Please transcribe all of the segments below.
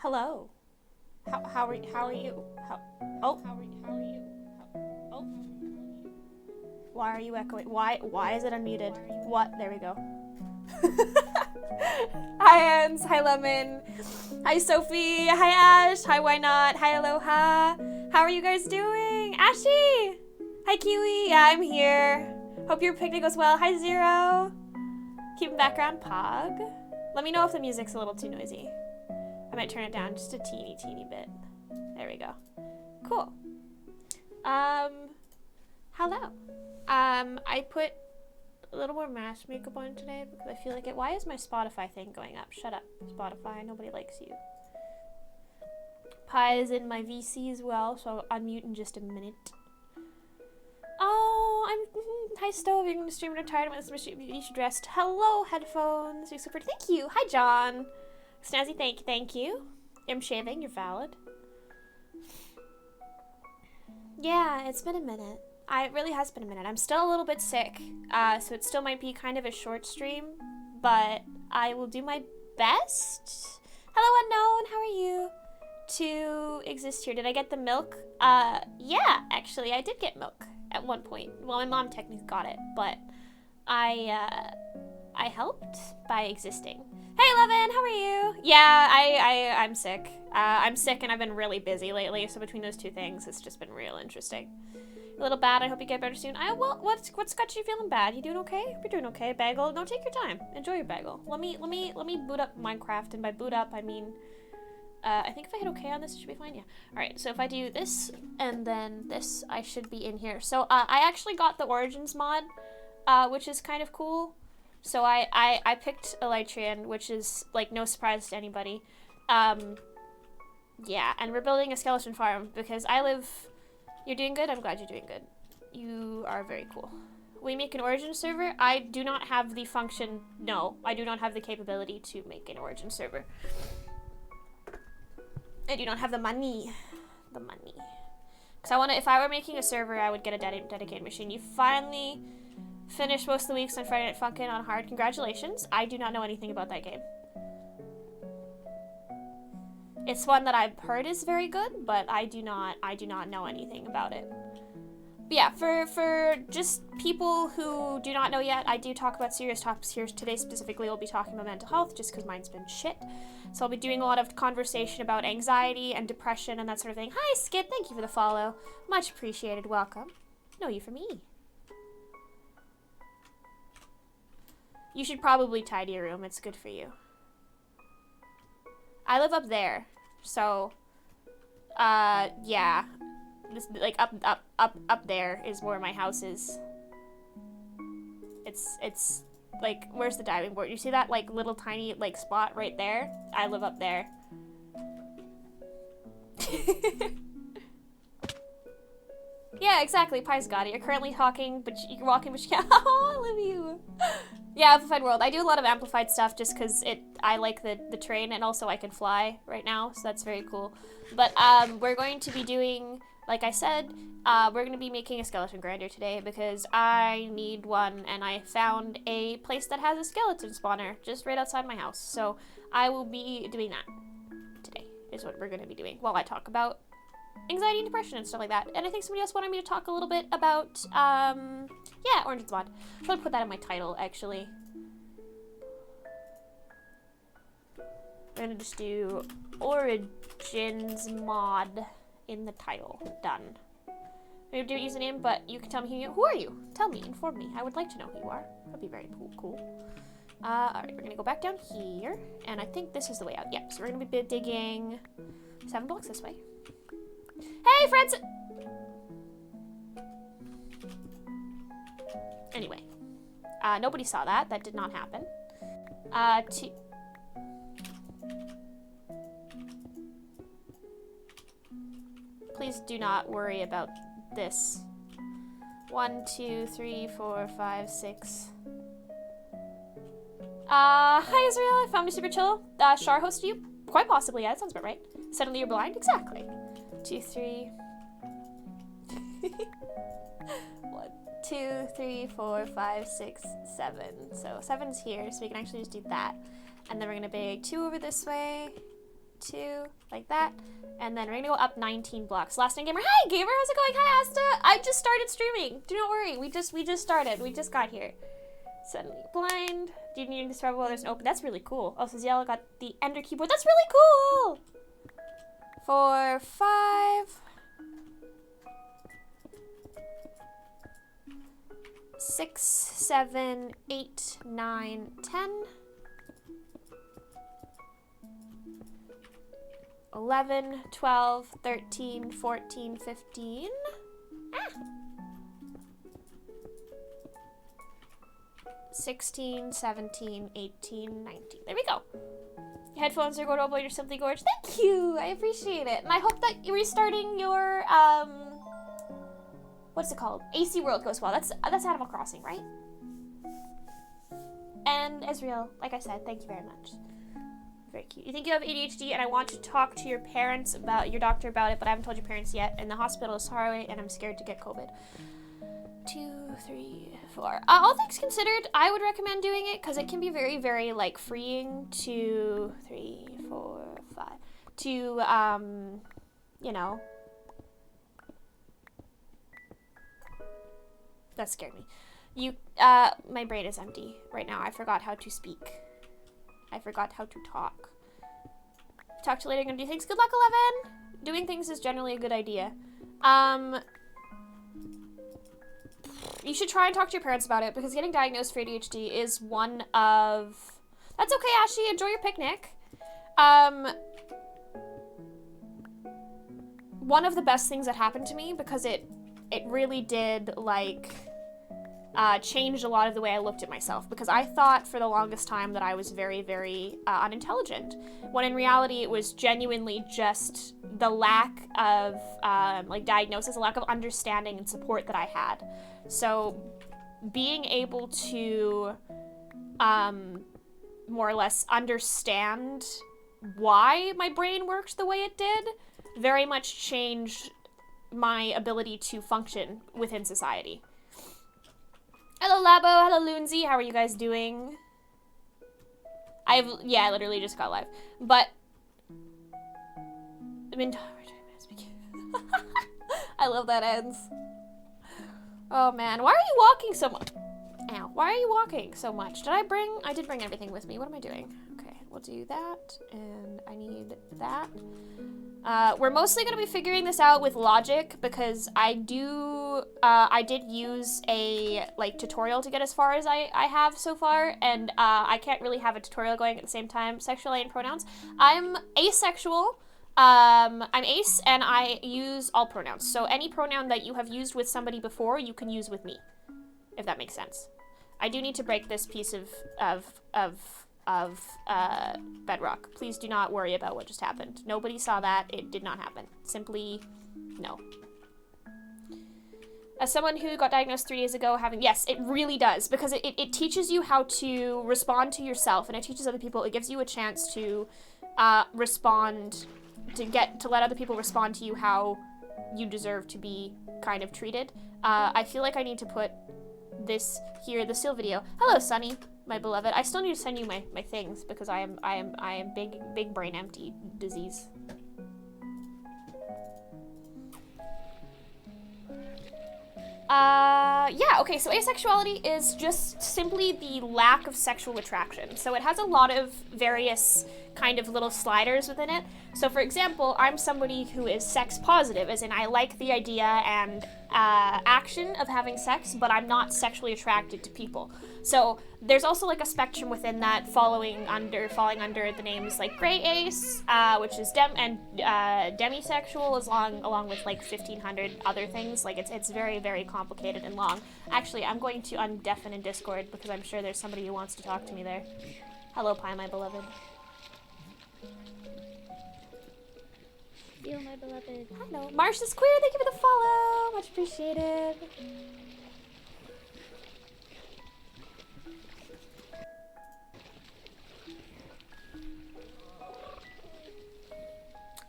Hello. How are you? Oh. Oh. Why are you echoing? Why is it unmuted? What? There we go. Hi Ans, hi Lemon, hi Sophie, hi Ash, hi Why Not, hi Aloha. How are you guys doing? Ashy! Hi Kiwi, yeah, I'm here. Hope your picnic goes well. Hi Zero. Keep background Pog. Let me know if the music's a little too noisy. I might turn it down just a teeny bit. There we go. Cool. Hello. I put a little more mask makeup on today because I feel like it. Why is my Spotify thing going up? Shut up, Spotify. Nobody likes you. Pi is in my VC as well, so I'll unmute in just a minute. Oh, hi Stove. You're going to stream and I'm tired. You should rest. Hello, headphones. You're super. Thank you. Hi, John. Snazzy, thank you. I'm shaving. You're valid. Yeah, it's been a minute. It really has been a minute. I'm still a little bit sick, so it still might be kind of a short stream, but I will do my best. Hello, Unknown. How are you? To exist here. Did I get the milk? Yeah, actually, I did get milk at one point. Well, my mom technically got it, but I helped by existing. Hey, Levin, how are you? Yeah, I'm sick. I'm sick and I've been really busy lately, so between those two things, it's just been real interesting. A little bad. I hope you get better soon. Well, what's got you feeling bad? You doing okay? Hope you're doing okay, Bagel. No, take your time. Enjoy your bagel. Let me boot up Minecraft, and by boot up I mean, I think if I hit okay on this, it should be fine. Yeah. All right. So if I do this and then this, I should be in here. So I actually got the Origins mod, which is kind of cool. So I picked Elytrian, which is like no surprise to anybody. Yeah, and we're building a skeleton farm because I live. You're doing good? I'm glad you're doing good. You are very cool. We make an Origin server? I do not have the function. No, I do not have the capability to make an Origin server. I do not have the money. The money. Because if I were making a server, I would get a dedicated machine. You finally finished most of the weeks on Friday Night Funkin' on hard. Congratulations. I do not know anything about that game. It's one that I've heard is very good, but I do not know anything about it. But yeah, for just people who do not know yet, I do talk about serious topics here. Today specifically, we'll be talking about mental health, just because mine's been shit. So I'll be doing a lot of conversation about anxiety and depression and that sort of thing. Hi, Skip. Thank you for the follow. Much appreciated. Welcome. Know you from me. You should probably tidy your room. It's good for you. I live up there. So, yeah, this, like, up there is where my house is. It's, like, where's the diving board? You see that, like, little tiny, like, spot right there? I live up there. Yeah, exactly, Pi Scotty. You're currently talking, but you're walking, but you can't. Oh, I love you. Yeah, Amplified World. I do a lot of Amplified stuff just because I like the train, and also I can fly right now, so that's very cool. But we're going to be doing, like I said, we're going to be making a skeleton grinder today because I need one, and I found a place that has a skeleton spawner just right outside my house. So I will be doing that today, is what we're going to be doing while I talk about anxiety and depression and stuff like that. And I think somebody else wanted me to talk a little bit about, yeah, Origins mod. I'll probably put that in my title, actually. We're gonna just do Origins mod in the title. Done. We do a username, but you can tell me who are you? Tell me, inform me. I would like to know who you are. That'd be very cool. Alright, we're gonna go back down here, and I think this is the way out. Yep, so we're gonna be digging 7 blocks this way. Hey, Francis! Anyway. Nobody saw that. That did not happen. Please do not worry about this. 1, 2, 3, 4, 5, 6. Hi Israel, I found you super chill. Shar hosted you? Quite possibly, yeah, that sounds about right. Suddenly you're blind? Exactly. 2, 3. 1, 2, 3, 4, 5, 6, 7. So 7's here, so we can actually just do that. And then we're gonna big 2 over this way, 2, like that. And then we're gonna go up 19 blocks. Last name gamer. Hi gamer, how's it going? Hi Asta. I just started streaming. Do not worry. We just started. We just got here. Suddenly blind. Do you need to describe while there's an open? That's really cool. Oh, so Ziella got the Ender keyboard. That's really cool. 4, 5. 6, 7, 8, 9, 10. 11, 12, 13, 14, 15. Ah. 16, 17, 18, 19. There we go. Your headphones are adorable. You're simply gorgeous. Thank you. I appreciate it. And I hope that restarting your, what's it called? AC World goes well. That's Animal Crossing, right? And Ezreal, like I said, thank you very much. Very cute. You think you have ADHD, and I want to talk to your parents about your doctor about it, but I haven't told your parents yet. And the hospital is far away, and I'm scared to get COVID. 2, 3, 4. All things considered, I would recommend doing it because it can be very, very like freeing. 2, 3, 4, 5. To you know. That scared me. My brain is empty right now. I forgot how to speak. I forgot how to talk. Talk to you later. Gonna do things. Good luck, 11. Doing things is generally a good idea. You should try and talk to your parents about it because getting diagnosed for ADHD is one of... That's okay, Ashley. Enjoy your picnic. One of the best things that happened to me because it really did, like... changed a lot of the way I looked at myself because I thought for the longest time that I was very, very unintelligent, when in reality it was genuinely just the lack of like diagnosis, a lack of understanding and support that I had. So being able to more or less understand why my brain worked the way it did very much changed my ability to function within society. Hello, Labo. Hello, Loonsy. How are you guys doing? I literally just got live. But, I love that ends. Oh, man. Why are you walking so much? Ow. Why are you walking so much? I did bring everything with me. What am I doing? Okay, we'll do that. And I need that. We're mostly going to be figuring this out with logic because I did use a, like, tutorial to get as far as I have so far, and, I can't really have a tutorial going at the same time. Sexuality and pronouns. I'm asexual. I'm ace, and I use all pronouns. So any pronoun that you have used with somebody before, you can use with me, if that makes sense. I do need to break this piece of bedrock. Please do not worry about what just happened. Nobody saw that. It did not happen. Simply, no. As someone who got diagnosed 3 days ago, yes, it really does, because it teaches you how to respond to yourself, and it teaches other people. It gives you a chance to respond, to let other people respond to you how you deserve to be kind of treated. I feel like I need to put this here, the seal video. Hello, Sunny, my beloved. I still need to send you my things because I am big brain empty disease. Yeah, okay, so asexuality is just simply the lack of sexual attraction. So it has a lot of various kind of little sliders within it. So for example, I'm somebody who is sex positive, as in I like the idea and action of having sex, but I'm not sexually attracted to people. So there's also like a spectrum within that falling under the names like gray ace, which is demisexual, along with like 1,500 other things. Like it's very, very complicated and long. Actually, I'm going to undeafen in Discord because I'm sure there's somebody who wants to talk to me there. Hello, Pie, my beloved. You, my beloved. Hello. Marsh is queer. Thank you for the follow. Much appreciated.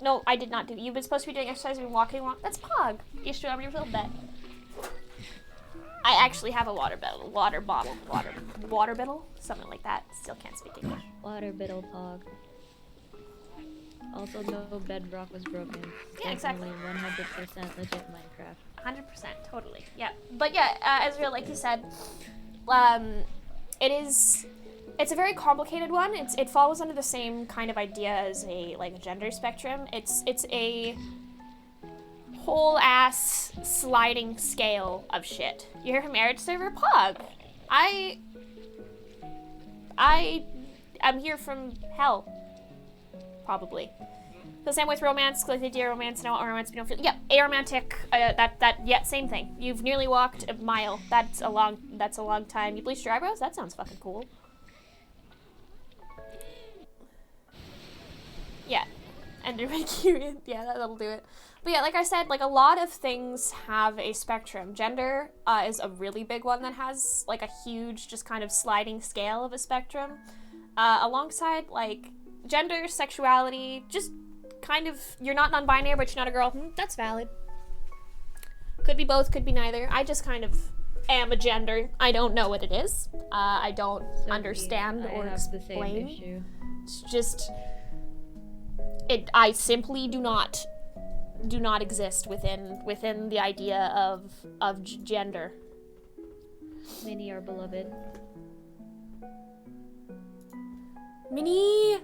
No, I did not do. You've been supposed to be doing exercise and walking along. That's Pog. You should have your little bed. I actually have a water bottle, something like that. Still can't speak English. Water biddle Pog. Also, no bedrock was broken. Yeah, exactly. Definitely 100% legit Minecraft. 100%, totally. Yeah. But yeah, Ezreal, like you said, it's a very complicated one. It falls under the same kind of idea as a gender spectrum. It's a whole ass sliding scale of shit. You hear from Marriage Server? Pog. I'm here from hell. Probably. The same with romance, like they do romance, no romance, we don't feel. Yeah, aromantic. Yeah, same thing. You've nearly walked a mile. That's a long time. You bleached your eyebrows? That sounds fucking cool. Yeah, Enderman. Yeah, that'll do it. But yeah, like I said, like a lot of things have a spectrum. Gender is a really big one that has like a huge, just kind of sliding scale of a spectrum. Alongside like gender, sexuality, just kind of, you're not non-binary, but you're not a girl. That's valid. Could be both, could be neither. I just kind of am a gender. I don't know what it is. I don't understand or explain. It's just, I simply do not exist within the idea of gender. Many are beloved. Mini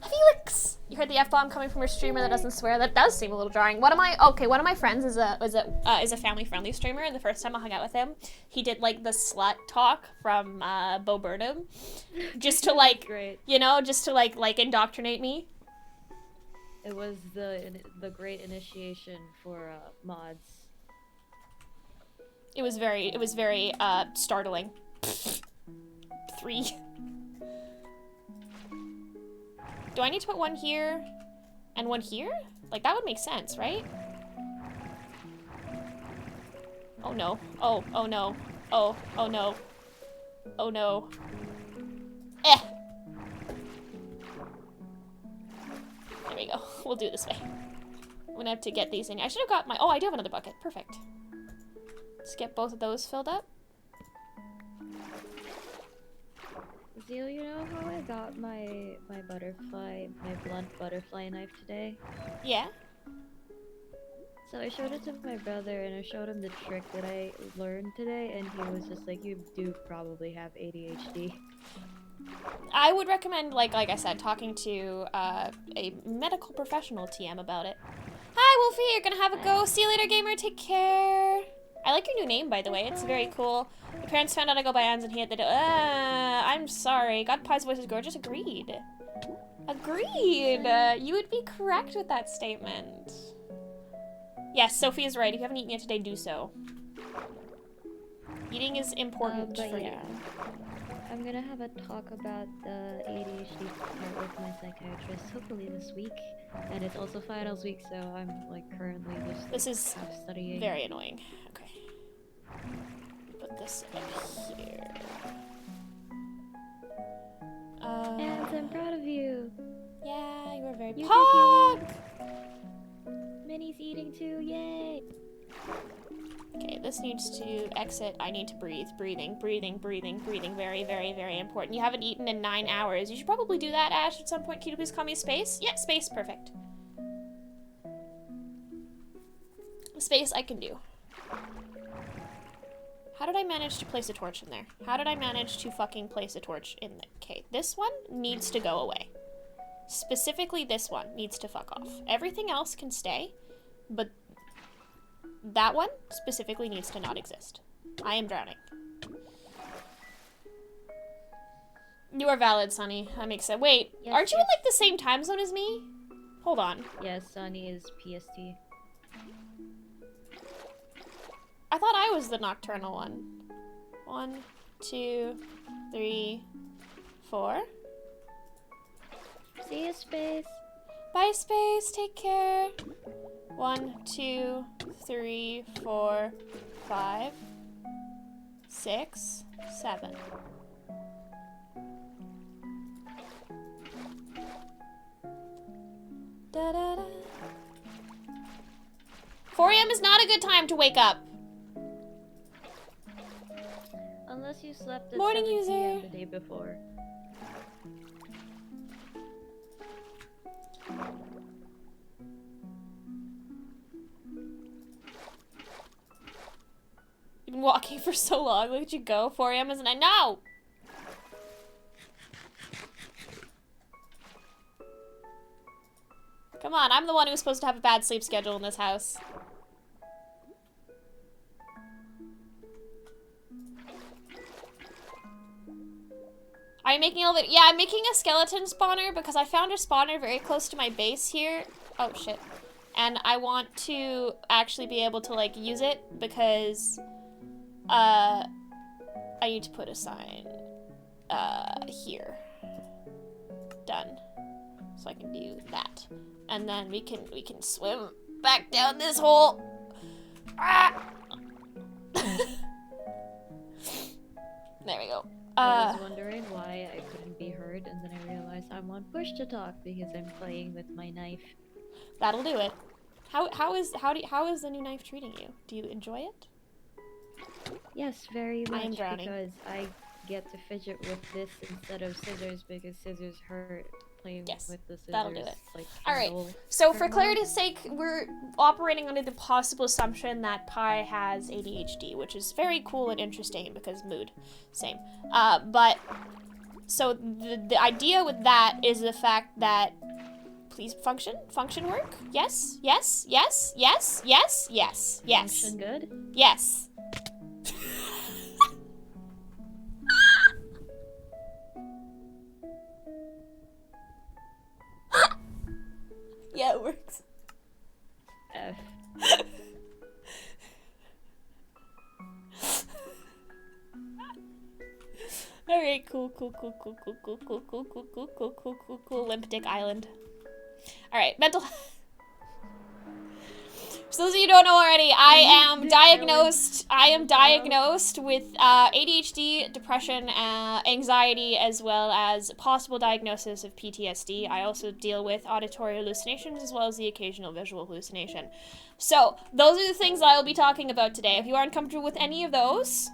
Felix! You heard the F-bomb coming from a streamer that doesn't swear. That does seem a little jarring. One of my friends is a family-friendly streamer, and the first time I hung out with him, he did like the slut talk from Bo Burnham, just to like, Great. just to like indoctrinate me. It was the great initiation for mods. It was very startling. 3. Do I need to put one here and one here? Like, that would make sense, right? Oh no. Oh no. Oh no. Oh no. Eh! There we go. We'll do it this way. I'm gonna have to get these in. I should have got my... Oh, I do have another bucket. Perfect. Let's get both of those filled up. Zeal, you know how I got my blunt butterfly knife today? Yeah? So I showed it to my brother and I showed him the trick that I learned today, and he was just like, you do probably have ADHD. I would recommend, like I said, talking to a medical professional TM about it. Hi, Wolfie, you're gonna have a go. See you later, gamer. Take care. I like your new name, by the way. It's very cool. Your parents found out I go by Ans and he had the I'm sorry. God Pie's voice is gorgeous. Agreed. Agreed. You would be correct with that statement. Yes, Sophie is right. If you haven't eaten yet today, do so. Eating is important for you. I'm gonna have a talk about the ADHD part with my psychiatrist, hopefully this week. And it's also finals week, so I'm like currently just this is studying. Very annoying. Okay. Put this up here. And I'm proud of you. Yeah, you were very Pog! Minnie's eating too, yay! Okay, this needs to exit. I need to breathe. Breathing. Very, very, very important. You haven't eaten in 9 hours. You should probably do that, Ash, at some point. Can you please call me Space? Yeah, Space. Perfect. Space I can do. How did I manage to place a torch in there? How did I manage to fucking place a torch in there? Okay, this one needs to go away. Specifically, this one needs to fuck off. Everything else can stay, but that one specifically needs to not exist. I am drowning. You are valid, Sunny. That makes sense. Wait, yes, aren't you in like the same time zone as me? Hold on. Yes, Sunny is PST. I thought I was the nocturnal one. 1, 2, 3, 4. See you, Space. Bye, Space. Take care. 1, 2, 3, 4, 5, 6, 7. Da, da, da. 4 a.m. is not a good time to wake up. Unless you slept at Morning, 7 user. PM the day before. talking for so long. Look at you go. 4 a.m. isn't it? No! Come on, I'm the one who's supposed to have a bad sleep schedule in this house. Are you making a little bit? Yeah, I'm making a skeleton spawner because I found a spawner very close to my base here. Oh, shit. And I want to actually be able to, like, use it because, I need to put a sign, here. Done. So I can do that. And then we can swim back down this hole. Ah! There we go. I was wondering why I couldn't be heard, and then I realized I'm on push to talk because I'm playing with my knife. That'll do it. How is the new knife treating you? Do you enjoy it? Yes, very much. I am drowning. Because I get to fidget with this instead of scissors because scissors hurt. Playing with the scissors. That'll do it. Like, alright, so for clarity's sake, we're operating under the possible assumption that Pi has ADHD, which is very cool and interesting because mood. Same. But, so the idea with that is the fact that, please function work? Yes, yes, yes, yes, yes, yes, yes. Function good? Yes. Yeah, it works. F. Alright, cool. Limp Dick Island. Alright, mental. So those of you who don't know already, I am diagnosed with ADHD, depression, anxiety, as well as possible diagnosis of PTSD. I also deal with auditory hallucinations as well as the occasional visual hallucination. So those are the things that I will be talking about today. If you aren't comfortable with any of those,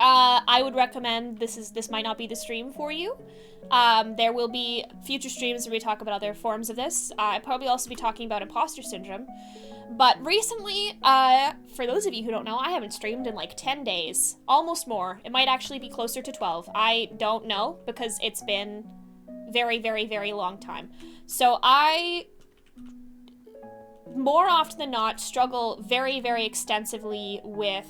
I would recommend this might not be the stream for you. There will be future streams where we talk about other forms of this. I'll probably also be talking about imposter syndrome. But recently, for those of you who don't know, I haven't streamed in like 10 days. Almost more. It might actually be closer to 12. I don't know because it's been very, very, very long time. So I, more often than not, struggle very, very extensively with,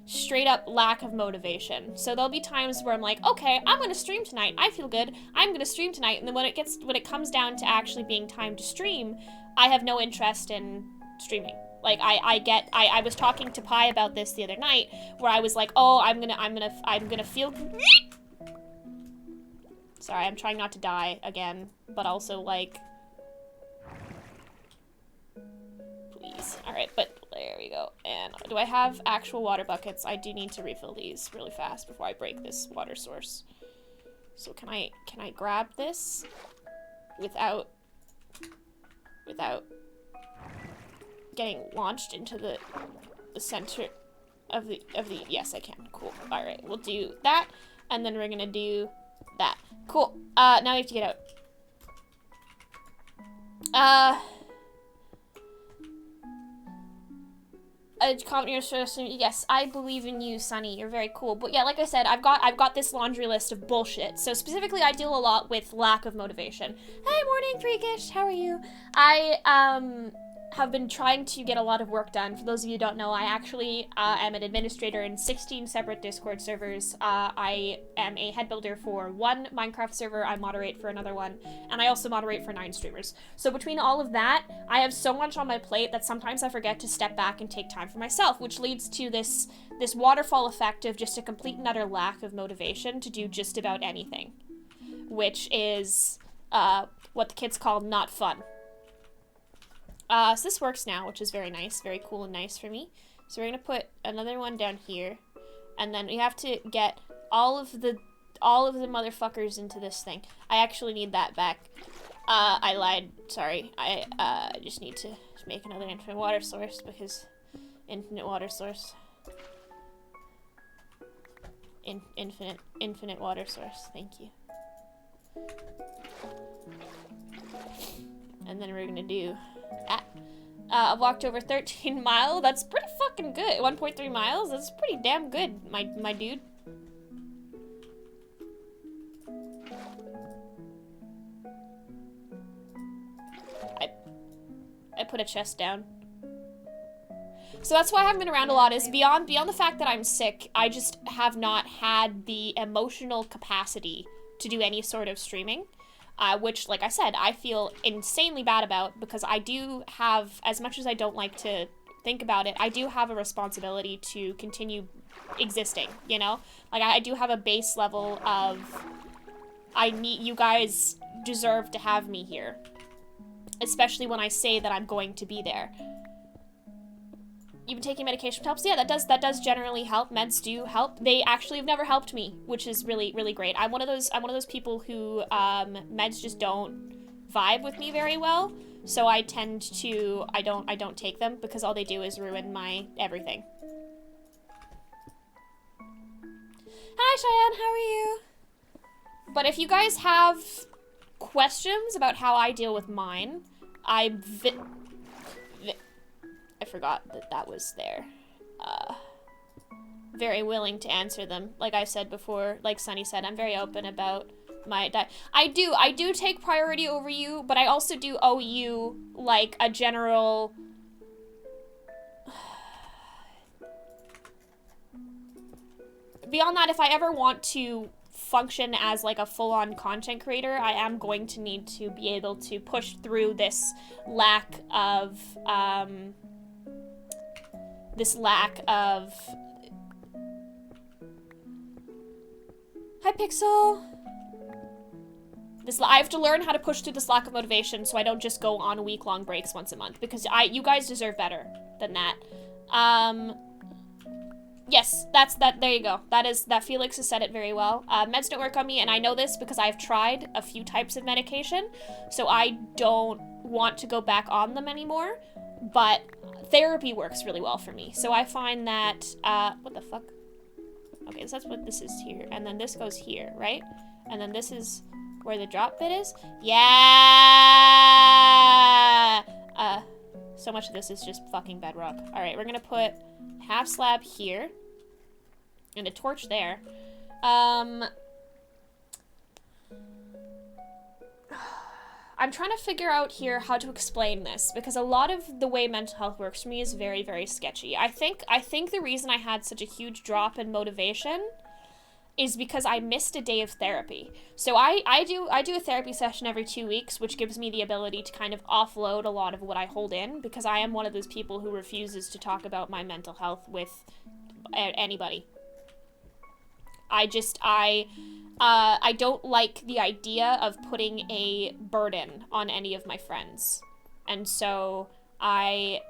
straight up lack of motivation. So there'll be times where I'm like, okay, I'm gonna stream tonight. I feel good. I'm gonna stream tonight. And then when it comes down to actually being time to stream, I have no interest in streaming. Like I was talking to Pi about this the other night where I was like, oh, I'm gonna feel. Sorry, I'm trying not to die again, but also like, please. All right, but there we go. And do I have actual water buckets? I do need to refill these really fast before I break this water source. So can I grab this without getting launched into the center of the yes, I can. Cool. All right, we'll do that, and then we're gonna do that. Cool. Now we have to get out. Comment your yes, I believe in you, Sunny. You're very cool. But yeah, like I said, I've got this laundry list of bullshit. So specifically, I deal a lot with lack of motivation. Hey, morning, Freakish. How are you? I have been trying to get a lot of work done. For those of you who don't know, I actually am an administrator in 16 separate Discord servers. I am a head builder for one Minecraft server, I moderate for another one, and I also moderate for 9 streamers. So between all of that, I have so much on my plate that sometimes I forget to step back and take time for myself, which leads to this waterfall effect of just a complete and utter lack of motivation to do just about anything, which is what the kids call not fun. So this works now, which is very nice, very cool and nice for me. So we're gonna put another one down here, and then we have to get all of the motherfuckers into this thing. I actually need that back. I lied. Sorry. I just need to make another infinite water source because infinite water source. Infinite water source. Thank you. And then we're gonna do that. I've walked over 13 miles. That's pretty fucking good. 1.3 miles? That's pretty damn good, my dude. I put a chest down. So that's why I haven't been around a lot, is beyond the fact that I'm sick, I just have not had the emotional capacity to do any sort of streaming. Which, like I said, I feel insanely bad about, because I do have, as much as I don't like to think about it, I do have a responsibility to continue existing, you know? Like, I do have a base level of, you guys deserve to have me here. Especially when I say that I'm going to be there. You've been taking medication helps? Yeah, that does generally help. Meds do help. They actually have never helped me, which is really, really great. I'm one of those people who meds just don't vibe with me very well. So I tend to I don't take them, because all they do is ruin my everything. Hi Cheyenne, how are you? But if you guys have questions about how I deal with mine, I forgot that was there. Very willing to answer them. Like I said before, like Sunny said, I'm very open about my diet. I do take priority over you, but I also do owe you, like, a general... Beyond that, if I ever want to function as, like, a full-on content creator, I am going to need to be able to push through this lack of, Hi, Pixel! I have to learn how to push through this lack of motivation so I don't just go on week-long breaks once a month, because you guys deserve better than that. Yes, there you go. That Felix has said it very well. Meds don't work on me, and I know this because I've tried a few types of medication, so I don't want to go back on them anymore, but therapy works really well for me. So I find that, what the fuck? Okay, so that's what this is here, and then this goes here, right? And then this is where the drop bit is? Yeah! So much of this is just fucking bedrock. Alright, we're gonna put half slab here, and a torch there. I'm trying to figure out here how to explain this, because a lot of the way mental health works for me is very, very sketchy. I think the reason I had such a huge drop in motivation is because I missed a day of therapy. So I do a therapy session every 2 weeks, which gives me the ability to kind of offload a lot of what I hold in, because I am one of those people who refuses to talk about my mental health with anybody. I don't like the idea of putting a burden on any of my friends. And so I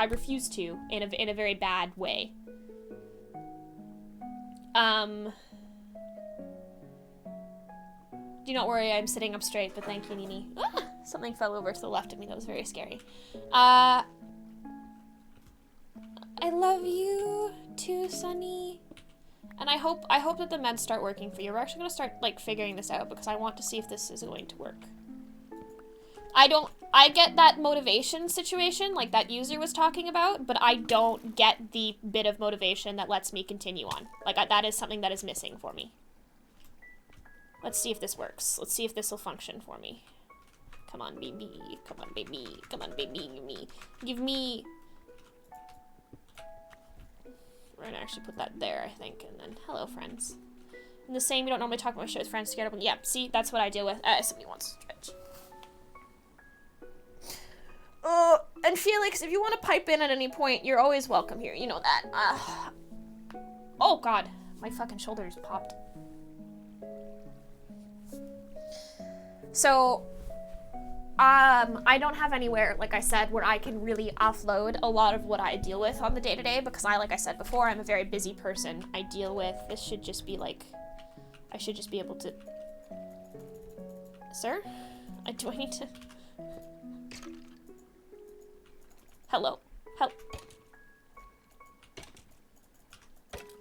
refuse to in a very bad way. Do not worry, I'm sitting up straight, but thank you, Nini. Ah, something fell over to the left of me, that was very scary. I love you too, Sunny. And I hope that the meds start working for you. We're actually gonna start, like, figuring this out, because I want to see if this is going to work. I get that motivation situation, like that user was talking about, but I don't get the bit of motivation that lets me continue on. Like, that is something that is missing for me. Let's see if this works. Let's see if this will function for me. Come on, baby. Come on, baby. Come on, baby. Give me... We're gonna actually put that there, I think, and then, hello, friends. And the same, we don't normally talk about my shit with friends together, but yeah, see, that's what I deal with. Somebody wants to stretch. And Felix, if you want to pipe in at any point, you're always welcome here. You know that. Oh, God. My fucking shoulders popped. So, I don't have anywhere, like I said, where I can really offload a lot of what I deal with on the day-to-day, because like I said before, I'm a very busy person. I deal with, this should just be like, I should just be able to... Sir? Do I need to... Hello? Help.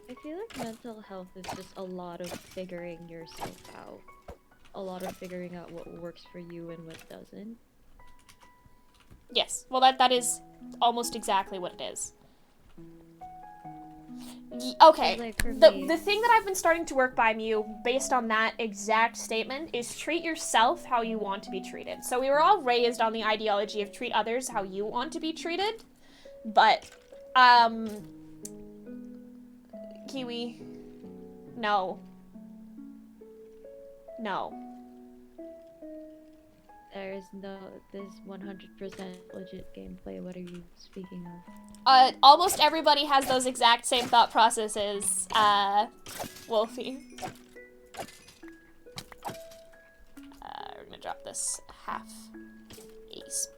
I feel like mental health is just a lot of figuring yourself out. A lot of figuring out what works for you and what doesn't. Yes. Well, that is almost exactly what it is. Okay. Like, for The me- thing that I've been starting to work by, Mew, based on that exact statement, is treat yourself how you want to be treated. So we were all raised on the ideology of treat others how you want to be treated, but, Kiwi, no. No. There's 100% legit gameplay. What are you speaking of? Almost everybody has those exact same thought processes, Wolfie. We're gonna drop this half ace.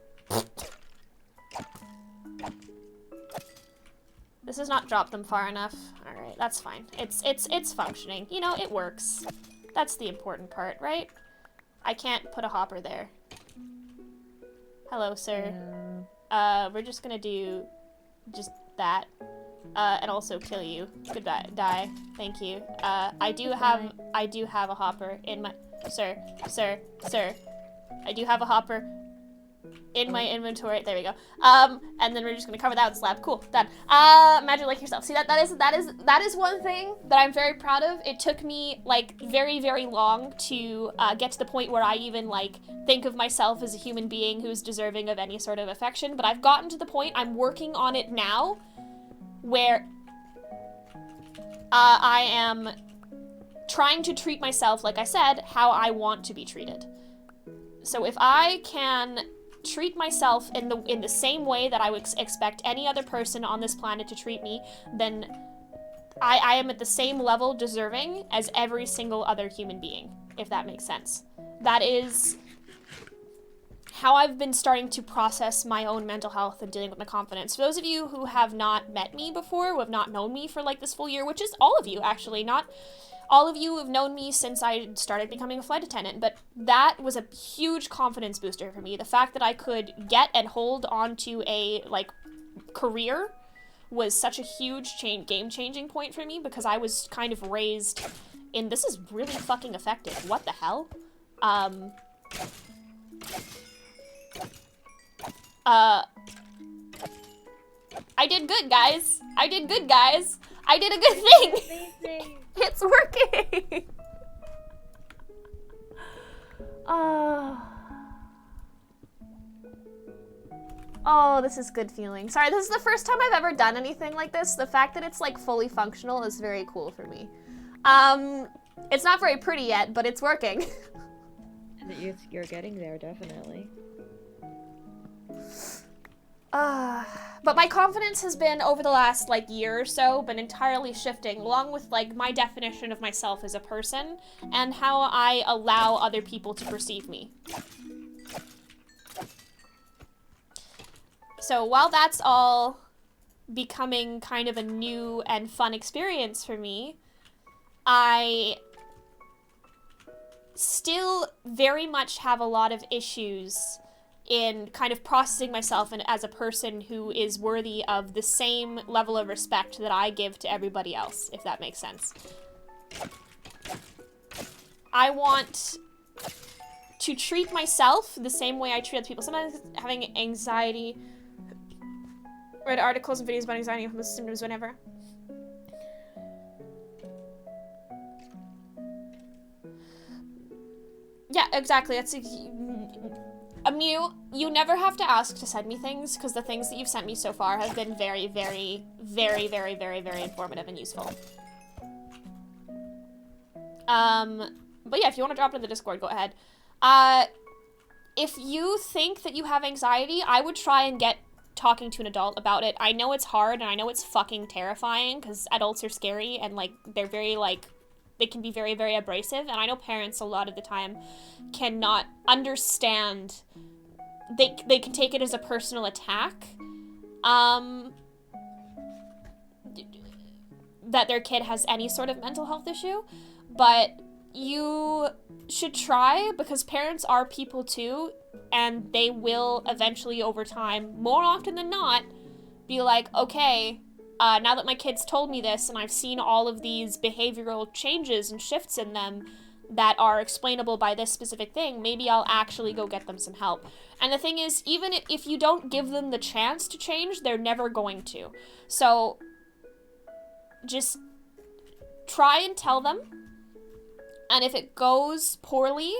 This has not dropped them far enough. Alright, that's fine. It's functioning. You know, it works. That's the important part, right? I can't put a hopper there. Hello, sir. Yeah. We're just gonna do just that. And also kill you. Goodbye. Die. Thank you. I do have a hopper in my sir. I do have a hopper in my inventory. There we go. And then we're just gonna cover that with slab. Cool. Done. Imagine like yourself. See that is one thing that I'm very proud of. It took me like very, very long to get to the point where I even like think of myself as a human being who's deserving of any sort of affection, but I've gotten to the point, I'm working on it now, where I am trying to treat myself, like I said, how I want to be treated. So if I can treat myself in the same way that I would expect any other person on this planet to treat me, then I am at the same level deserving as every single other human being, if that makes sense. That is how I've been starting to process my own mental health and dealing with my confidence. For those of you who have not met me before, who have not known me for like this full year, which is all of you actually, not all of you have known me since I started becoming a flight attendant, but that was a huge confidence booster for me. The fact that I could get and hold onto a, like, career was such a huge game-changing point for me, because I was kind of raised in, this is really fucking effective. What the hell? I did good, guys. I did good, guys. I did a good thing. Amazing. It's working! Oh, this is good feeling. Sorry, this is the first time I've ever done anything like this. The fact that it's like fully functional is very cool for me. It's not very pretty yet, but it's working. You're getting there, definitely. But my confidence has been, over the last, like, year or so, been entirely shifting, along with, like, my definition of myself as a person, and how I allow other people to perceive me. So while that's all becoming kind of a new and fun experience for me, I still very much have a lot of issues in kind of processing myself and as a person who is worthy of the same level of respect that I give to everybody else, if that makes sense. I want to treat myself the same way I treat other people. Sometimes having anxiety, read articles and videos about anxiety and symptoms whenever. Yeah, exactly. That's Mew, you never have to ask to send me things, because the things that you've sent me so far have been very, very, very, very, very, very informative and useful. But yeah, if you want to drop it in the Discord, go ahead. If you think that you have anxiety, I would try and get talking to an adult about it. I know it's hard, and I know it's fucking terrifying, because adults are scary, and, like, they're very, like, they can be very, very abrasive, and I know parents a lot of the time cannot understand. They can take it as a personal attack, that their kid has any sort of mental health issue, but you should try, because parents are people too, and they will eventually, over time, more often than not, be like, okay, now that my kid's told me this and I've seen all of these behavioral changes and shifts in them, that are explainable by this specific thing, maybe I'll actually go get them some help. And the thing is, even if you don't give them the chance to change, they're never going to. So just try and tell them. And if it goes poorly,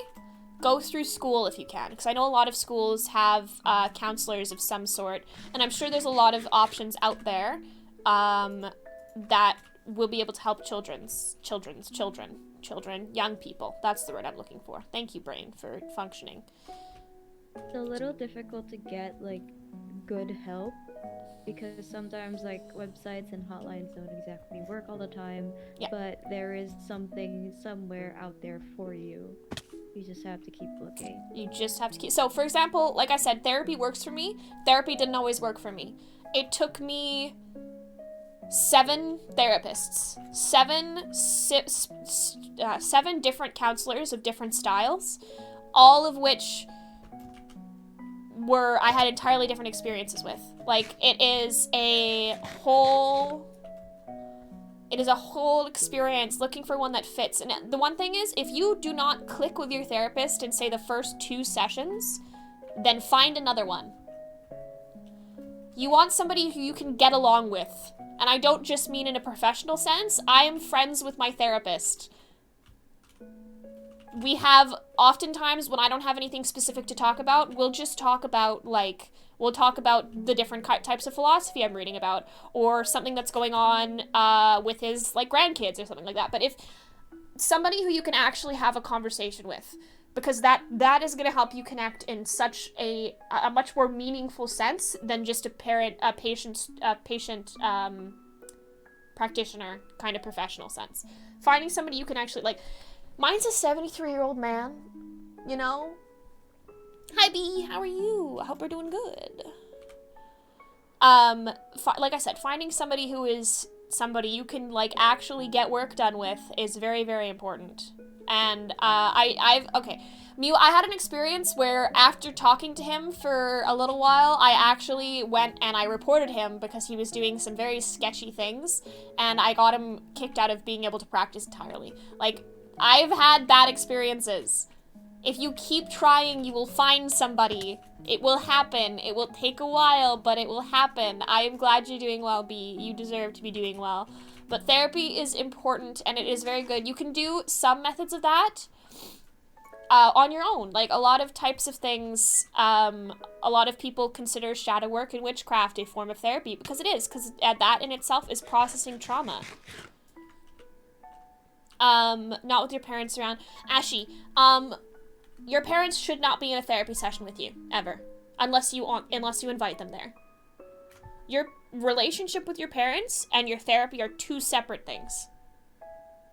go through school if you can. Because I know a lot of schools have counselors of some sort. And I'm sure there's a lot of options out there that will be able to help children, young people. That's the word I'm looking for. Thank you, brain, for functioning. It's a little difficult to get, like, good help, because sometimes, like, websites and hotlines don't exactly work all the time, Yeah. but there is something somewhere out there for you. You just have to keep looking. You just have to keep... So, for example, like I said, therapy works for me. Therapy didn't always work for me. It took me 7 therapists, 7 different counselors of different styles, all of which I had entirely different experiences with. Like, it is a whole experience looking for one that fits. And the one thing is, if you do not click with your therapist in, say, the first 2 sessions, then find another one. You want somebody who you can get along with. And I don't just mean in a professional sense. I am friends with my therapist. We have, oftentimes, when I don't have anything specific to talk about, we'll just talk about, like, we'll talk about the different types of philosophy I'm reading about, or something that's going on with his, like, grandkids or something like that. But if somebody who you can actually have a conversation with, because that is going to help you connect in such a much more meaningful sense than just a patient practitioner kind of professional sense. Finding somebody you can actually, like, mine's a 73-year-old man, you know? Hi, B, how are you? I hope you're doing good. Like I said, finding somebody who is somebody you can, like, actually get work done with is very, very important. And, Mew, I had an experience where after talking to him for a little while, I actually went and I reported him because he was doing some very sketchy things, and I got him kicked out of being able to practice entirely. Like, I've had bad experiences. If you keep trying, you will find somebody. It will happen. It will take a while, but it will happen. I am glad you're doing well, B. You deserve to be doing well. But therapy is important, and it is very good. You can do some methods of that on your own. Like, a lot of types of things, a lot of people consider shadow work and witchcraft a form of therapy, because it is, because that in itself is processing trauma. Not with your parents around. Ashi, your parents should not be in a therapy session with you, ever. Unless you invite them there. Your relationship with your parents and your therapy are 2 separate things.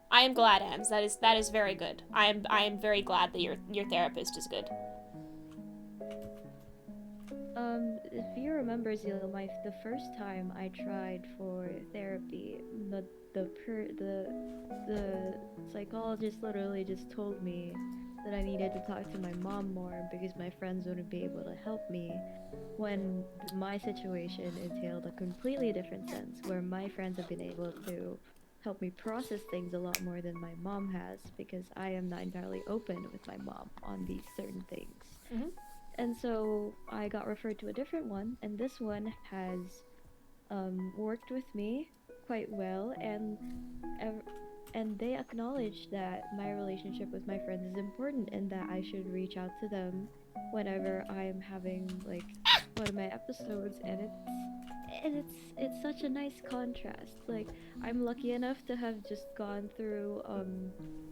I am glad, Ans. That is very good. I am very glad that your therapist is good. If you remember, Zeal, the first time I tried for therapy, the psychologist literally just told me that I needed to talk to my mom more because my friends wouldn't be able to help me, when my situation entailed a completely different sense, where my friends have been able to help me process things a lot more than my mom has, because I am not entirely open with my mom on these certain things. Mm-hmm. And so I got referred to a different one, and this one has worked with me quite well, and they acknowledge that my relationship with my friends is important, and that I should reach out to them whenever I am having, like, one of my episodes, and it's such a nice contrast. Like, I'm lucky enough to have just gone through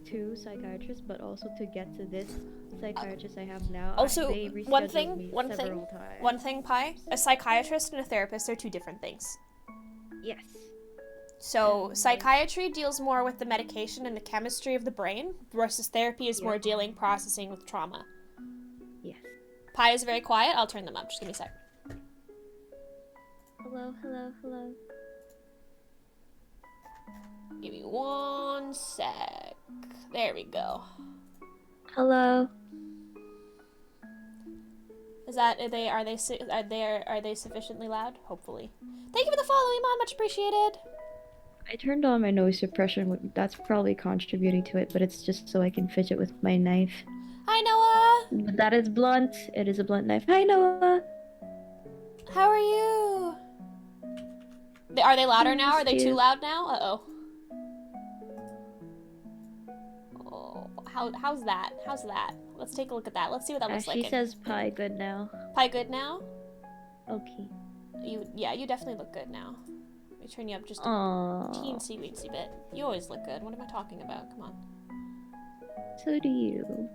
2 psychiatrists, but also to get to this psychiatrist I have now. Also, they one rescheduled me thing, several times. One thing, Pi, a psychiatrist and a therapist are 2 different things. Yes. So, psychiatry deals more with the medication and the chemistry of the brain, versus therapy is more processing with trauma. Yes. Pi is very quiet. I'll turn them up. Just give me a sec. Hello, hello, hello. Give me 1 sec. There we go. Hello. Is that are they sufficiently loud? Hopefully. Thank you for the follow, Iman. Much appreciated. I turned on my noise suppression. That's probably contributing to it, but it's just so I can fidget with my knife. Hi, Noah. But that is blunt. It is a blunt knife. Hi, Noah. How are you? Are they louder now? Are they too Cute. loud now? Uh-oh. Oh, how's that? How's that? Let's take a look at that. Let's see what that looks She like. says pie good now. Pie good now? Okay. You definitely look good now. Let me turn you up just a Aww. teensy weensy bit. You always look good. What am I talking about? Come on. So do you.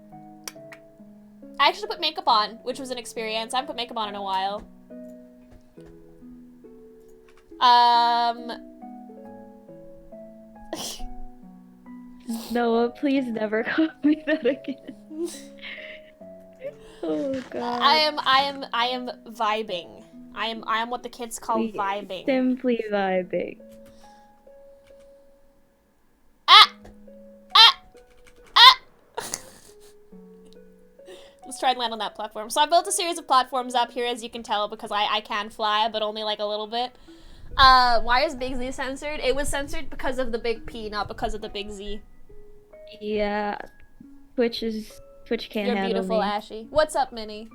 I actually put makeup on, which was an experience. I haven't put makeup on in a while. Noah, please never call me that again. Oh god. I am vibing. I am what the kids call vibing. Simply vibing. Ah! Ah! Ah! Let's try and land on that platform. So I built a series of platforms up here, as you can tell, because I can fly, but only like a little bit. Why is Big Z censored? It was censored because of the big P, not because of the big Z. Yeah. Twitch can't You're handle beautiful, me. Ashy. What's up, Minnie?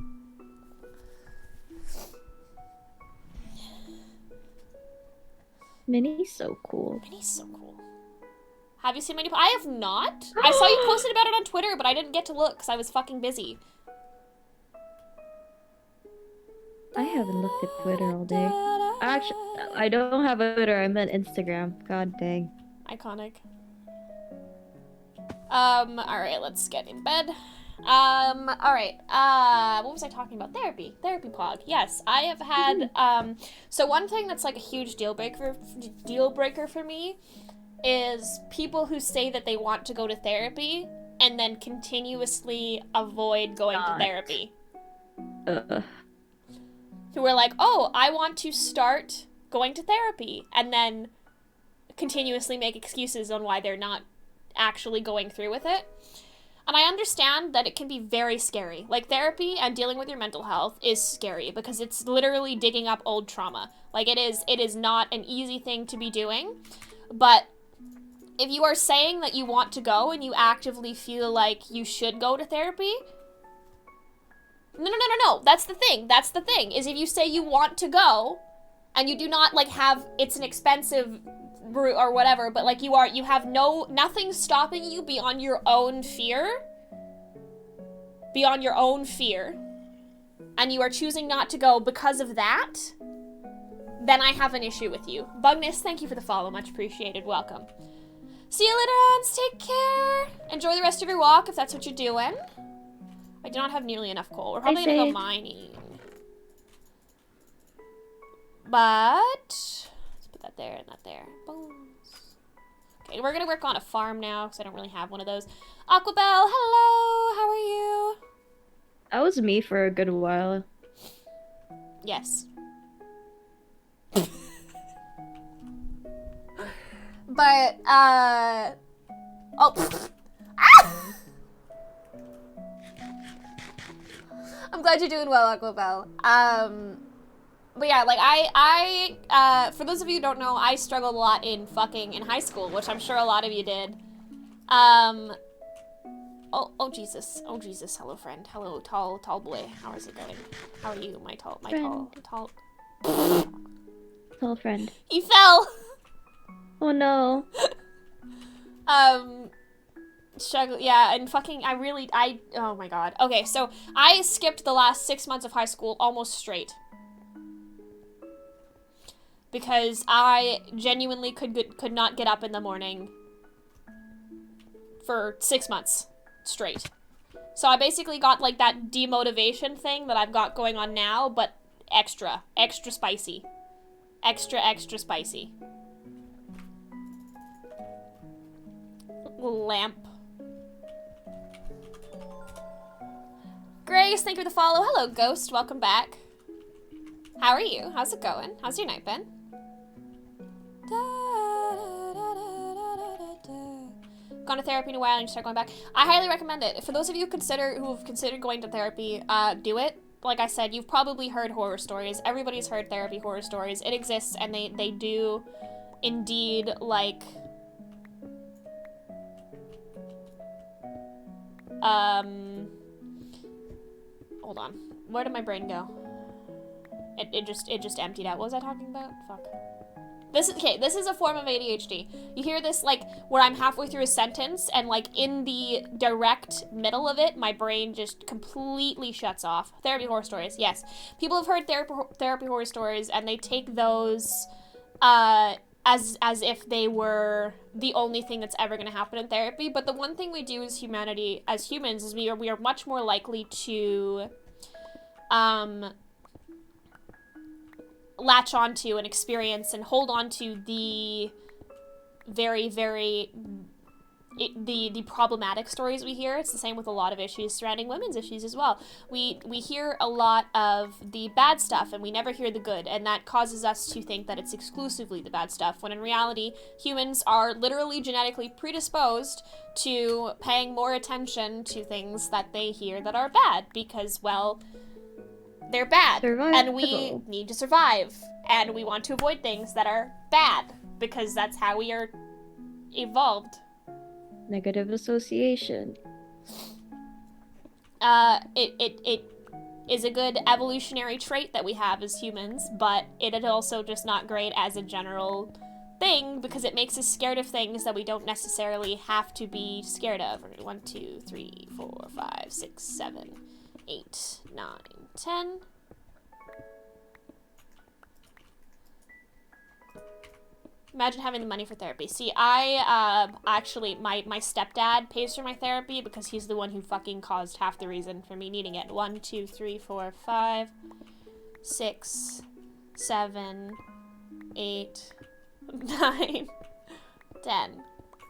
Minnie's so cool. Minnie's so cool. Have you seen Minnie? I have not. I saw you posted about it on Twitter, but I didn't get to look because I was fucking busy. I haven't looked at Twitter all day. Actually, I don't have a Twitter. I meant Instagram. God dang. Iconic. Alright, let's get in bed. Alright, what was I talking about? Therapy pog. Yes, I have had, so one thing that's like a huge deal breaker for me is people who say that they want to go to therapy and then continuously avoid going to therapy. Who are like, oh, I want to start going to therapy, and then continuously make excuses on why they're not actually going through with it. And I understand that it can be very scary. Like, therapy and dealing with your mental health is scary because it's literally digging up old trauma. Like, it is not an easy thing to be doing. But if you are saying that you want to go and you actively feel like you should go to therapy, no. That's the thing, is if you say you want to go and you do not, like, have, it's an expensive route or whatever, but, like, you have nothing stopping you beyond your own fear, and you are choosing not to go because of that, then I have an issue with you. Bugness, thank you for the follow, much appreciated, welcome. See you later, Hans, take care! Enjoy the rest of your walk, if that's what you're doing. I do not have nearly enough coal. We're probably gonna go mining. But let's put that there and that there. Boom. Okay, we're gonna work on a farm now because I don't really have one of those. Aquabelle, hello. How are you? That was me for a good while. Yes. But oh. Ah! I'm glad you're doing well, Aquabelle. But yeah, like, I for those of you who don't know, I struggled a lot in high school, which I'm sure a lot of you did. Oh Jesus, hello friend, hello tall boy, how is it going? How are you, my tall friend. He fell! Oh no. Struggle, yeah, and oh my god. Okay, so I skipped the last 6 months of high school almost straight. Because I genuinely could not get up in the morning for 6 months straight. So I basically got, like, that demotivation thing that I've got going on now, but extra spicy. Extra spicy. Lamp. Grace, thank you for the follow. Hello, Ghost. Welcome back. How are you? How's it going? How's your night been? Gone to therapy in a while and you start going back. I highly recommend it. For those of you who've considered going to therapy, do it. Like I said, you've probably heard horror stories. Everybody's heard therapy horror stories. It exists, and they do indeed, like, hold on. Where did my brain go? It just emptied out. What was I talking about? Fuck. This is a form of ADHD. You hear this, like, where I'm halfway through a sentence, and, like, in the direct middle of it, my brain just completely shuts off. Therapy horror stories, yes. People have heard therapy horror stories, and they take those, as if they were the only thing that's ever going to happen in therapy. But the one thing we do as humanity, as humans, is we are much more likely to, latch onto and experience and hold on to the very, very the problematic stories we hear. It's the same with a lot of issues surrounding women's issues as well. We hear a lot of the bad stuff and we never hear the good, and that causes us to think that it's exclusively the bad stuff, when in reality humans are literally genetically predisposed to paying more attention to things that they hear that are bad, because, well, they're bad, and we need to survive, and we want to avoid things that are bad, because that's how we are evolved. Negative association. It is a good evolutionary trait that we have as humans, but it is also just not great as a general thing, because it makes us scared of things that we don't necessarily have to be scared of. 1, 2, 3, 4, 5, 6, 7, 8, 9, 10. Imagine having the money for therapy. See, I, actually, my stepdad pays for my therapy because he's the one who fucking caused half the reason for me needing it. 1, 2, 3, 4, 5, 6, 7, 8, 9, 10.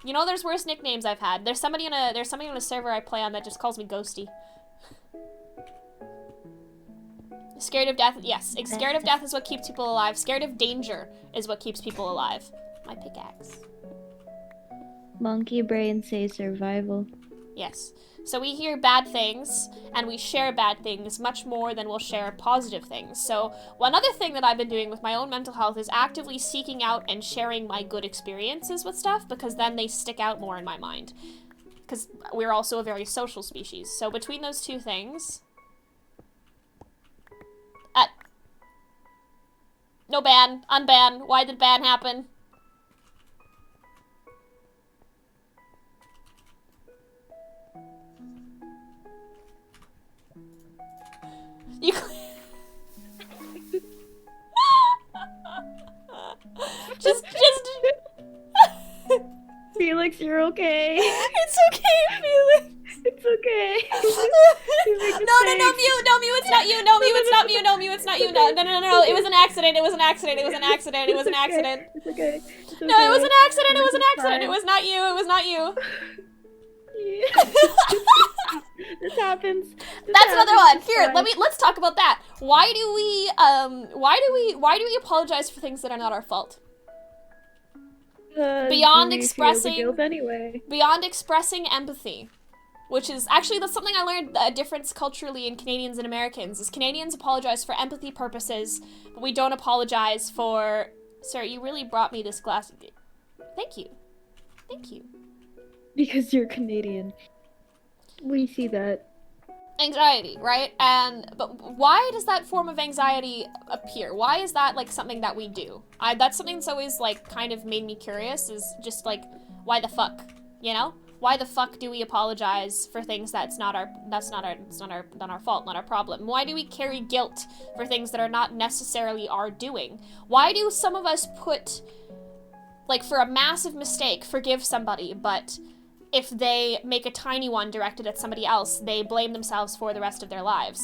You know, there's worse nicknames I've had. There's somebody on a server I play on that just calls me Ghosty. Scared of death, yes. Scared of death is what keeps people alive. Scared of danger is what keeps people alive. My pickaxe. Monkey brain says survival. Yes. So we hear bad things, and we share bad things much more than we'll share positive things. So one other thing that I've been doing with my own mental health is actively seeking out and sharing my good experiences with stuff, because then they stick out more in my mind. Because we're also a very social species. So between those two things... No ban. Unban. Why did ban happen? You... just... Felix, you're okay. It's okay, Felix. It's okay. No, Mew, it's not you. No, Mew, it's not Mew. No, Mew, it's not you. No. It was an accident. It was an accident. It was an accident. It was an accident. It's okay. No, it was an accident. It was an accident. It was not you. It was not you. This happens. That's another one. Here, let's talk about that. Why do we apologize for things that are not our fault? Beyond expressing empathy, which is actually, that's something I learned, a difference culturally in Canadians and Americans, is Canadians apologize for empathy purposes, but we don't apologize for... Sir, you really brought me this glass. Thank you. Because you're Canadian. We see that. Anxiety, right? But why does that form of anxiety appear? Why is that, like, something that we do? That's something that's always, like, kind of made me curious, is just, like, why the fuck, you know? Why the fuck do we apologize for things that's not our fault, not our problem? Why do we carry guilt for things that are not necessarily our doing? Why do some of us put, like, for a massive mistake, forgive somebody, but if they make a tiny one directed at somebody else, they blame themselves for the rest of their lives?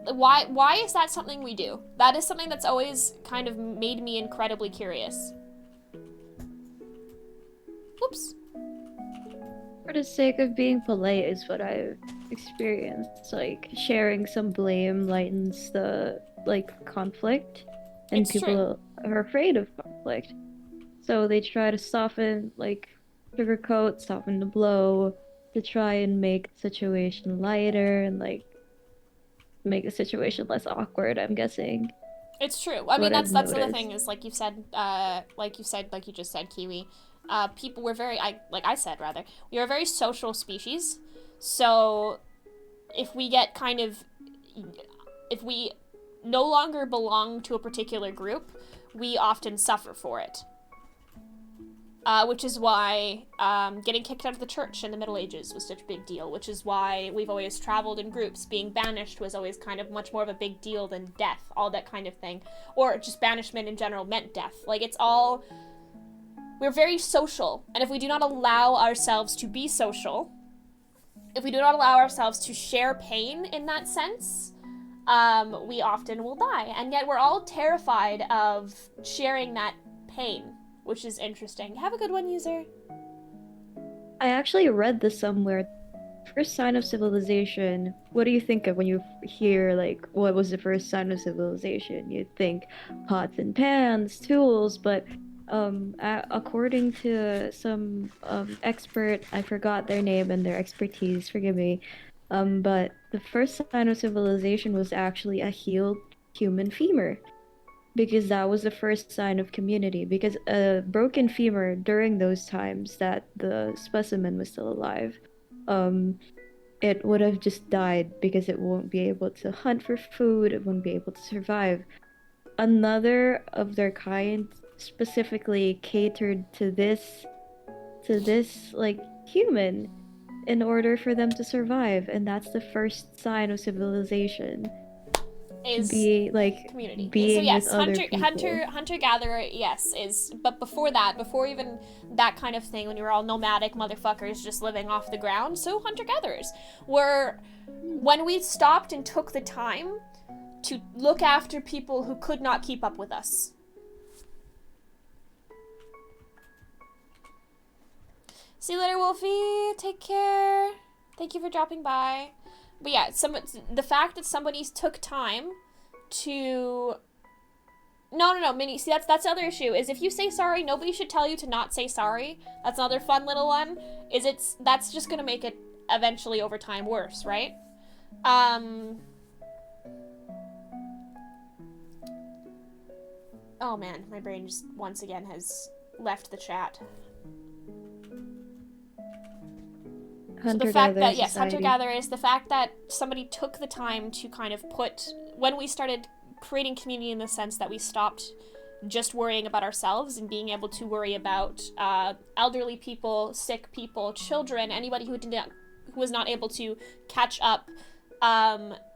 Why is that something we do? That is something that's always kind of made me incredibly curious. Whoops. For the sake of being polite is what I've experienced. Like, sharing some blame lightens the, like, conflict. And It's people are afraid of conflict. So they try to soften, like, sugarcoat, soften the blow, to try and make the situation lighter and, like, make the situation less awkward, I'm guessing. It's true. I mean, what I've that's the other noticed. thing is like you just said, Kiwi. People were very, like I said rather, we are a very social species. So if we get kind of, if we no longer belong to a particular group, we often suffer for it. Which is why getting kicked out of the church in the Middle Ages was such a big deal, which is why we've always traveled in groups. Being banished was always kind of much more of a big deal than death, all that kind of thing. Or just banishment in general meant death. Like, it's all... We're very social, and if we do not allow ourselves to be social, if we do not allow ourselves to share pain in that sense, we often will die. And yet we're all terrified of sharing that pain, which is interesting. Have a good one, user. I actually read this somewhere. First sign of civilization. What do you think of when you hear, like, what was the first sign of civilization? You'd think pots and pans, tools, but according to some expert, I forgot their name and their expertise, forgive me, but the first sign of civilization was actually a healed human femur, because that was the first sign of community. Because a broken femur during those times that the specimen was still alive, it would have just died because it won't be able to hunt for food, it wouldn't be able to survive. Another of their kind specifically catered to this like human in order for them to survive, and that's the first sign of civilization. Is Be like community. being So yes, with other people. hunter gatherer, yes, is, but before that, before even that kind of thing, when you were all nomadic motherfuckers just living off the ground, so hunter gatherers were when we stopped and took the time to look after people who could not keep up with us. See you later, Wolfie. Take care. Thank you for dropping by. But yeah, the fact that somebody took time to... No, Minnie. See, that's the other issue, is if you say sorry, nobody should tell you to not say sorry. That's another fun little one, that's just gonna make it eventually over time worse, right? Oh man, my brain just once again has left the chat. So the fact that, yes, hunter-gatherers, the fact that somebody took the time to kind of put, when we started creating community in the sense that we stopped just worrying about ourselves and being able to worry about elderly people, sick people, children, anybody who was not able to catch up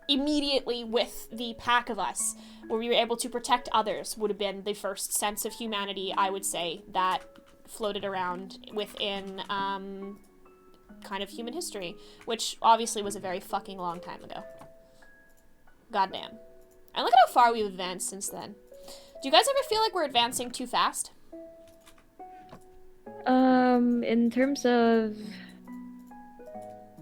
immediately with the pack of us, where we were able to protect others, would have been the first sense of humanity, I would say, that floated around within kind of human history, which obviously was a very fucking long time ago. Goddamn. And look at how far we've advanced since then. Do you guys ever feel like we're advancing too fast? In terms of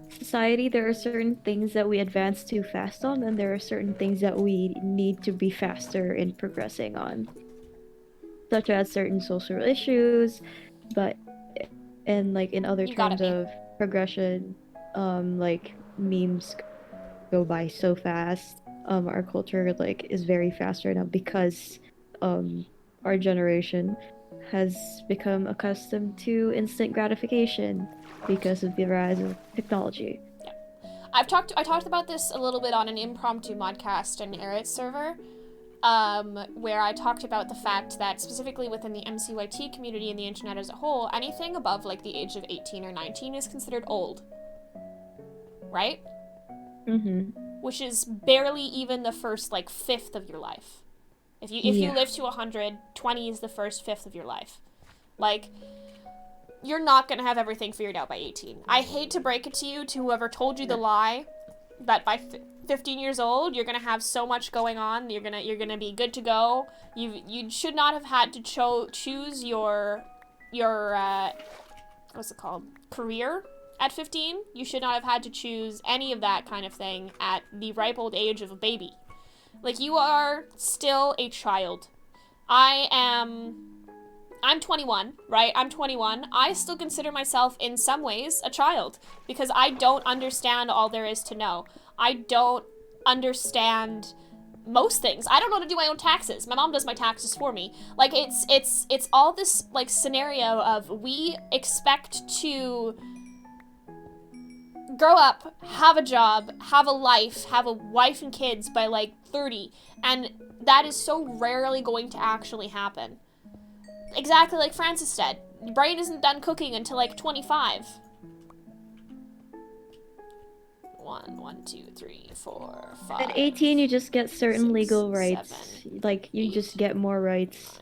society, there are certain things that we advance too fast on, and there are certain things that we need to be faster in progressing on, such as certain social issues, but in other terms of progression, like memes go by so fast. Our culture is very fast right now because our generation has become accustomed to instant gratification because of the rise of technology. Yeah. I talked about this a little bit on an impromptu modcast in Eret's server, where I talked about the fact that specifically within the MCYT community and the internet as a whole, anything above like the age of 18 or 19 is considered old. Right? Mm-hmm. Which is barely even the first like fifth of your life. If you live to 100, 20 is the first fifth of your life. Like, you're not gonna have everything figured out by 18. I hate to break it to you, to whoever told you the lie that by 15 years old you're gonna have so much going on, you're gonna be good to go. You should not have had to choose your what's it called, career at 15. You should not have had to choose any of that kind of thing at the ripe old age of a baby. Like, you are still a child. I'm 21, right? I'm 21. I still consider myself in some ways a child because I don't understand all there is to know. I don't understand most things. I don't know how to do my own taxes. My mom does my taxes for me. Like, it's all this, like, scenario of we expect to grow up, have a job, have a life, have a wife and kids by, like, 30, and that is so rarely going to actually happen. Exactly like Francis said. Your brain isn't done cooking until, like, 25. 1, 2, 3, 4, 5. At 18, you just get certain 6, legal rights. 7, Like, you 8, just get more rights.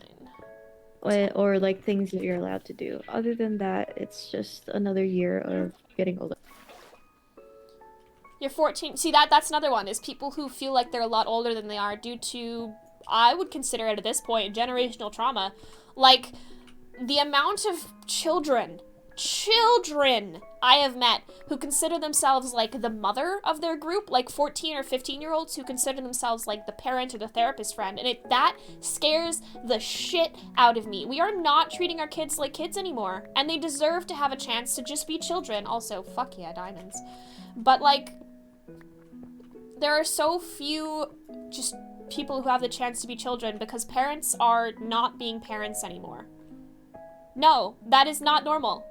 9. Or like things that you're allowed to do. Other than that, it's just another year of getting older. You're 14. See, that's another one, is people who feel like they're a lot older than they are due to, I would consider it at this point, generational trauma. Like, the amount of children I have met who consider themselves like the mother of their group, like 14 or 15-year-olds who consider themselves like the parent or the therapist friend, and that scares the shit out of me. We are not treating our kids like kids anymore, and they deserve to have a chance to just be children. Also, fuck yeah, diamonds. But, like, there are so few just people who have the chance to be children because parents are not being parents anymore. No, that is not normal.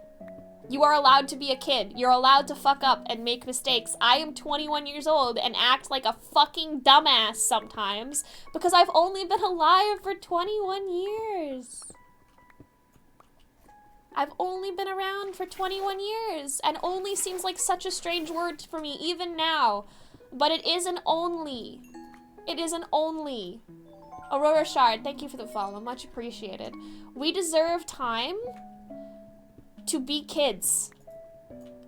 You are allowed to be a kid. You're allowed to fuck up and make mistakes. I am 21 years old and act like a fucking dumbass sometimes because I've only been alive for 21 years. I've only been around for 21 years, and only seems like such a strange word for me even now. But it is an only. It is an only. Aurora Shard, thank you for the follow. Much appreciated. We deserve time to be kids.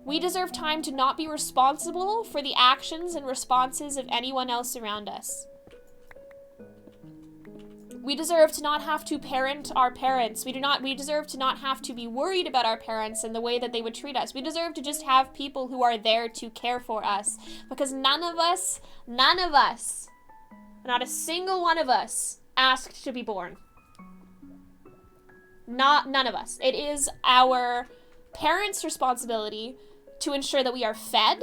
We deserve time to not be responsible for the actions and responses of anyone else around us. We deserve to not have to parent our parents. We deserve to not have to be worried about our parents and the way that they would treat us. We deserve to just have people who are there to care for us. Because none of us, not a single one of us, asked to be born. None of us. It is our parents' responsibility to ensure that we are fed,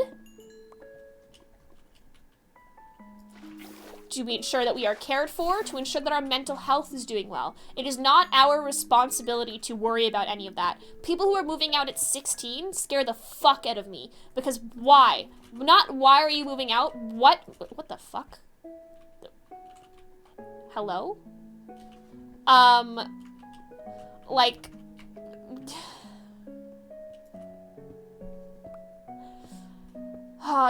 to ensure that we are cared for, to ensure that our mental health is doing well. It is not our responsibility to worry about any of that. People who are moving out at 16 scare the fuck out of me. Because why? Not why are you moving out? What the fuck? Hello? Like...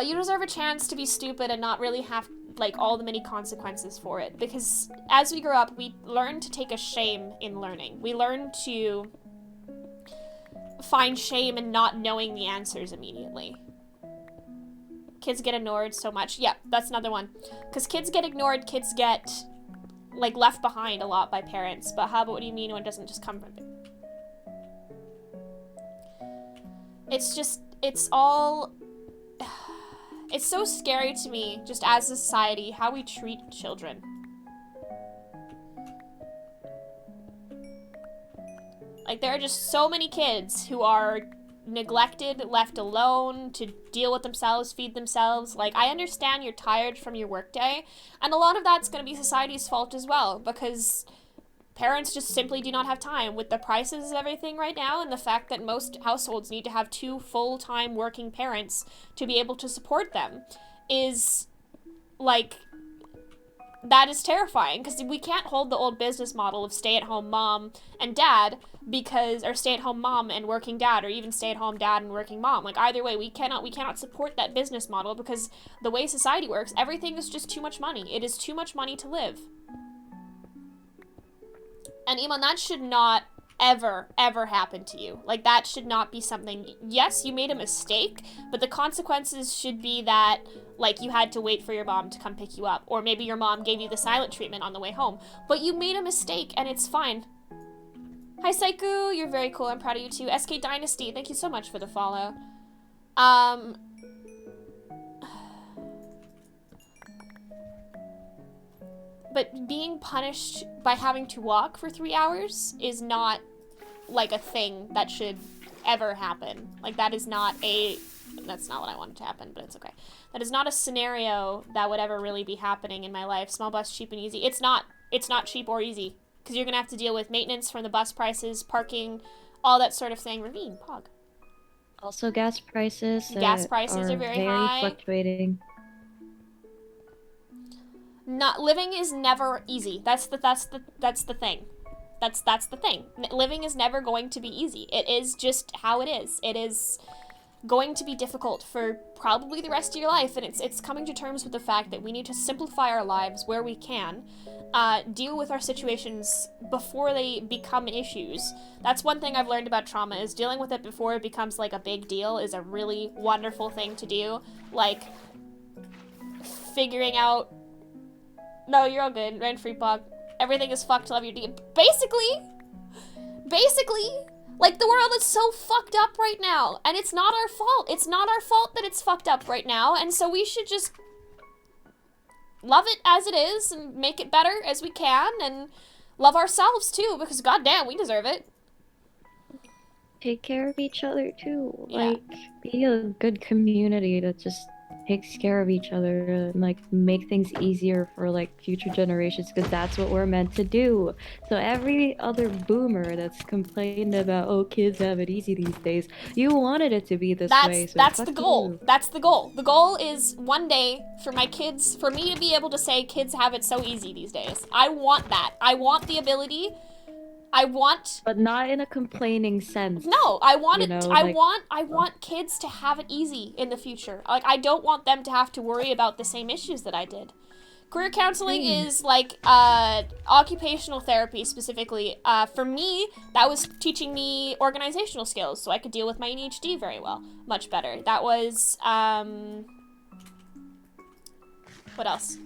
you deserve a chance to be stupid and not really have, like, all the many consequences for it. Because as we grow up, we learn to take a shame in learning. We learn to find shame in not knowing the answers immediately. Kids get ignored so much. Yeah, that's another one. Because kids get ignored, kids get, like, left behind a lot by parents. But how about what do you mean when it doesn't just come from it? It's just, it's all... It's so scary to me, just as a society, how we treat children. Like, there are just so many kids who are neglected, left alone to deal with themselves, feed themselves. Like, I understand you're tired from your workday, and a lot of that's going to be society's fault as well, because parents just simply do not have time with the prices of everything right now, and the fact that most households need to have 2 full-time working parents to be able to support them is, like, that is terrifying, because we can't hold the old business model of stay-at-home mom and dad, because, or stay-at-home mom and working dad, or even stay-at-home dad and working mom. Like, either way, we cannot support that business model, because the way society works, everything is just too much money. It is too much money to live. And Iman, that should not ever happen to you. Like, that should not be something, yes, you made a mistake, but the consequences should be that, like, you had to wait for your mom to come pick you up, or maybe your mom gave you the silent treatment on the way home, but you made a mistake, and it's fine. Hi, Saiku, you're very cool, I'm proud of you too. SK Dynasty, thank you so much for the follow. But being punished by having to walk for 3 hours is not, like, a thing that should ever happen. Like, that is not a... That's not what I wanted to happen, but it's okay. That is not a scenario that would ever really be happening in my life. Small bus, cheap and easy. It's not cheap or easy. Because you're going to have to deal with maintenance from the bus prices, parking, all that sort of thing. Ravine, Pog. Also, gas prices. Gas prices are very high. Fluctuating. Not living is never easy. That's the thing. That's the thing. Living is never going to be easy. It is just how it is. It is going to be difficult for probably the rest of your life, and it's coming to terms with the fact that we need to simplify our lives where we can, deal with our situations before they become issues. That's one thing I've learned about trauma, is dealing with it before it becomes like a big deal is a really wonderful thing to do. Like, figuring out... No, you're all good. Rent-free, Pog. Everything is fucked, love your D. Basically, like, the world is so fucked up right now, and it's not our fault. It's not our fault that it's fucked up right now, and so we should just love it as it is and make it better as we can, and love ourselves too, because goddamn, we deserve it. Take care of each other too. Yeah. Like, be a good community that just takes care of each other and like make things easier for like future generations, because that's what we're meant to do. So every other boomer that's complained about, oh, kids have it easy these days, you wanted it to be this way. So That's fuck the goal. you. That's the goal. The goal is one day for my kids, for me to be able to say kids have it so easy these days. I want that. I want the ability. But not in a complaining sense. No, I want it. I like- want kids to have it easy in the future. Like, I don't want them to have to worry about the same issues that I did. Career counseling is like occupational therapy specifically. For me, that was teaching me organizational skills so I could deal with my ADHD very well, much better. That was what else?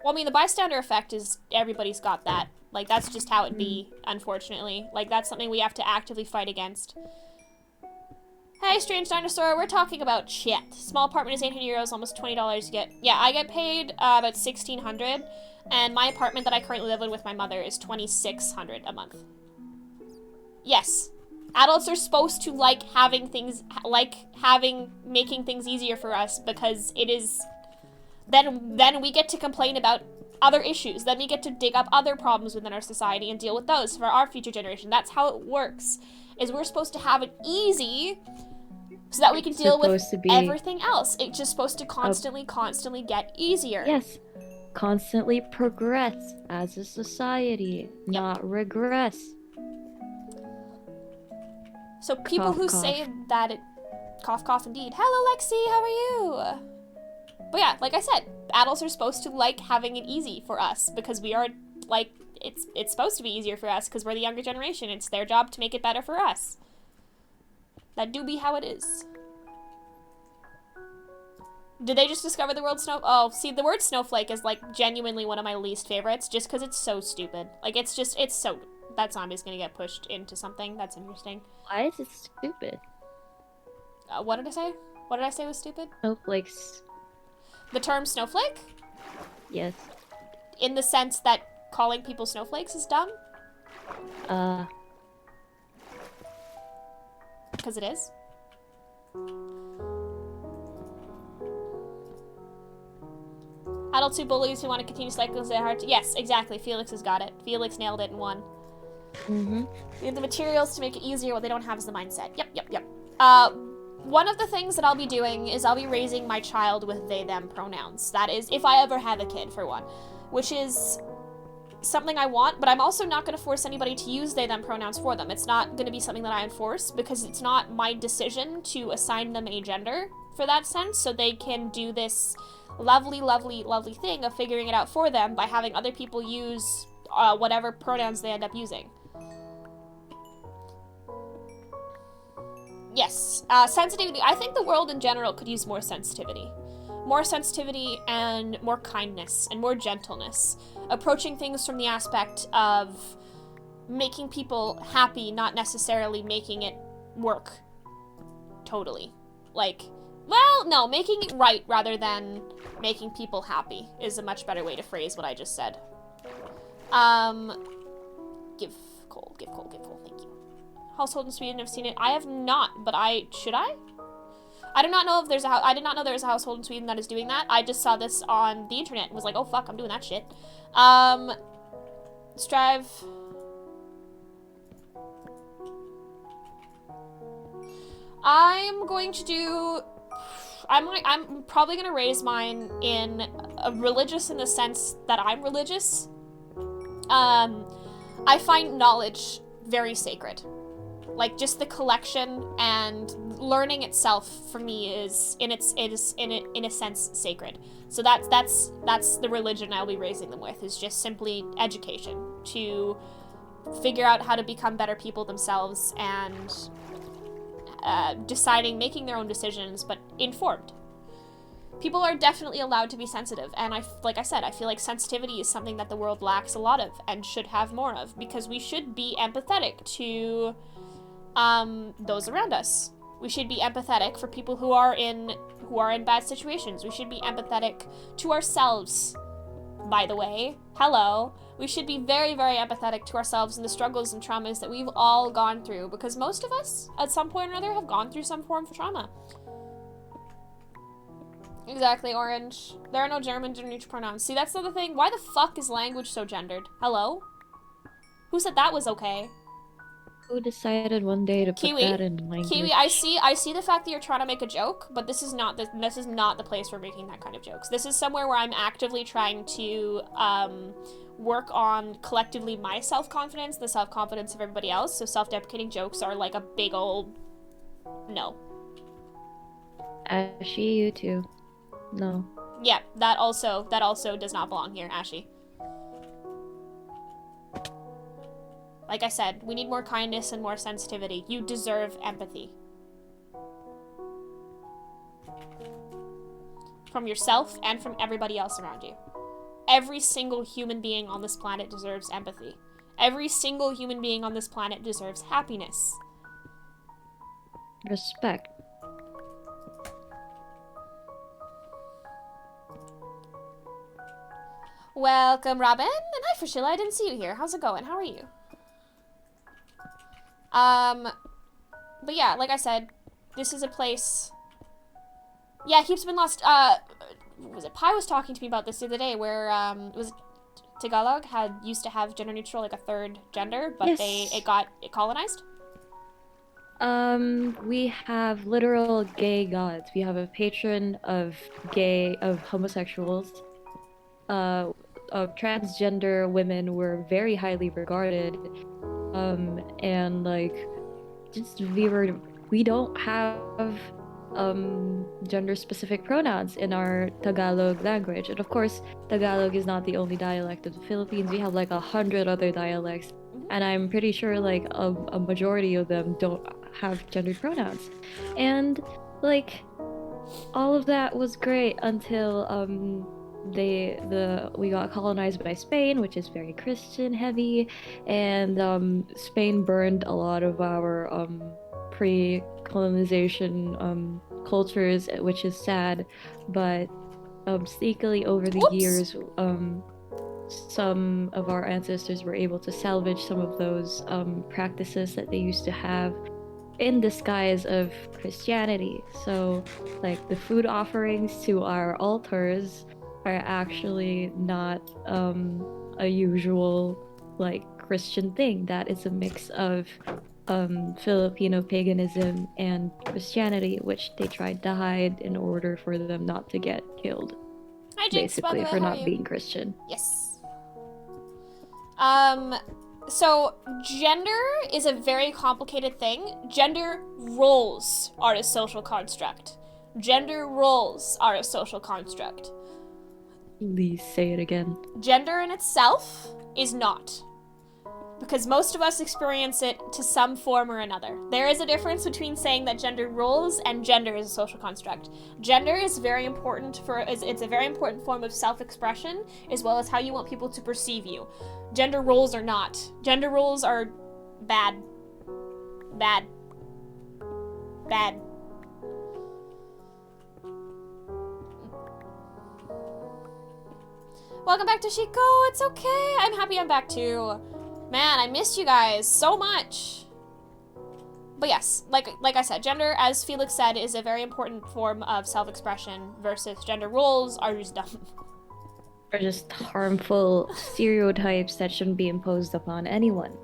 Well, I mean, the bystander effect is, everybody's got that. Like, that's just how it be, unfortunately. Like, that's something we have to actively fight against. Hey, Strange Dinosaur, we're talking about shit. Small apartment is 800 euros, almost $20 to get. Yeah, I get paid about 1,600, and my apartment that I currently live in with my mother is 2,600 a month. Yes. Adults are supposed to like having things, making things easier for us, because it is... Then we get to complain about other issues. Then we get to dig up other problems within our society and deal with those for our future generation. That's how it works. Is we're supposed to have it easy so that we can deal with everything else. It's just supposed to constantly get easier. Yes. Constantly progress as a society, not regress. So people Cough, who cough. say that it... Cough, cough, indeed. Hello, Lexi, how are you? But yeah, like I said, adults are supposed to like having it easy for us, because we are, like, it's supposed to be easier for us because we're the younger generation. It's their job to make it better for us. That do be how it is. Did they just discover the word snow? Oh, see, the word snowflake is, like, genuinely one of my least favorites, just because it's so stupid. Like, it's so... That zombie's gonna get pushed into something. That's interesting. Why is it stupid? What did I say? What did I say was stupid? Snowflakes. The term snowflake? Yes. In the sense that calling people snowflakes is dumb? Because it is. Adults who bullies who want to continue cycles their heart. Yes, exactly. Felix has got it. Felix nailed it in one. Mm-hmm. We have the materials to make it easier. What they don't have is the mindset. Yep. One of the things that I'll be doing is I'll be raising my child with they, them pronouns. That is, if I ever have a kid, for one. Which is something I want, but I'm also not going to force anybody to use they, them pronouns for them. It's not going to be something that I enforce, because it's not my decision to assign them a gender for that sense, so they can do this lovely thing of figuring it out for them by having other people use whatever pronouns they end up using. Yes, sensitivity. I think the world in general could use more sensitivity. More sensitivity and more kindness and more gentleness. Approaching things from the aspect of making people happy, not necessarily making it work. Totally. Like, well, no, making it right rather than making people happy is a much better way to phrase what I just said. Give Cole, thank you. household in Sweden. I've seen it. I have not, but should I? I do not know if there's I did not know there was a household in Sweden that is doing that. I just saw this on the internet and was like, oh fuck, I'm doing that shit. Strive. I'm going to do, I'm probably gonna raise mine in a religious in the sense that I'm religious. I find knowledge very sacred. Like, just the collection and learning itself for me is in a sense sacred. So that's the religion I'll be raising them with, is just simply education, to figure out how to become better people themselves and making their own decisions, but informed. People are definitely allowed to be sensitive, and like I said, I feel like sensitivity is something that the world lacks a lot of and should have more of, because we should be empathetic to those around us. We should be empathetic for people who are in bad situations. We should be empathetic to ourselves, by the way. Hello. We should be very, very empathetic to ourselves and the struggles and traumas that we've all gone through, because most of us, at some point or another, have gone through some form of trauma. Exactly, Orange. There are no German gender-neutral pronouns. See, that's the other thing. Why the fuck is language so gendered? Hello? Who said that was okay? Who decided one day to put that in language? Kiwi, I see the fact that you're trying to make a joke, but this is not the place for making that kind of jokes. This is somewhere where I'm actively trying to work on collectively my self-confidence, the self-confidence of everybody else. So self-deprecating jokes are like a big old no. Ashy, you too. No. Yeah, that also does not belong here, Ashy. Like I said, we need more kindness and more sensitivity. You deserve empathy. From yourself and from everybody else around you. Every single human being on this planet deserves empathy. Every single human being on this planet deserves happiness. Respect. Welcome, Robin. And hi, Frashilla. I didn't see you here. How's it going? How are you? But yeah, like I said, this is a place... Yeah, Heaps Been Lost, was it? Pi was talking to me about this the other day, where, it was Tagalog used to have gender neutral, like a third gender, but yes. it got colonized? We have literal gay gods. We have a patron of homosexuals. Transgender women were very highly regarded. And like, we don't have gender-specific pronouns in our Tagalog language. And of course, Tagalog is not the only dialect of the Philippines. We have like 100 other dialects, and I'm pretty sure like a majority of them don't have gendered pronouns. And like, all of that was great until we got colonized by Spain, which is very Christian heavy, and Spain burned a lot of our pre-colonization cultures, which is sad. But sneakily over the years, some of our ancestors were able to salvage some of those practices that they used to have in disguise of Christianity. So like the food offerings to our altars are actually not a usual like Christian thing. That is a mix of Filipino paganism and Christianity, which they tried to hide in order for them not to get killed. Hi, Jinx, basically, by the way, for not being Christian. Yes. So gender is a very complicated thing. Gender roles are a social construct. Gender roles are a social construct. Please say it again. Gender in itself is not. Because most of us experience it to some form or another. There is a difference between saying that gender roles and gender is a social construct. Gender is very important it's a very important form of self-expression, as well as how you want people to perceive you. Gender roles are not. Gender roles are bad. Bad. Bad. Welcome back to Shiko. It's okay. I'm happy I'm back too. Man, I missed you guys so much. But yes, like I said, gender, as Felix said, is a very important form of self-expression versus gender roles are just dumb. Or just harmful stereotypes that shouldn't be imposed upon anyone.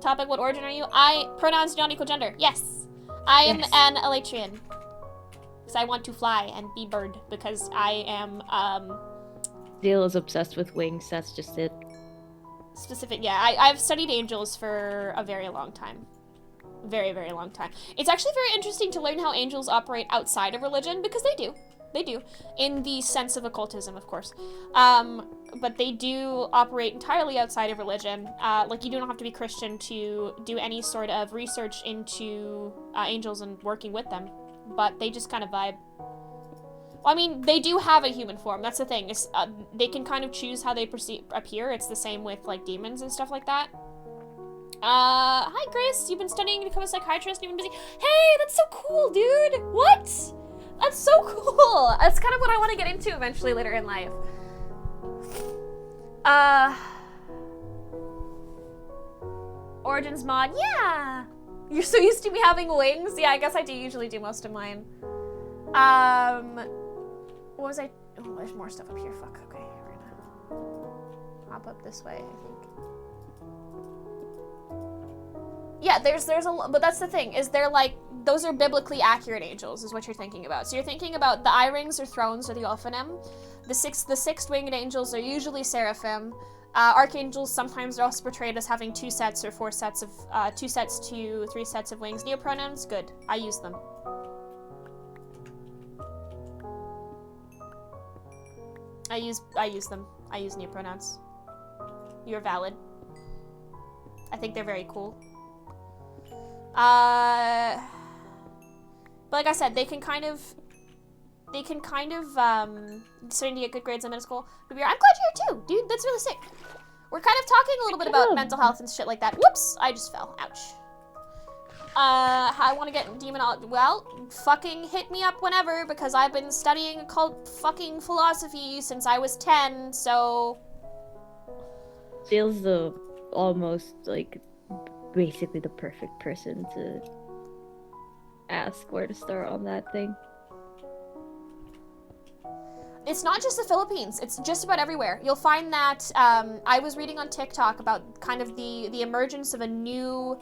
Topic, what origin are you? Pronouns do not equal gender. Yes. I am an Elatrian. Because I want to fly and be bird. Because I am, Zeal is obsessed with wings, that's just it. Specific, yeah. I've studied angels for a very long time. Very, very long time. It's actually very interesting to learn how angels operate outside of religion, because they do. They do. In the sense of occultism, of course. But they do operate entirely outside of religion. Like, you don't have to be Christian to do any sort of research into angels and working with them. But they just kind of vibe. Well, I mean, they do have a human form. That's the thing. Is they can kind of choose how they appear. It's the same with, like, demons and stuff like that. Hi, Grace. You've been studying to become a psychiatrist and you've been busy. Hey, that's so cool, dude. What? That's so cool. That's kind of what I want to get into eventually later in life. Origins mod. Yeah. You're so used to me having wings. Yeah, I guess I do usually do most of mine. What was I? Oh, there's more stuff up here. Fuck. Okay, we're gonna hop up this way, I think. Yeah, there's a, but that's the thing, is they're like, those are biblically accurate angels, is what you're thinking about. So you're thinking about the eye rings or thrones or the Ophanim. The six-winged angels are usually seraphim. Archangels sometimes are also portrayed as having 2 sets or 4 sets of, 2 sets to 3 sets of wings. Neopronouns, good. I use them. I use them. I use neopronouns. You're valid. I think they're very cool. But like I said, they can kind of, starting to get good grades in middle school. I'm glad you're here too, dude. That's really sick. We're kind of talking a little bit about mental health and shit like that. Whoops, I just fell. Ouch. I want to get demonology. Well, fucking hit me up whenever, because I've been studying occult fucking philosophy since I was 10, so. Feels the almost like basically the perfect person to ask where to start on that thing. It's not just the Philippines, it's just about everywhere. You'll find that, I was reading on TikTok about kind of the emergence of a new,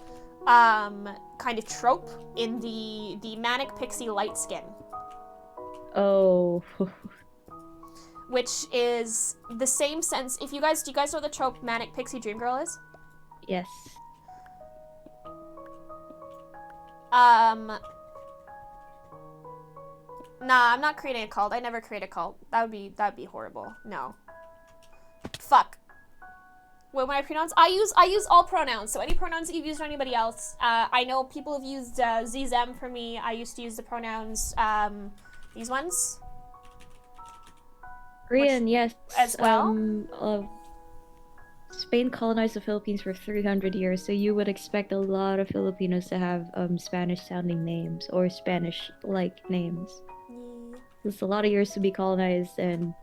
kind of trope in the manic pixie light skin. Oh. Which is the same sense, do you guys know the trope manic pixie dream girl is? Yes. Nah, I'm not creating a cult. I never create a cult. That'd be horrible. No. Fuck. What my pronouns? I use all pronouns. So any pronouns that you've used on anybody else. I know people have used Z, them for me. I used to use the pronouns, these ones. Korean, yes. As well. Spain colonized the Philippines for 300 years, so you would expect a lot of Filipinos to have Spanish-sounding names or Spanish-like names. It's a lot of years to be colonized, and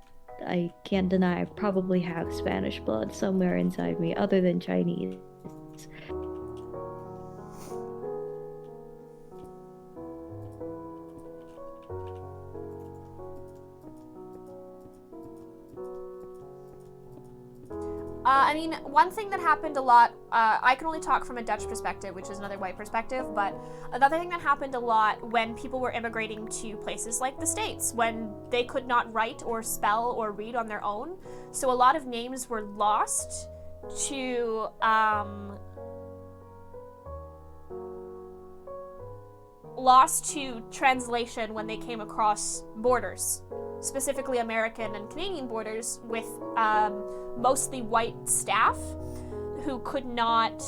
I can't deny I probably have Spanish blood somewhere inside me, other than Chinese. I mean, one thing that happened a lot, I can only talk from a Dutch perspective, which is another white perspective, but another thing that happened a lot when people were immigrating to places like the States, when they could not write or spell or read on their own, so a lot of names were lost to, translation when they came across borders, specifically American and Canadian borders, with mostly white staff who could not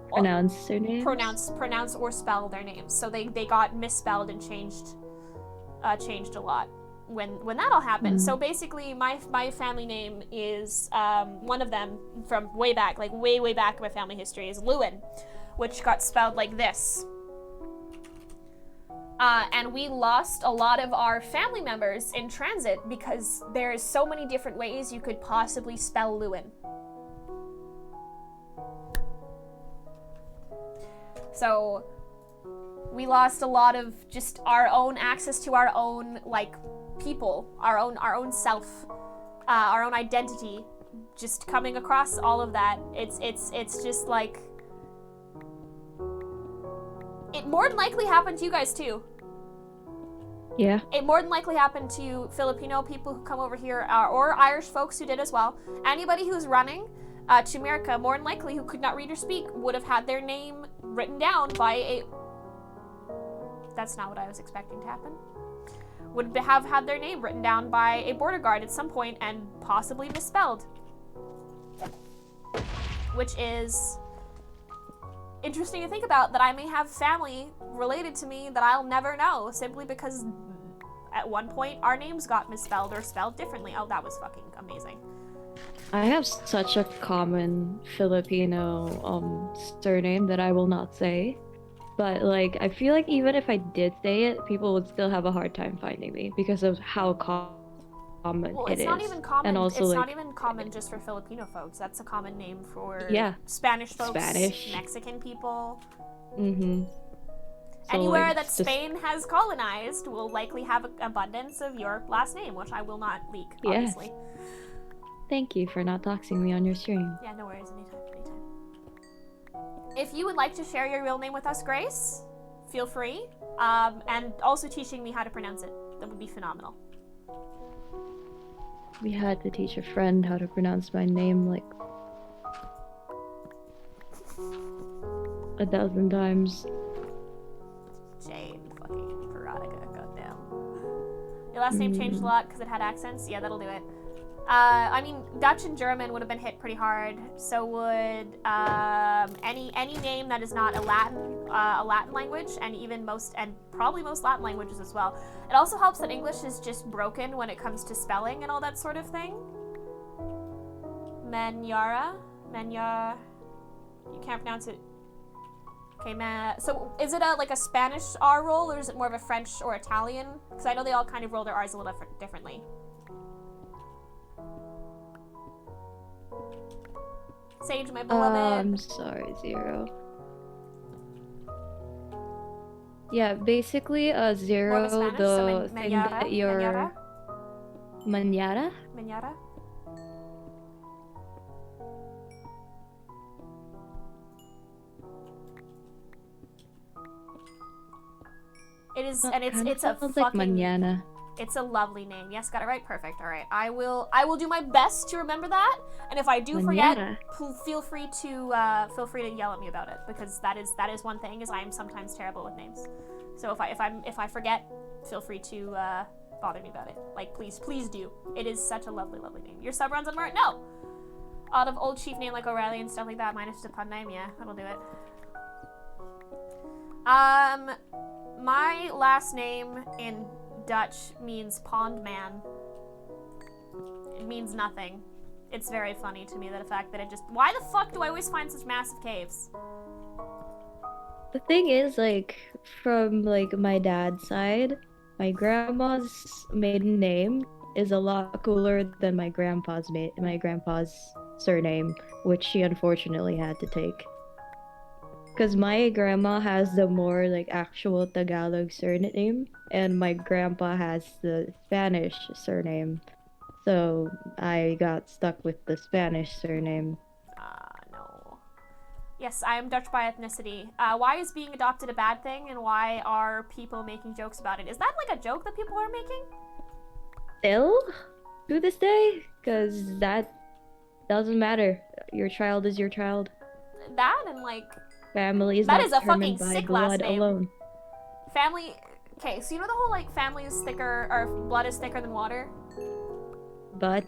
pronounce their names? Pronounce or spell their names. So they got misspelled and changed a lot when that all happened. So basically my family name is one of them from way back, like way back in my family history, is Lewin, which got spelled like this. And we lost a lot of our family members in transit because there's so many different ways you could possibly spell Lewin. So we lost a lot of just our own access to our own like people, our own self, our own identity. Just coming across all of that, it's just like it more than likely happened to you guys too. Yeah. It more than likely happened to Filipino people who come over here, or Irish folks who did as well. Anybody who's running to America, more than likely, who could not read or speak, would have had their name written down by a... That's not what I was expecting to happen. Would have had their name written down by a border guard at some point and possibly misspelled. Which is interesting to think about, that I may have family related to me that I'll never know simply because at one point our names got misspelled or spelled differently. Oh, that was fucking amazing. I have such a common Filipino surname that I will not say. But like I feel like even if I did say it, people would still have a hard time finding me because of how common well, it it's is. not even common. And also, it's like, not even common just for Filipino folks. That's a common name for yeah, Spanish folks, Spanish, Mexican people. Mm-hmm. So, Anywhere like, that just... Spain has colonized will likely have an abundance of your last name, which I will not leak, obviously. Yes. Thank you for not doxing me on your stream. Yeah, no worries, anytime. If you would like to share your real name with us, Grace, feel free. And also teaching me how to pronounce it. That would be phenomenal. We had to teach a friend how to pronounce my name like 1,000 times. Jane fucking Veronica, goddamn. Your last name changed a lot because it had accents? Yeah, that'll do it. I mean, Dutch and German would have been hit pretty hard. So would any name that is not a Latin language, and even probably most Latin languages as well. It also helps that English is just broken when it comes to spelling and all that sort of thing. Menya. You can't pronounce it. Okay, so is it like a Spanish R roll, or is it more of a French or Italian? Because I know they all kind of roll their R's a little differently. Sage, my beloved. I'm sorry, Zero. Yeah, basically, Zero, Spanish, the so thing that you're... Manara? Manara? It is, and it's a sounds fucking... like mañana. It's a lovely name. Yes, got it right. Perfect. All right. I will do my best to remember that. And if I do forget, feel free to yell at me about it, because that is one thing, is I am sometimes terrible with names. So if I forget, feel free to bother me about it. Like, please do. It is such a lovely name. Your sub runs on Mart? No. Out of old chief name like O'Reilly and stuff like that, minus the pun name. Yeah, that'll do it. My last name in Dutch means pond man. It means nothing. It's very funny to me, the fact that it just... Why the fuck do I always find such massive caves? The thing is, like, from, like, my dad's side, my grandma's maiden name is a lot cooler than my grandpa's surname, which she unfortunately had to take. Because my grandma has the more, like, actual Tagalog surname, and my grandpa has the Spanish surname. So I got stuck with the Spanish surname. No. Yes, I am Dutch by ethnicity. Why is being adopted a bad thing, and why are people making jokes about it? Is that like a joke that people are making? Still? To this day? Because that doesn't matter. Your child is your child. That and like... Family is that not is a fucking determined by sick blood last name. alone. Family... Okay, so you know the whole, like, family is thicker, or blood is thicker than water? But...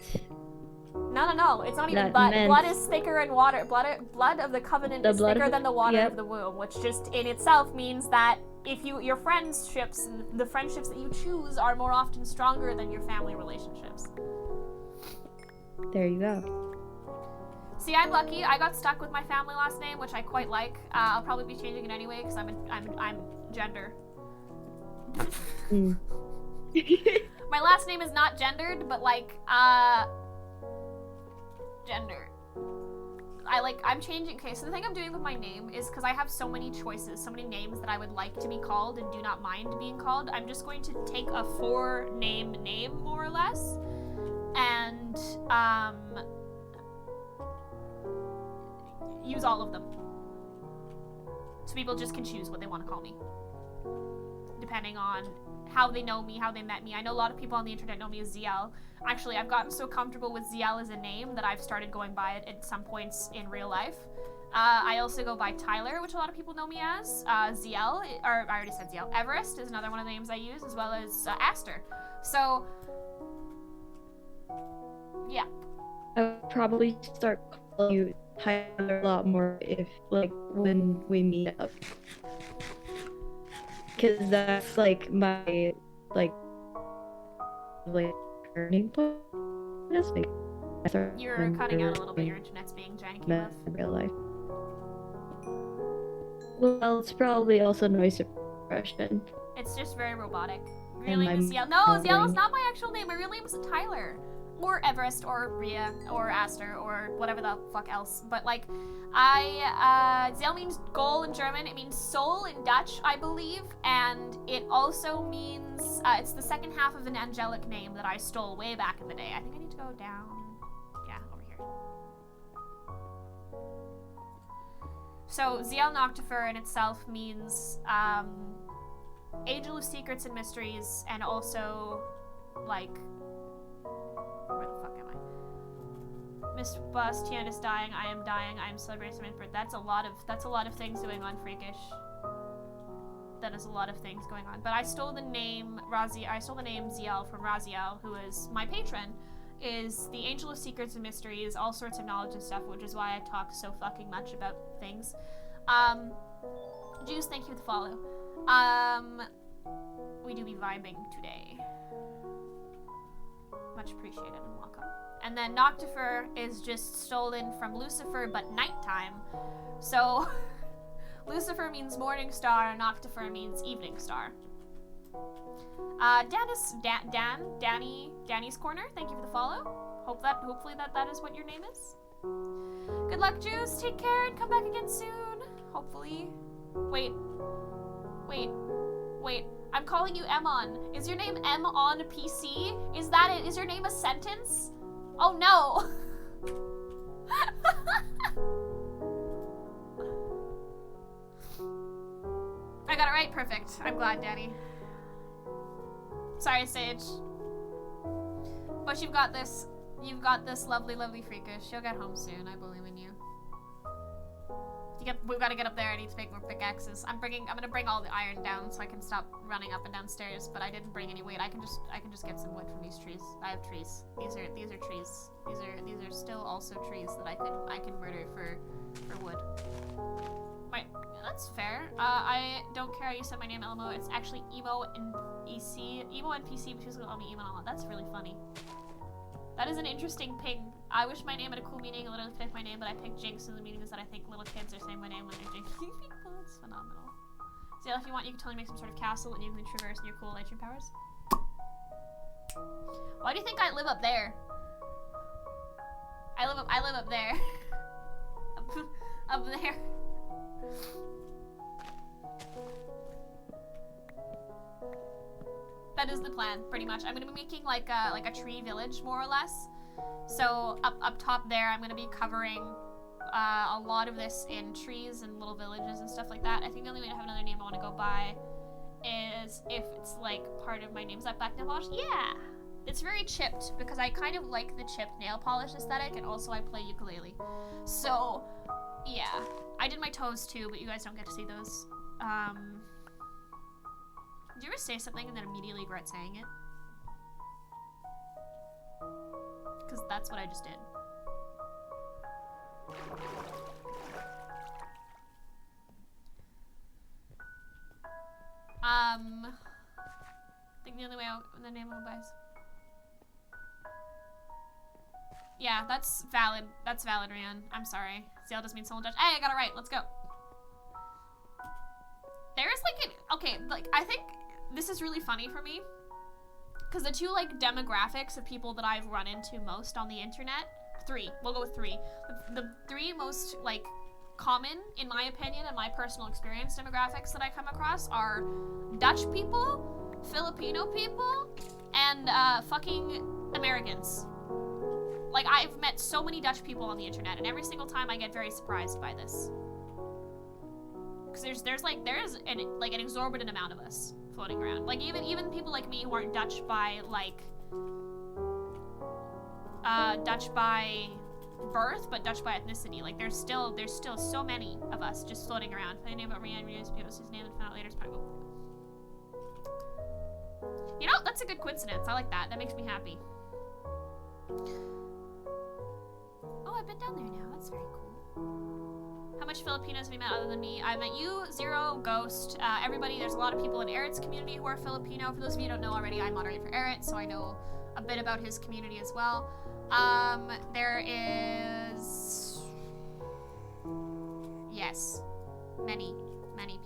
No, it's not even but. Blood is thicker than water. Blood of the covenant is thicker than the water of the womb, which just in itself means that if your friendships, the friendships that you choose, are more often stronger than your family relationships. There you go. See, I'm lucky. I got stuck with my family last name, which I quite like. I'll probably be changing it anyway because I'm gender. My last name is not gendered, but like gender. I'm changing. Okay, so the thing I'm doing with my name is because I have so many choices, so many names that I would like to be called and do not mind being called. I'm just going to take a 4-name name, more or less, and use all of them. So people just can choose what they want to call me, depending on how they know me, how they met me. I know a lot of people on the internet know me as ZL. Actually, I've gotten so comfortable with ZL as a name that I've started going by it at some points in real life. I also go by Tyler, which a lot of people know me as. ZL, or I already said ZL. Everest is another one of the names I use, as well as Aster. So, yeah. I would probably start calling you Tyler a lot more if, like, when we meet up. Because that's, like, my, like, turning point. Just like, You're cutting out a little bit. Your internet's being janky, love. In real life. Well, it's probably also noise suppression. It's just very robotic. Real And name is my ZL. No, ZL is brain. not my actual name. My real name is Tyler. Or Everest, or Rhea, or Aster, or whatever the fuck else. But, like, ZL means goal in German. It means soul in Dutch, I believe. And it also means, it's the second half of an angelic name that I stole way back in the day. I think I need to go down. Yeah, over here. So, ZL Noctifer in itself means, Angel of Secrets and Mysteries, and also, like, where the fuck am I? Miss Bust, Tiana is dying, I am dying, I am celebrating some birth. That's a lot of things going on, Freakish. That is a lot of things going on. But I stole the name ZL from Raziel, who is my patron, is the Angel of Secrets and Mysteries, all sorts of knowledge and stuff, which is why I talk so fucking much about things. Juice, thank you for the follow. We do be vibing today. Much appreciated and welcome. And then Noctifer is just stolen from Lucifer, but nighttime. So, Lucifer means morning star, Noctifer means evening star. Danny's Corner, thank you for the follow. Hopefully that is what your name is. Good luck, Juice. Take care and come back again soon. Hopefully. Wait. I'm calling you Emon. Is your name M on PC? Is that it? Is your name a sentence? Oh no! I got it right? Perfect. I'm glad, Danny. Sorry, Sage. But you've got this. You've got this lovely, lovely Freakish. You'll get home soon. I believe in you. We've got to get up there. I need to make more pickaxes. I'm gonna bring all the iron down so I can stop running up and down stairs. But I didn't bring any weight. I can just get some wood from these trees. I have trees. These are trees. These are still also trees that I can murder for wood. Wait, that's fair. I don't care how you said my name, Elmo. It's actually Emo and EC, Emo and PC, but she's gonna call me Emo. That's really funny. That is an interesting ping. I wish my name had a cool meaning. I literally picked my name, but I picked Jinx, and the meaning is that I think little kids are saying my name when they're jinxing people. It's phenomenal. So if you want, you can totally make some sort of castle, and you can traverse in your cool Elysian powers. Why do you think I live up there? I live up there. up there. That is the plan, pretty much. I'm gonna be making like a tree village, more or less. So up top there, I'm gonna be covering a lot of this in trees and little villages and stuff like that. I think the only way to have another name I want to go by is if it's like part of my name. Is that black nail polish? Yeah, it's very chipped because I kind of like the chipped nail polish aesthetic, and also I play ukulele. So yeah, I did my toes too, but you guys don't get to see those. Do you ever say something and then immediately regret saying it? Because that's what I just did. I think the only way the name of buys. Yeah, that's valid. That's valid, Ryan. I'm sorry. ZL does mean soul and Dutch. Hey, I got it right. Let's go. There's like okay, like I think this is really funny for me because the two like demographics of people that I've run into most on the internet three. We'll go with three. The three most, like, common, in my opinion, and my personal experience demographics that I come across are Dutch people, Filipino people, and fucking Americans. Like, I've met so many Dutch people on the internet, and every single time I get very surprised by this. Because there's an exorbitant amount of us floating around. Like, even people like me who aren't Dutch by, like, Dutch by birth, but Dutch by ethnicity. Like, there's still so many of us just floating around. I name about Rihanna, his name and found out later. You know, that's a good coincidence. I like that. That makes me happy. Oh, I've been down there now. That's very cool. How much Filipinos have you met other than me? I met you, Zero, Ghost, everybody. There's a lot of people in Eret's community who are Filipino. For those of you who don't know already, I moderate for Eret, so I know a bit about his community as well. There is... Yes. Many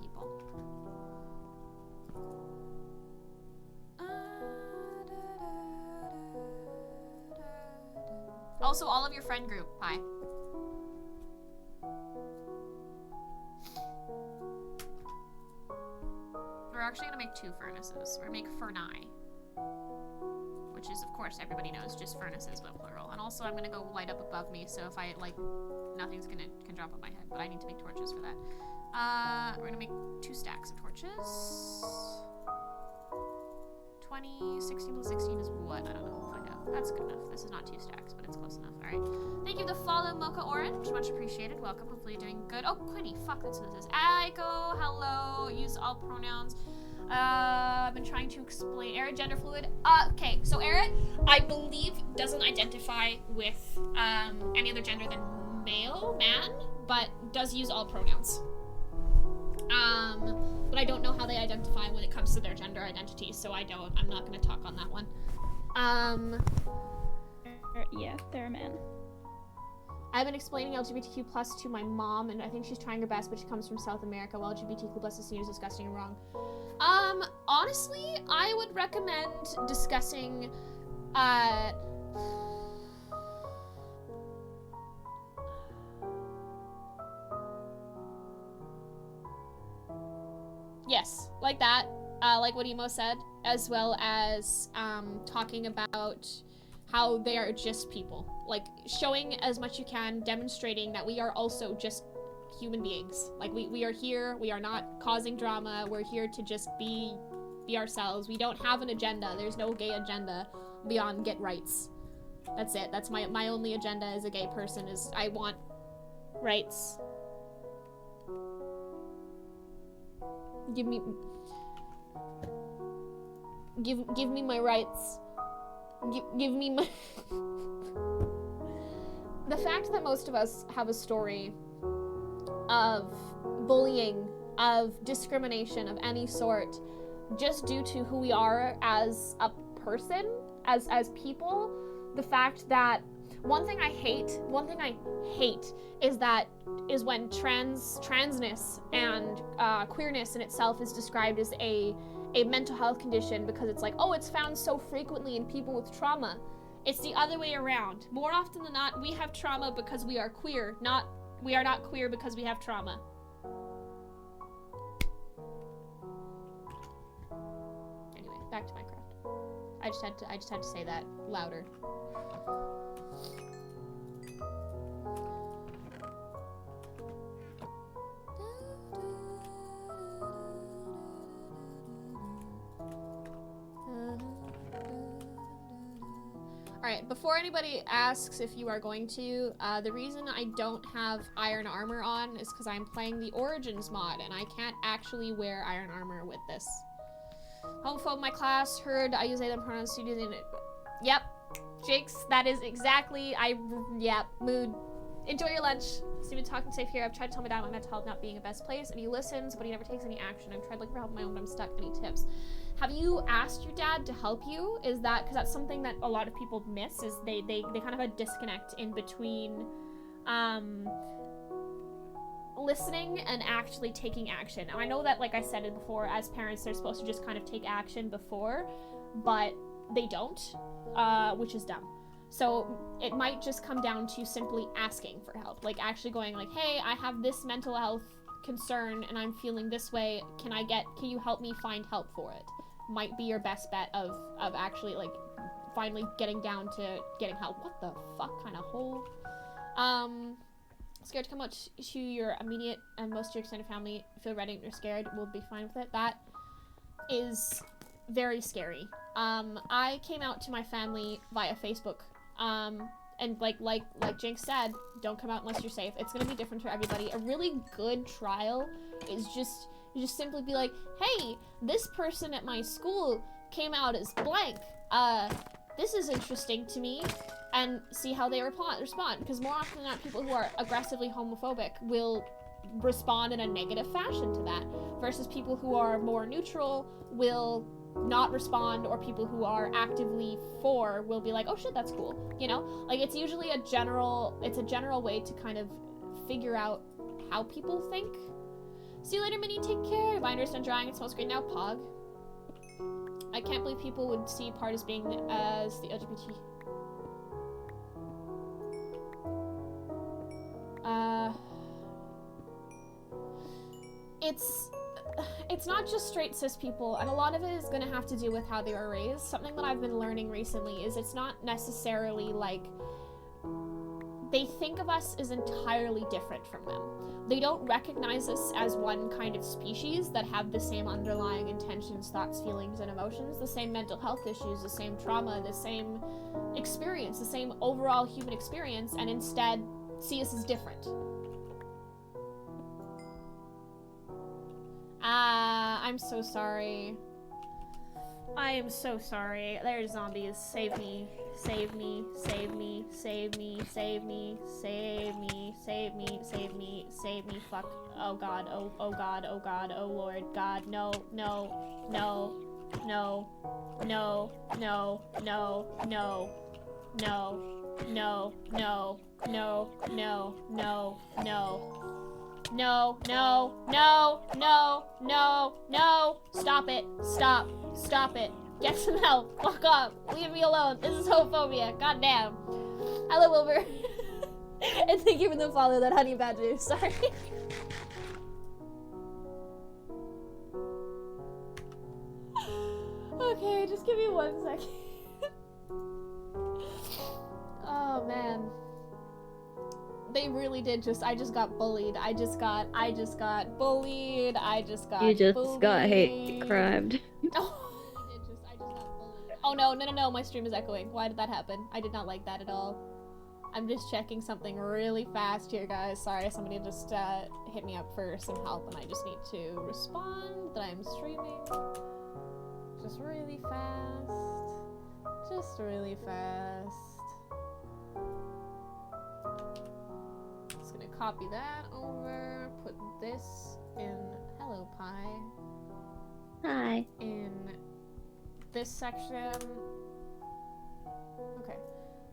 people. Also, all of your friend group. Hi. We're actually gonna make 2 furnaces. We're gonna make Furnai. Which is, of course, everybody knows, just furnaces, but plural. And also, I'm gonna go light up above me, so if I, like, nothing's can drop on my head, but I need to make torches for that. We're gonna make 2 stacks of torches. 20, 16 plus 16 is what? I don't know. We'll find out. That's good enough. This is not 2 stacks, but it's close enough. Alright. Thank you for the follow, Mocha Orange. Much appreciated. Welcome. Hopefully you're doing good. Oh, Quinny. Fuck, that's what this is. Aiko, hello. Use all pronouns. I've been trying to explain. Eret, gender fluid. Okay, so Eret, I believe, doesn't identify with any other gender than male, man, but does use all pronouns. But I don't know how they identify when it comes to their gender identity, so I'm not gonna talk on that one. Yeah, they're a man. I've been explaining LGBTQ+ to my mom, and I think she's trying her best, but she comes from South America, while LGBTQ+ is seen as disgusting and wrong. Honestly, I would recommend discussing, yes, like that, like what Emo said, as well as, talking about how they are just people. Like, showing as much you can, demonstrating that we are also just human beings. Like, we are here, we are not causing drama, we're here to just be ourselves. We don't have an agenda. There's no gay agenda beyond get rights. That's it. That's my only agenda as a gay person, is I want rights. Give me my rights. Give me my... The fact that most of us have a story of bullying, of discrimination of any sort, just due to who we are as a person, as people, the fact that one thing I hate is when transness and queerness in itself is described as a mental health condition, because it's like, oh, it's found so frequently in people with trauma. It's the other way around. More often than not, we have trauma because we are queer, we are not queer because we have trauma. Anyway, back to Minecraft. I just had to say that louder. Alright, before anybody asks if you are going to, the reason I don't have iron armor on is because I'm playing the Origins mod, and I can't actually wear iron armor with this. Homophobe my class, heard I use they them pronouns, studios in it. Yep, Jakes, that is exactly, yep, mood. Enjoy your lunch. Steven talking safe here. I've tried to tell my dad my mental health not being the best place, and he listens, but he never takes any action. I've tried looking for help on my own, but I'm stuck. Any tips? Have you asked your dad to help you? Is that, because that's something that a lot of people miss, is they kind of have a disconnect in between listening and actually taking action. And I know that, like I said it before, as parents, they're supposed to just kind of take action before, but they don't, which is dumb. So it might just come down to simply asking for help, like actually going like, hey, I have this mental health concern and I'm feeling this way. Can you help me find help for it? Might be your best bet of actually like finally getting down to getting help. What the fuck kind of hole? Scared to come out to your immediate and most of your extended family. Feel ready or scared, we'll be fine with it. That is very scary. I came out to my family via Facebook. And like Jinx said, don't come out unless you're safe. It's gonna be different for everybody. A really good trial is just, you just simply be like, hey, this person at my school came out as blank. This is interesting to me. And see how they respond. Because more often than not, people who are aggressively homophobic will respond in a negative fashion to that. Versus people who are more neutral will not respond, or people who are actively for will be like, oh shit, that's cool. You know? Like, it's usually a general way to kind of figure out how people think. See you later, Minnie. Take care. Binder's done drawing. It smells great now. Pog. I can't believe people would see part as being as the LGBT. It's not just straight cis people, and a lot of it is going to have to do with how they were raised. Something that I've been learning recently is it's not necessarily like they think of us as entirely different from them. They don't recognize us as one kind of species that have the same underlying intentions, thoughts, feelings, and emotions, the same mental health issues, the same trauma, the same experience, the same overall human experience, and instead see us as different. I'm so sorry. I am so sorry. There's zombies. Save me. Save me. Save me. Save me. Save me. Save me. Save me. Save me. Save me. Fuck. Oh god. Oh god. Oh god. Oh lord. God. No. No. No. No. No. No. No. No. No. No. No. No. No. No. No. No, no, no, no, no, no. Stop it. Stop. Stop it. Get some help. Fuck off. Leave me alone. This is homophobia. God damn. Hello, Wilbur. And thank you for the follow, that honey badger. Sorry. Okay, just give me 1 second. Oh, man. They really did I just got bullied. I just got bullied. You just got hate crimed. Oh, I just got bullied. Oh no, my stream is echoing. Why did that happen? I did not like that at all. I'm just checking something really fast here, guys. Sorry, somebody just hit me up for some help and I just need to respond that I'm streaming. Just really fast. Just really fast. Just gonna copy that over, put this in Hello Pie. Hi. In this section. Okay,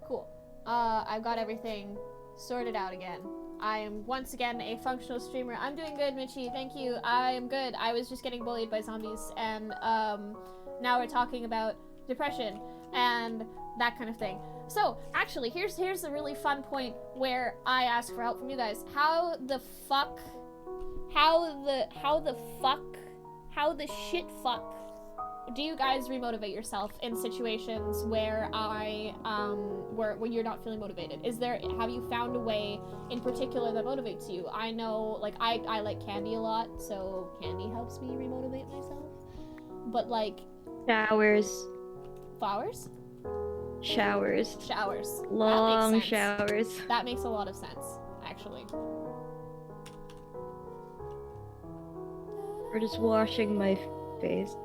cool. I've got everything sorted out again. I am once again a functional streamer. I'm doing good, Mitchie. Thank you. I am good. I was just getting bullied by zombies, and now we're talking about depression and that kind of thing. So, actually, here's a really fun point where I ask for help from you guys. How the shit fuck do you guys remotivate yourself in situations where where you're not feeling motivated? Have you found a way in particular that motivates you? I know, like, I like candy a lot, so candy helps me remotivate myself. But, like... Showers. Flowers? Showers. Showers. Long showers. That makes a lot of sense, actually. Or just washing my face.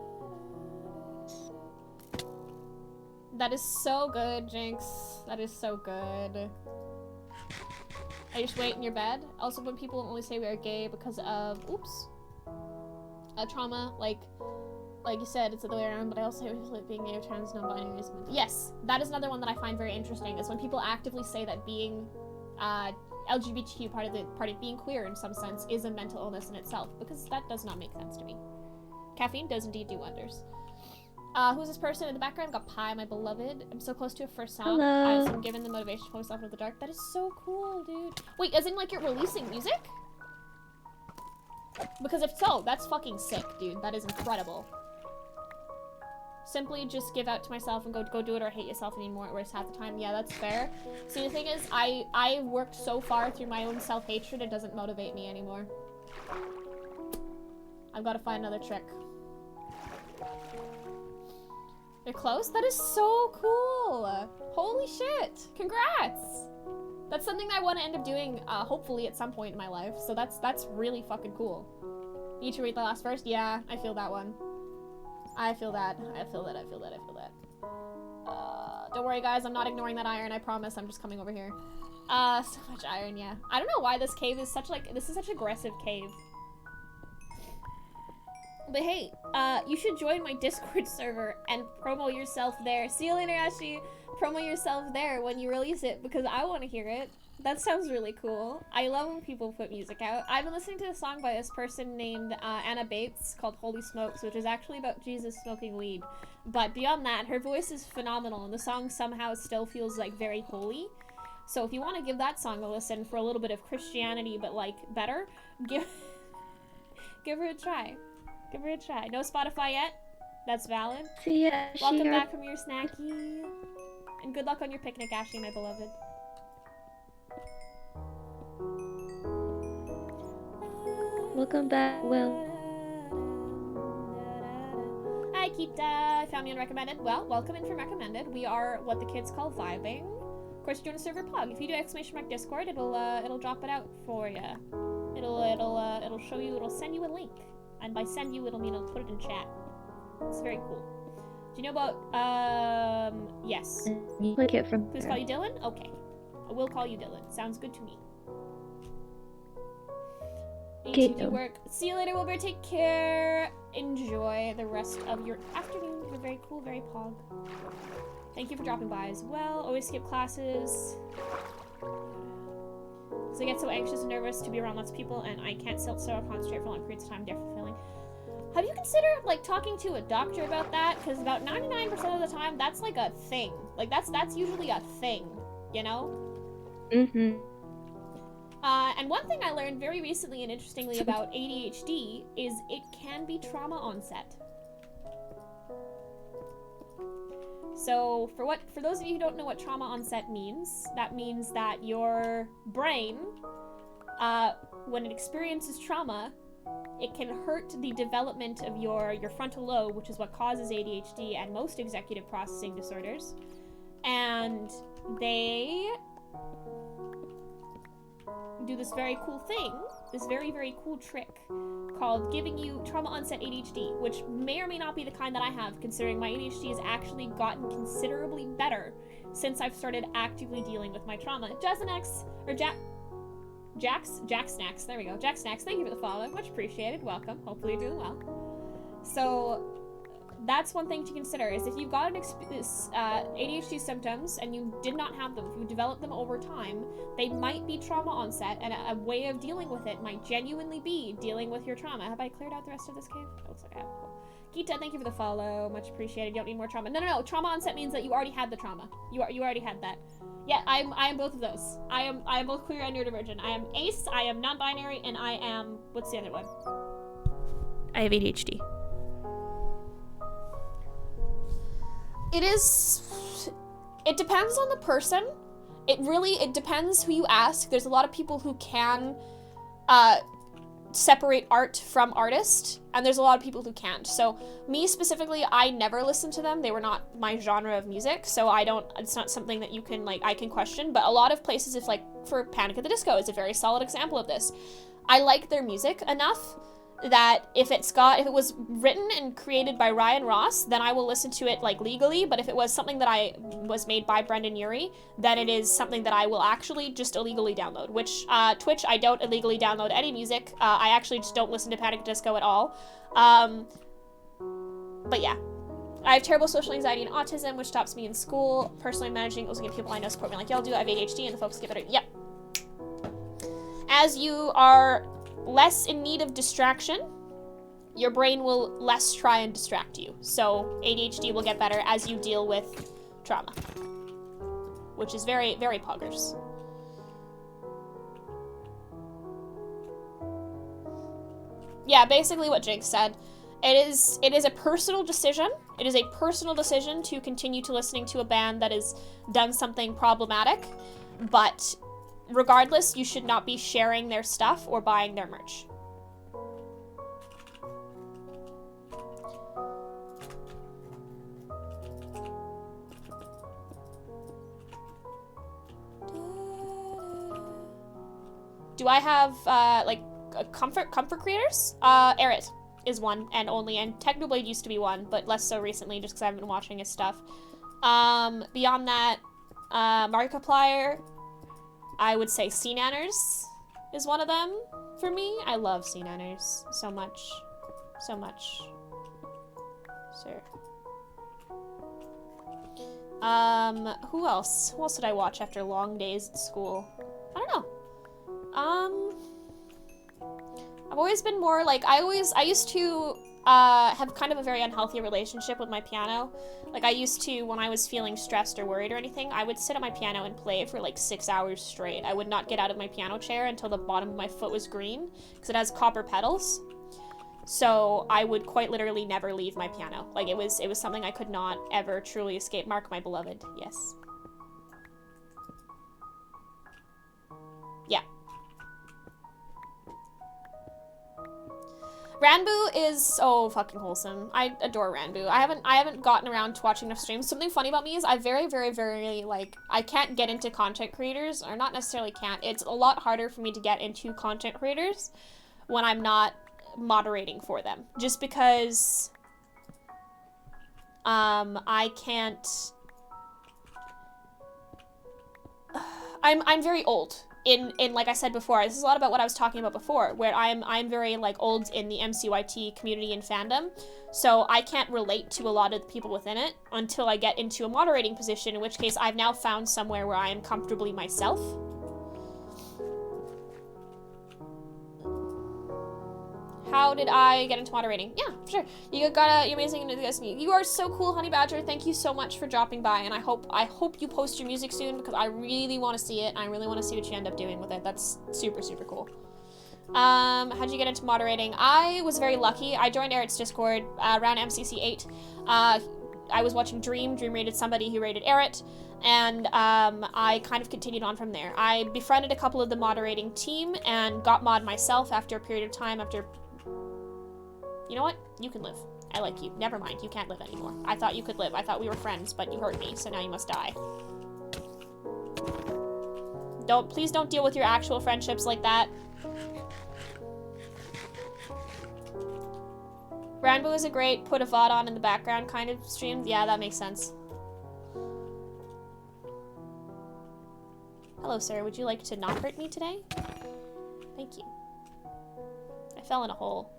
That is so good, Jinx. That is so good. I just wait in your bed. Also, when people only say we are gay because of, a trauma, like you said, it's the other way around, but I also say like being gay or trans, non-binary is mental. Yes, that is another one that I find very interesting, is when people actively say that being LGBTQ, part of being queer in some sense, is a mental illness in itself, because that does not make sense to me. Caffeine does indeed do wonders. Who's this person in the background? Got Pie, my beloved. I'm so close to a first song. Hello. So I'm given the motivation to pull myself into the dark. That is so cool, dude. Wait, as in like you're releasing music? Because if so, that's fucking sick, dude. That is incredible. Simply just give out to myself and go do it or hate yourself anymore, whereas half the time, yeah, that's fair. See, the thing is, I worked so far through my own self-hatred, it doesn't motivate me anymore. I've got to find another trick. You're close? That is so cool! Holy shit! Congrats! That's something I want to end up doing, hopefully at some point in my life, so that's really fucking cool. Need to read the last verse? Yeah, I feel that one. I feel that. Don't worry guys, I'm not ignoring that iron, I promise, I'm just coming over here. So much iron, yeah. I don't know why this cave is such like, this is such aggressive cave. But hey, you should join my Discord server and promo yourself there. See you later, Ashi. Promo yourself there when you release it because I want to hear it. That sounds really cool. I love when people put music out. I've been listening to a song by this person named Anna Bates called Holy Smokes, which is actually about Jesus smoking weed. But beyond that, her voice is phenomenal, and the song somehow still feels like very holy. So if you want to give that song a listen for a little bit of Christianity, but like better, give her a try. Give her a try. No Spotify yet? That's valid. See ya, Welcome back from your snacky. And good luck on your picnic, Ashley, my beloved. Welcome back, Will. Hi, Kita. I found me on Recommended. Well, welcome in from Recommended. We are what the kids call vibing. Of course, join a server plug. If you do !mark Discord, it'll drop it out for you. It'll show you. It'll send you a link, and by send you, it'll mean it'll put it in chat. It's very cool. Do you know about yes? You click it from Please there. call you Dylan? Okay. I will call you Dylan. Sounds good to me. Need to do work. See you later, Wilbur. Take care. Enjoy the rest of your afternoon. You're very cool, very pog. Thank you for dropping by as well. Always skip classes. Because I get so anxious and nervous to be around lots of people, and I can't sit still or concentrate for long periods of time. Definitely feeling. Have you considered like talking to a doctor about that? Because about 99% of the time, that's like a thing. Like that's usually a thing, you know? Mm-hmm. And one thing I learned very recently and interestingly about ADHD is it can be trauma onset. So for those of you who don't know what trauma onset means, that means that your brain, when it experiences trauma, it can hurt the development of your frontal lobe, which is what causes ADHD and most executive processing disorders. And they do this very cool thing, this very, very cool trick called giving you trauma onset ADHD, which may or may not be the kind that I have, considering my ADHD has actually gotten considerably better since I've started actively dealing with my trauma. Jaznax, or Jack Snacks, there we go. Jack Snacks, thank you for the follow, much appreciated, welcome, hopefully you're doing well. So, that's one thing to consider, is if you've got ADHD symptoms and you did not have them, if you developed them over time, they might be trauma onset, and a way of dealing with it might genuinely be dealing with your trauma. Have I cleared out the rest of this cave? It looks like I have. Cool. Gita, thank you for the follow, much appreciated. You don't need more trauma. No, trauma onset means that you already had the trauma. You already had that. Yeah, I am both of those. I am both queer and neurodivergent. I am ace, I am non-binary, and I am, what's the other one? I have ADHD. It depends on the person. It depends who you ask. There's a lot of people who can separate art from artist, and there's a lot of people who can't. So me specifically, I never listened to them. They were not my genre of music, so it's not something that you can, like, I can question. But a lot of places, if like, for Panic at the Disco is a very solid example of this. I like their music enough that if it was written and created by Ryan Ross, then I will listen to it like legally. But if it was something that was made by Brendan Urie, then it is something that I will actually just illegally download. Which Twitch, I don't illegally download any music. I actually just don't listen to Panic at the Disco at all. But yeah, I have terrible social anxiety and autism, which stops me in school. Personally, I'm managing it. Also, get people I know support me like y'all do. I have ADHD, and the folks get better. Yep. As you are less in need of distraction, your brain will less try and distract you. So ADHD will get better as you deal with trauma, which is very, very poggers. Yeah, basically what Jake said. It is a personal decision. It is a personal decision to continue to listening to a band that has done something problematic, but regardless, you should not be sharing their stuff or buying their merch. Do I have, like, comfort creators? Aerith is one and only, and Technoblade used to be one, but less so recently just because I haven't been watching his stuff. Beyond that, Markiplier, I would say CNanners is one of them for me. I love CNanners so much. So much. Sir. Who else? Who else did I watch after long days at school? I don't know. I've always been more like, I used to have kind of a very unhealthy relationship with my piano. Like, I used to, when I was feeling stressed or worried or anything, I would sit at my piano and play for like 6 hours straight. I would not get out of my piano chair until the bottom of my foot was green, because it has copper pedals. So I would quite literally never leave my piano. Like, it was something I could not ever truly escape. Mark, my beloved, yes. Yeah. Ranboo is so fucking wholesome. I adore Ranboo. I haven't gotten around to watching enough streams. Something funny about me is I very, very, very, like, I can't get into content creators, or not necessarily can't. It's a lot harder for me to get into content creators when I'm not moderating for them. Just because I can't... I'm very old. In like I said before, this is a lot about what I was talking about before, where I'm very like old in the MCYT community and fandom, so I can't relate to a lot of the people within it until I get into a moderating position, in which case I've now found somewhere where I am comfortably myself. How did I get into moderating? Yeah, for sure. You're amazing. You are so cool, Honey Badger. Thank you so much for dropping by, and I hope you post your music soon, because I really want to see it, and I really want to see what you end up doing with it. That's super, super cool. How'd you get into moderating? I was very lucky. I joined Eric's Discord around MCC 8. I was watching Dream. Dream rated somebody who rated Eric, and I kind of continued on from there. I befriended a couple of the moderating team and got mod myself after a period of time. You know what? You can live. I like you. Never mind. You can't live anymore. I thought you could live. I thought we were friends, but you hurt me, so now you must die. Please don't deal with your actual friendships like that. Ranboo is a great put a VOD on in the background kind of stream. Yeah, that makes sense. Hello, sir. Would you like to not hurt me today? Thank you. I fell in a hole.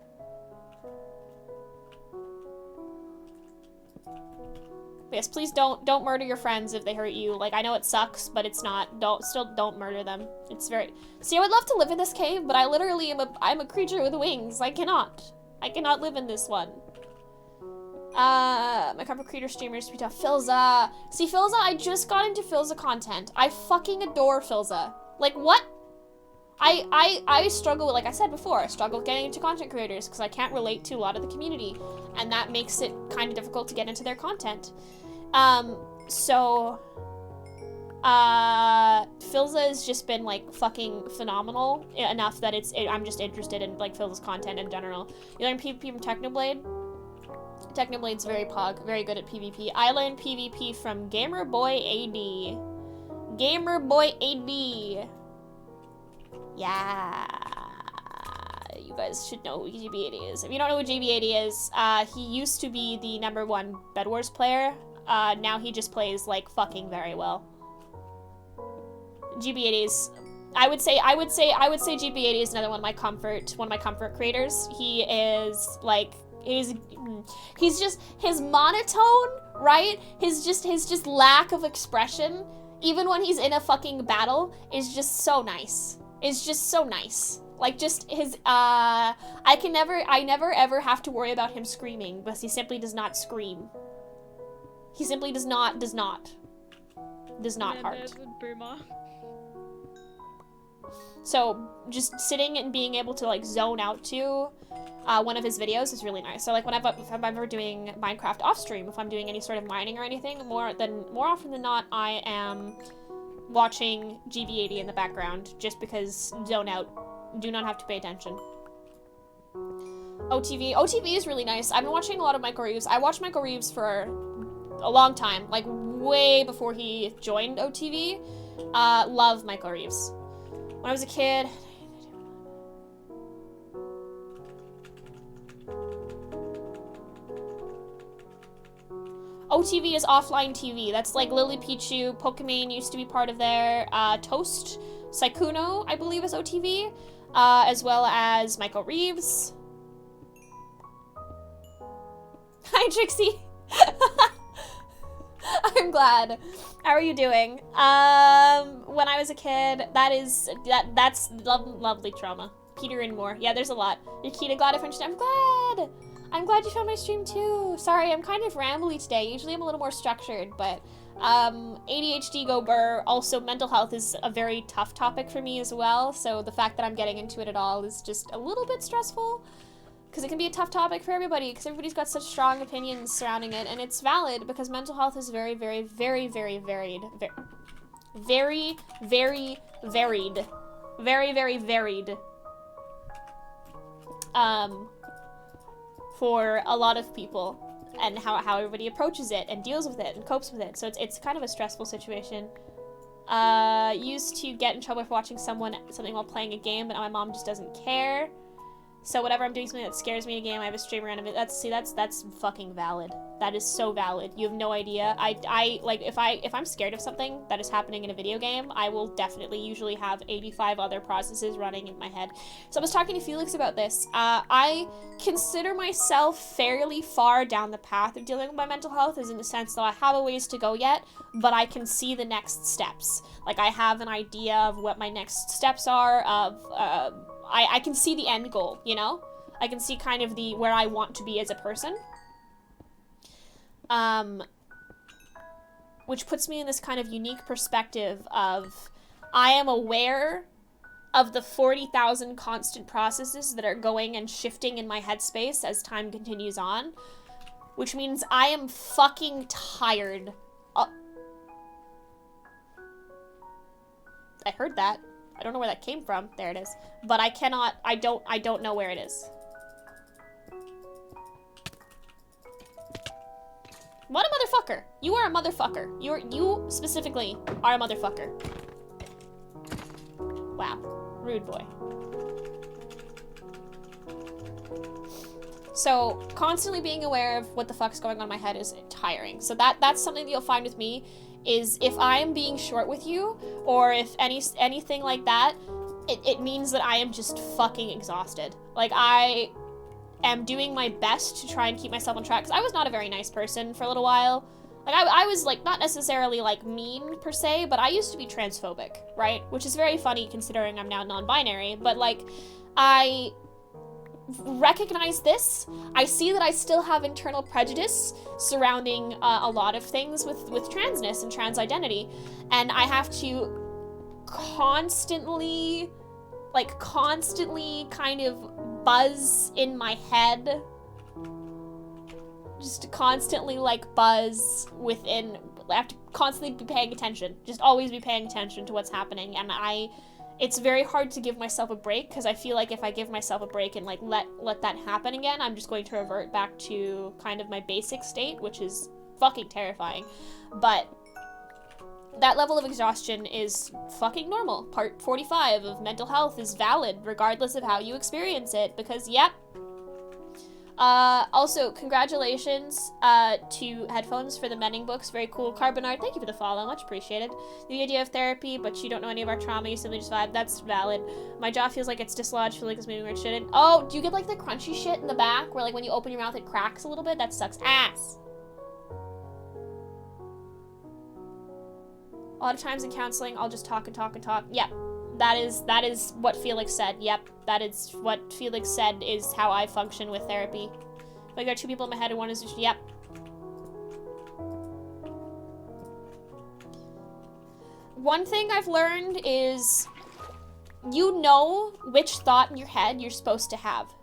Yes, please don't murder your friends if they hurt you. Like, I know it sucks, but it's not. Don't murder them. It's very... See, I would love to live in this cave, but I literally I'm a creature with wings. I cannot live in this one. My comfort creator streamers, Philza. See, Philza, I just got into Philza content. I fucking adore Philza. Like, what? I struggle with, like I said before, I struggle with getting into content creators because I can't relate to a lot of the community, and that makes it kind of difficult to get into their content. Philza has just been, like, fucking phenomenal enough that I'm just interested in, like, Philza's content in general. You learn PvP from Technoblade? Technoblade's very very good at PvP. I learned PvP from GamerBoy AD. GamerBoy AD. Yeah, you guys should know who GB80 is. If you don't know who GB80 is, he used to be the #1 Bed Wars player. Now he just plays, like, fucking very well. GB80 is, I would say GB80 is another one of my comfort creators. He is, like, he's just, his monotone, right? His just lack of expression, even when he's in a fucking battle, is just so nice. It's just so nice. Like, just his, I never ever have to worry about him screaming, because he simply does not scream. He simply does not heart. So, just sitting and being able to, like, zone out to one of his videos is really nice. So, like, if I'm ever doing Minecraft off-stream, if I'm doing any sort of mining or anything, more often than not, I am watching GB80 in the background, just because zone out. Do not have to pay attention. OTV is really nice. I've been watching a lot of Michael Reeves. I watched Michael Reeves for a long time, like way before he joined OTV. Love Michael Reeves. When I was a kid, OTV is offline TV. That's like Lily Pichu, Pokemon used to be part of there. Toast, Saikuno, I believe is OTV. As well as Michael Reeves. Hi, Trixie. I'm glad. How are you doing? When I was a kid, that's lovely trauma. Peter and more. Yeah, there's a lot. Nikita, glad I finished it. I'm glad you found my stream too. Sorry, I'm kind of rambly today. Usually I'm a little more structured, but ADHD go burr. Also, mental health is a very tough topic for me as well, so the fact that I'm getting into it at all is just a little bit stressful, because it can be a tough topic for everybody, because everybody's got such strong opinions surrounding it, and it's valid, because mental health is very, very, very, very varied. Very, very varied. Very, very varied. For a lot of people. And how everybody approaches it and deals with it and copes with it. So it's kind of a stressful situation. Used to get in trouble for watching something while playing a game, but now my mom just doesn't care. So whenever I'm doing something that scares me in a game, I have a streamer and that's fucking valid. That is so valid. You have no idea. I like if I'm scared of something that is happening in a video game, I will definitely usually have 85 other processes running in my head. So I was talking to Felix about this. I consider myself fairly far down the path of dealing with my mental health, as in the sense that I have a ways to go yet, but I can see the next steps. Like, I have an idea of what my next steps are, I can see the end goal, you know? I can see kind of where I want to be as a person. Which puts me in this kind of unique perspective of, I am aware of the 40,000 constant processes that are going and shifting in my headspace as time continues on. Which means I am fucking tired. I heard that. I don't know where that came from. There it is. But I don't know where it is. What a motherfucker. You are a motherfucker. You specifically are a motherfucker. Wow. Rude boy. So, constantly being aware of what the fuck's going on in my head is tiring. So that's something that you'll find with me, is if I am being short with you, or if anything like that, it means that I am just fucking exhausted. Like, I am doing my best to try and keep myself on track, because I was not a very nice person for a little while. Like, I was, like, not necessarily, like, mean, per se, but I used to be transphobic, right? Which is very funny, considering I'm now non-binary, but, like, I recognize this. I see that I still have internal prejudice surrounding a lot of things with transness and trans identity, and I have to constantly kind of buzz in my head, just constantly, like, buzz within. I have to constantly be paying attention, just always be paying attention to what's happening, and it's very hard to give myself a break, because I feel like if I give myself a break and, like, let that happen again, I'm just going to revert back to kind of my basic state, which is fucking terrifying. But that level of exhaustion is fucking normal. Part 45 of mental health is valid, regardless of how you experience it, because, yep. Also, congratulations to Headphones for the mending books. Very cool. Carbonard, thank you for the follow. Much appreciated. The idea of therapy, but you don't know any of our trauma. You simply just vibe. That's valid. My jaw feels like it's dislodged. Feel like it's moving where it shouldn't. Oh, do you get, like, the crunchy shit in the back where, like, when you open your mouth it cracks a little bit? That sucks ass. A lot of times in counseling, I'll just talk and talk and talk. Yeah, That is what Felix said. Yep, that is what Felix said is how I function with therapy. If I got two people in my head and one is just, yep. One thing I've learned is you know which thought in your head you're supposed to have.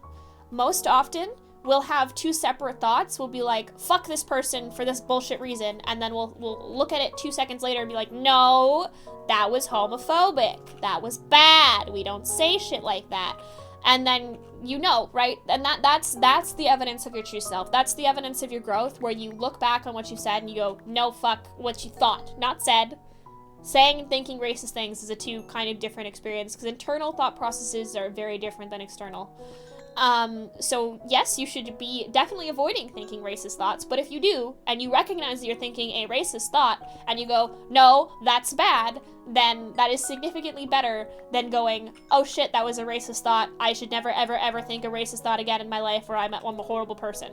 Most often, we'll have two separate thoughts. We'll be like, fuck this person for this bullshit reason. And then we'll look at it 2 seconds later and be like, no, that was homophobic. That was bad. We don't say shit like that. And then you know, right? And that's the evidence of your true self. That's the evidence of your growth, where you look back on what you said and you go, no, fuck what you thought, not said. Saying and thinking racist things is a two kind of different experience, because internal thought processes are very different than external. So yes, you should be definitely avoiding thinking racist thoughts, but if you do, and you recognize that you're thinking a racist thought, and you go, no, that's bad, then that is significantly better than going, oh shit, that was a racist thought, I should never ever ever think a racist thought again in my life, or I'm a horrible person.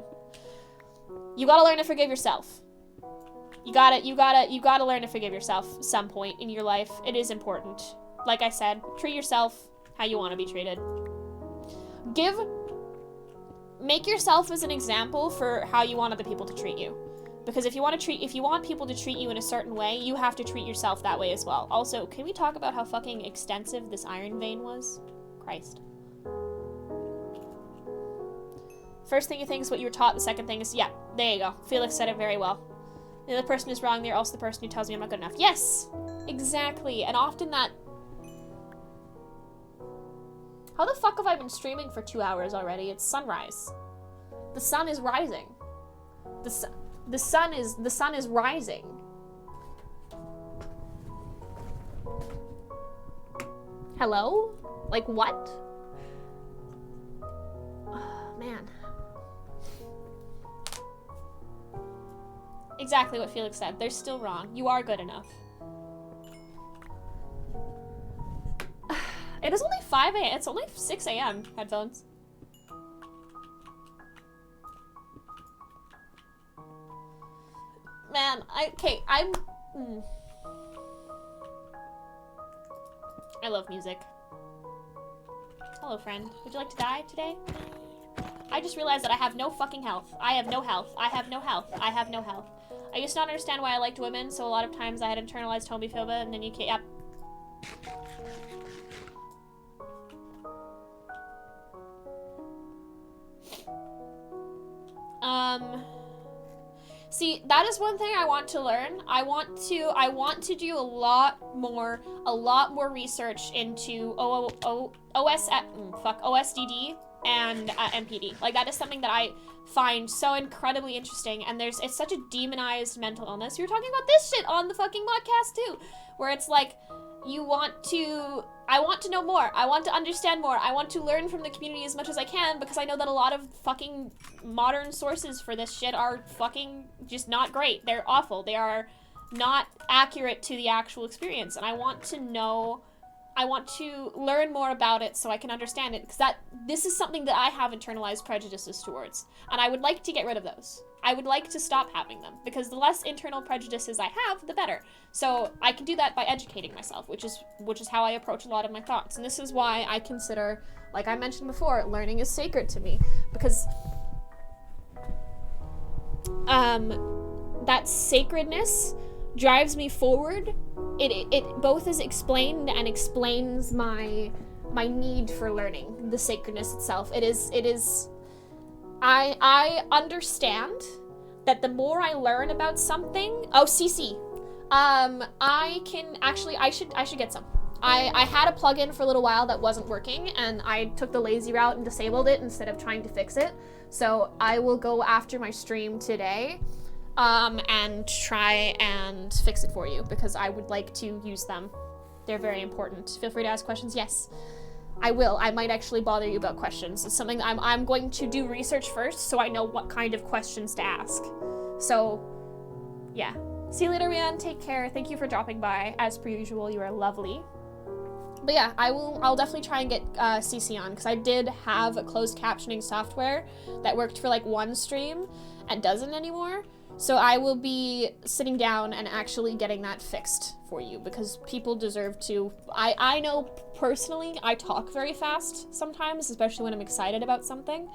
You gotta learn to forgive yourself. You gotta learn to forgive yourself some point in your life. It is important. Like I said, treat yourself how you want to be treated. Make yourself as an example for how you want other people to treat you. Because if you want people to treat you in a certain way, you have to treat yourself that way as well. Also, can we talk about how fucking extensive this iron vein was? Christ. First thing you think is what you were taught. The second thing is, yeah, there you go. Felix said it very well. The other person is wrong. They're also the person who tells me I'm not good enough. Yes! Exactly. And often that... How the fuck have I been streaming for 2 hours already? It's sunrise. The sun is rising. The sun is rising. Hello? Like what? Oh, man. Exactly what Felix said. They're still wrong. You are good enough. It is only 5 a.m. It's only 6 a.m. Headphones. Man, I love music. Hello, friend. Would you like to die today? I just realized that I have no fucking health. I have no health. I have no health. I have no health. I used to not understand why I liked women, so a lot of times I had internalized homophobia, and then you can't... Yep. See, that is one thing I want to learn. I want to do a lot more research into OSDD and MPD. Like, that is something that I find so incredibly interesting, and it's such a demonized mental illness. We were talking about this shit on the fucking podcast too, where it's like, I want to know more. I want to understand more. I want to learn from the community as much as I can, because I know that a lot of fucking modern sources for this shit are fucking just not great. They're awful. They are not accurate to the actual experience, and I want to learn more about it so I can understand it, because this is something that I have internalized prejudices towards, and I would like to get rid of those. I would like to stop having them, because the less internal prejudices I have, the better. So I can do that by educating myself, which is how I approach a lot of my thoughts. And this is why I consider, like I mentioned before, learning is sacred to me, because that sacredness drives me forward. It both is explained and explains my need for learning, the sacredness itself. It is I understand that the more I learn about something... Oh, CC. I should get some. I had a plugin for a little while that wasn't working, and I took the lazy route and disabled it instead of trying to fix it. So I will go after my stream today, and try and fix it for you, because I would like to use them. They're very important. Feel free to ask questions. Yes. I will. I might actually bother you about questions. It's something I'm going to do research first, so I know what kind of questions to ask. So, yeah. See you later, Rian. Take care. Thank you for dropping by. As per usual, you are lovely. But yeah, I'll definitely try and get CC on, because I did have a closed captioning software that worked for like one stream, and doesn't anymore. So I will be sitting down and actually getting that fixed for you, because people deserve to. I know personally I talk very fast sometimes, especially when I'm excited about something.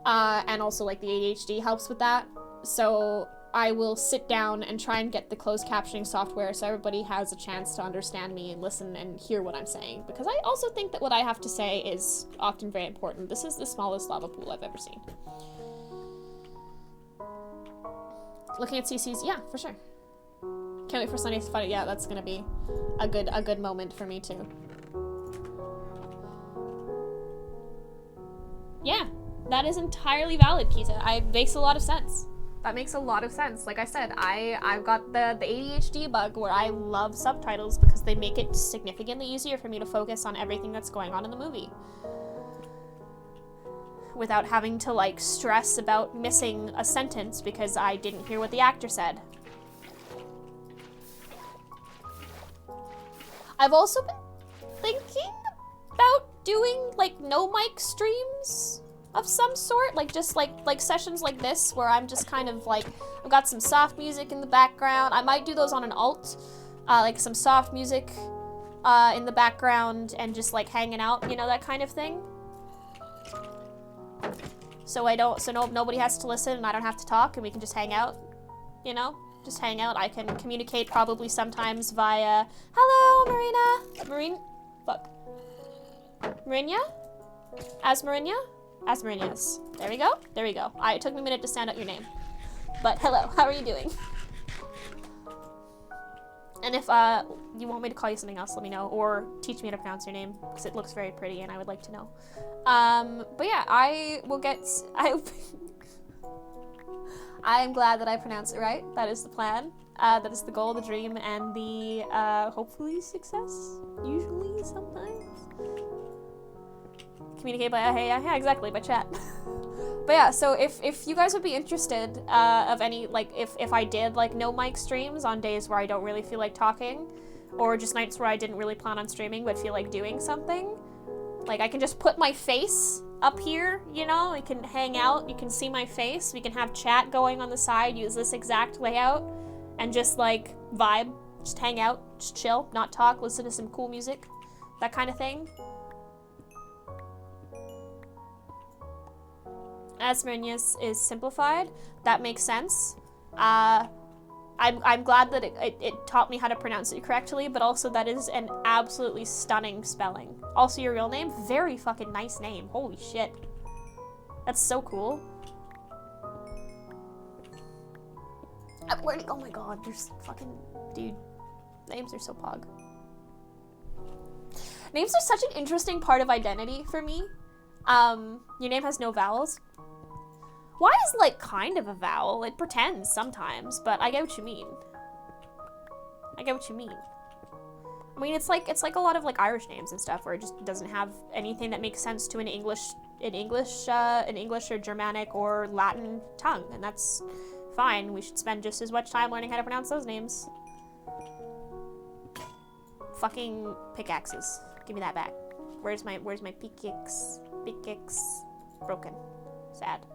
And also like the ADHD helps with that. So I will sit down and try and get the closed captioning software so everybody has a chance to understand me and listen and hear what I'm saying, because I also think that what I have to say is often very important. This is the smallest lava pool I've ever seen. Looking at CC's, yeah, for sure. Can't wait for Sunday's fun. Yeah, that's gonna be a good moment for me too. Yeah, that is entirely valid, Kita. It makes a lot of sense. That makes a lot of sense. Like I said, I've got the ADHD bug where I love subtitles because they make it significantly easier for me to focus on everything that's going on in the movie, without having to like stress about missing a sentence because I didn't hear what the actor said. I've also been thinking about doing like no mic streams of some sort, like just like sessions like this where I'm just kind of like, I've got some soft music in the background. I might do those on an alt, like some soft music in the background and just like hanging out, you know, that kind of thing. So nobody has to listen and I don't have to talk and we can just hang out, you know? Just hang out. I can communicate probably sometimes via, hello, Marina. Marinia? Asmarinia? Asmarinas. There we go. There we go. It took me a minute to sound out your name. But hello, how are you doing? And if you want me to call you something else, let me know. Or teach me how to pronounce your name, because it looks very pretty and I would like to know. But yeah, I am glad that I pronounced it right. That is the plan. That is the goal, the dream, and the hopefully success. Usually, sometimes. Communicate by yeah, exactly, by chat. But yeah, so if you guys would be interested of any, like, if I did like no mic streams on days where I don't really feel like talking, or just nights where I didn't really plan on streaming but feel like doing something, like I can just put my face up here, you know, we can hang out, you can see my face, we can have chat going on the side, use this exact layout, and just like vibe, just hang out, just chill, not talk, listen to some cool music, that kind of thing. Asmarinas is simplified. That makes sense. I'm glad that it taught me how to pronounce it correctly, but also that is an absolutely stunning spelling. Also, your real name? Very fucking nice name. Holy shit. That's so cool. Oh my god, there's fucking... Dude, names are so pog. Names are such an interesting part of identity for me. Your name has no vowels. Y is like kind of a vowel. It pretends sometimes, but I get what you mean. I mean, it's like a lot of like Irish names and stuff where it just doesn't have anything that makes sense to an English or Germanic or Latin tongue, and that's fine. We should spend just as much time learning how to pronounce those names. Fucking pickaxes. Give me that back. Where's my pickaxe? Pickaxe. Broken. Sad.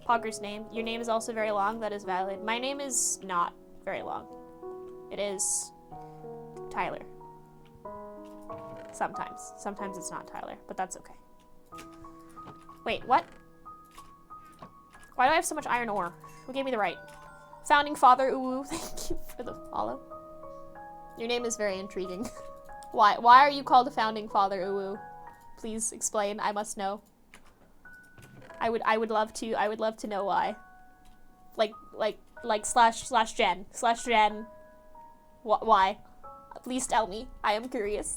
Pogger's name. Your name is also very long. That is valid. My name is not very long. It is Tyler. Sometimes. Sometimes it's not Tyler, but that's okay. Wait, what? Why do I have so much iron ore? Who gave me the right? Founding Father Uwu, thank you for the follow. Your name is very intriguing. Why are you called a Founding Father Uwu? Please explain. I must know. I would love to know why. Like slash Jen. Why? Please tell me. I am curious.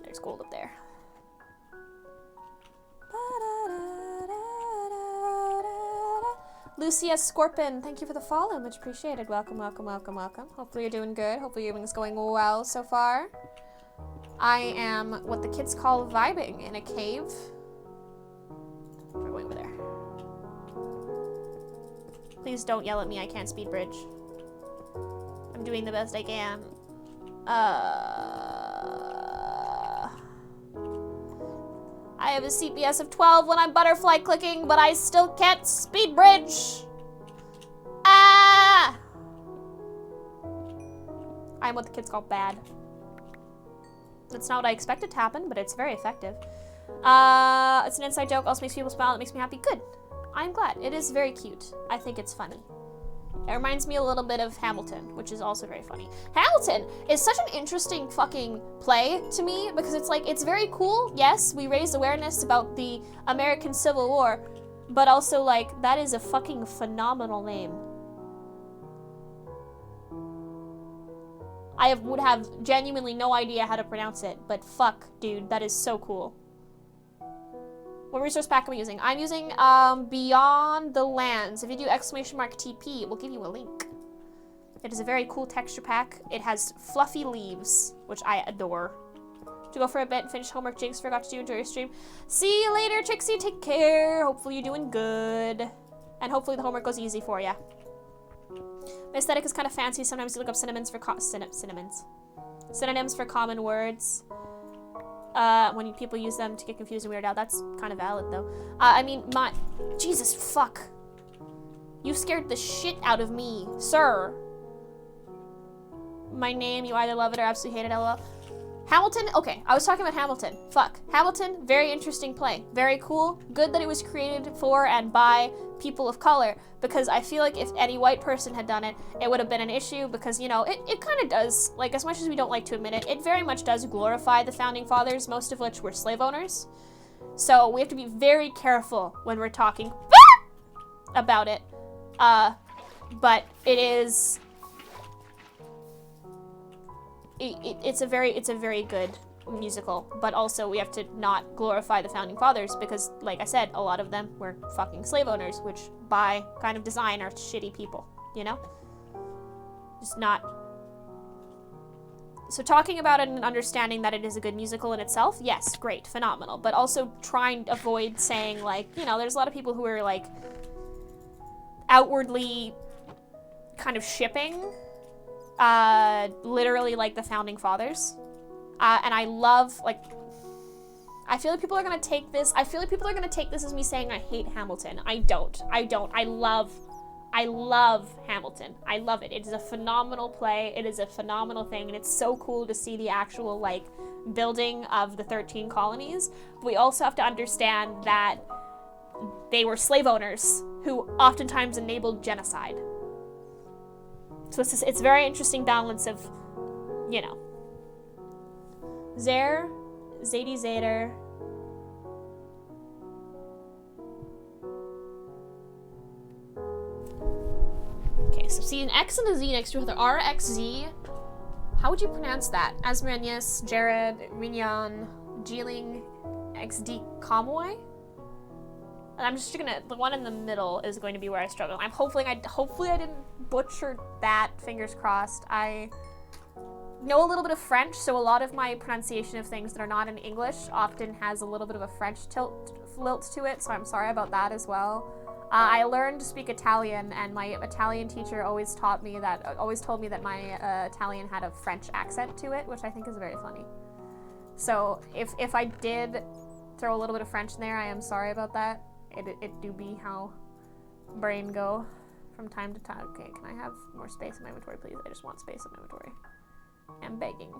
There's gold up there. Lucia Scorpion, thank you for the follow. Much appreciated. Welcome. Hopefully you're doing good. Hopefully everything's going well so far. I am what the kids call vibing in a cave. We're going over there. Please don't yell at me. I can't speed bridge. I'm doing the best I can. I have a CPS of 12 when I'm butterfly clicking, but I still can't speed bridge. Ah! I'm what the kids call bad. That's not what I expected to happen, but it's very effective. It's an inside joke, also makes people smile, it makes me happy. Good. I'm glad. It is very cute. I think it's funny. It reminds me a little bit of Hamilton, which is also very funny. Hamilton is such an interesting fucking play to me because it's like, it's very cool. Yes, we raised awareness about the American Civil War, but also like, that is a fucking phenomenal name. I would have genuinely no idea how to pronounce it, but fuck, dude, that is so cool. What resource pack am I using? I'm using Beyond the Lands. If you do !TP, it will give you a link. It is a very cool texture pack. It has fluffy leaves, which I adore. To go for a bit and finish homework Jinx forgot to do. Enjoy your stream. See you later, Trixie. Take care. Hopefully you're doing good. And hopefully the homework goes easy for ya. My aesthetic is kind of fancy. Sometimes you look up synonyms for synonyms for common words. When people use them to get confused and weird out. That's kind of valid, though. I mean, Jesus, fuck. You scared the shit out of me, sir. My name, you either love it or absolutely hate it, lol. Hamilton? Okay, I was talking about Hamilton. Fuck. Hamilton, very interesting play. Very cool. Good that it was created for and by people of color, because I feel like if any white person had done it, it would have been an issue, because, you know, it kind of does, like, as much as we don't like to admit it, it very much does glorify the founding fathers, most of which were slave owners. So we have to be very careful when we're talking about it. But it is... It's a very good musical, but also we have to not glorify the founding fathers because, like I said, a lot of them were fucking slave owners, which by kind of design are shitty people, you know? Just not... So talking about it and understanding that it is a good musical in itself, yes, great, phenomenal, but also trying to avoid saying, like, you know, there's a lot of people who are, like, outwardly kind of shipping literally like the founding fathers. And I love, like, I feel like people are gonna take this as me saying I hate Hamilton. I don't. I love Hamilton. I love it. It is a phenomenal play. It is a phenomenal thing, and it's so cool to see the actual, like, building of the 13 colonies. But we also have to understand that they were slave owners who oftentimes enabled genocide. So it's a very interesting balance of, you know. Zadie Zader. Okay, so see an X and a Z next to each other. RXZ. How would you pronounce that? Asmaranius, Jared, Mignon, Jeeling, XD Kamoy? And I'm just gonna, the one in the middle is going to be where I struggle. Hopefully I didn't butcher that, fingers crossed. I know a little bit of French, so a lot of my pronunciation of things that are not in English often has a little bit of a French lilt to it, so I'm sorry about that as well. I learned to speak Italian, and my Italian teacher always told me that my Italian had a French accent to it, which I think is very funny. So if I did throw a little bit of French in there, I am sorry about that. It do be how brain go from time to time. Okay, can I have more space in my inventory, please? I just want space in my inventory. I'm begging.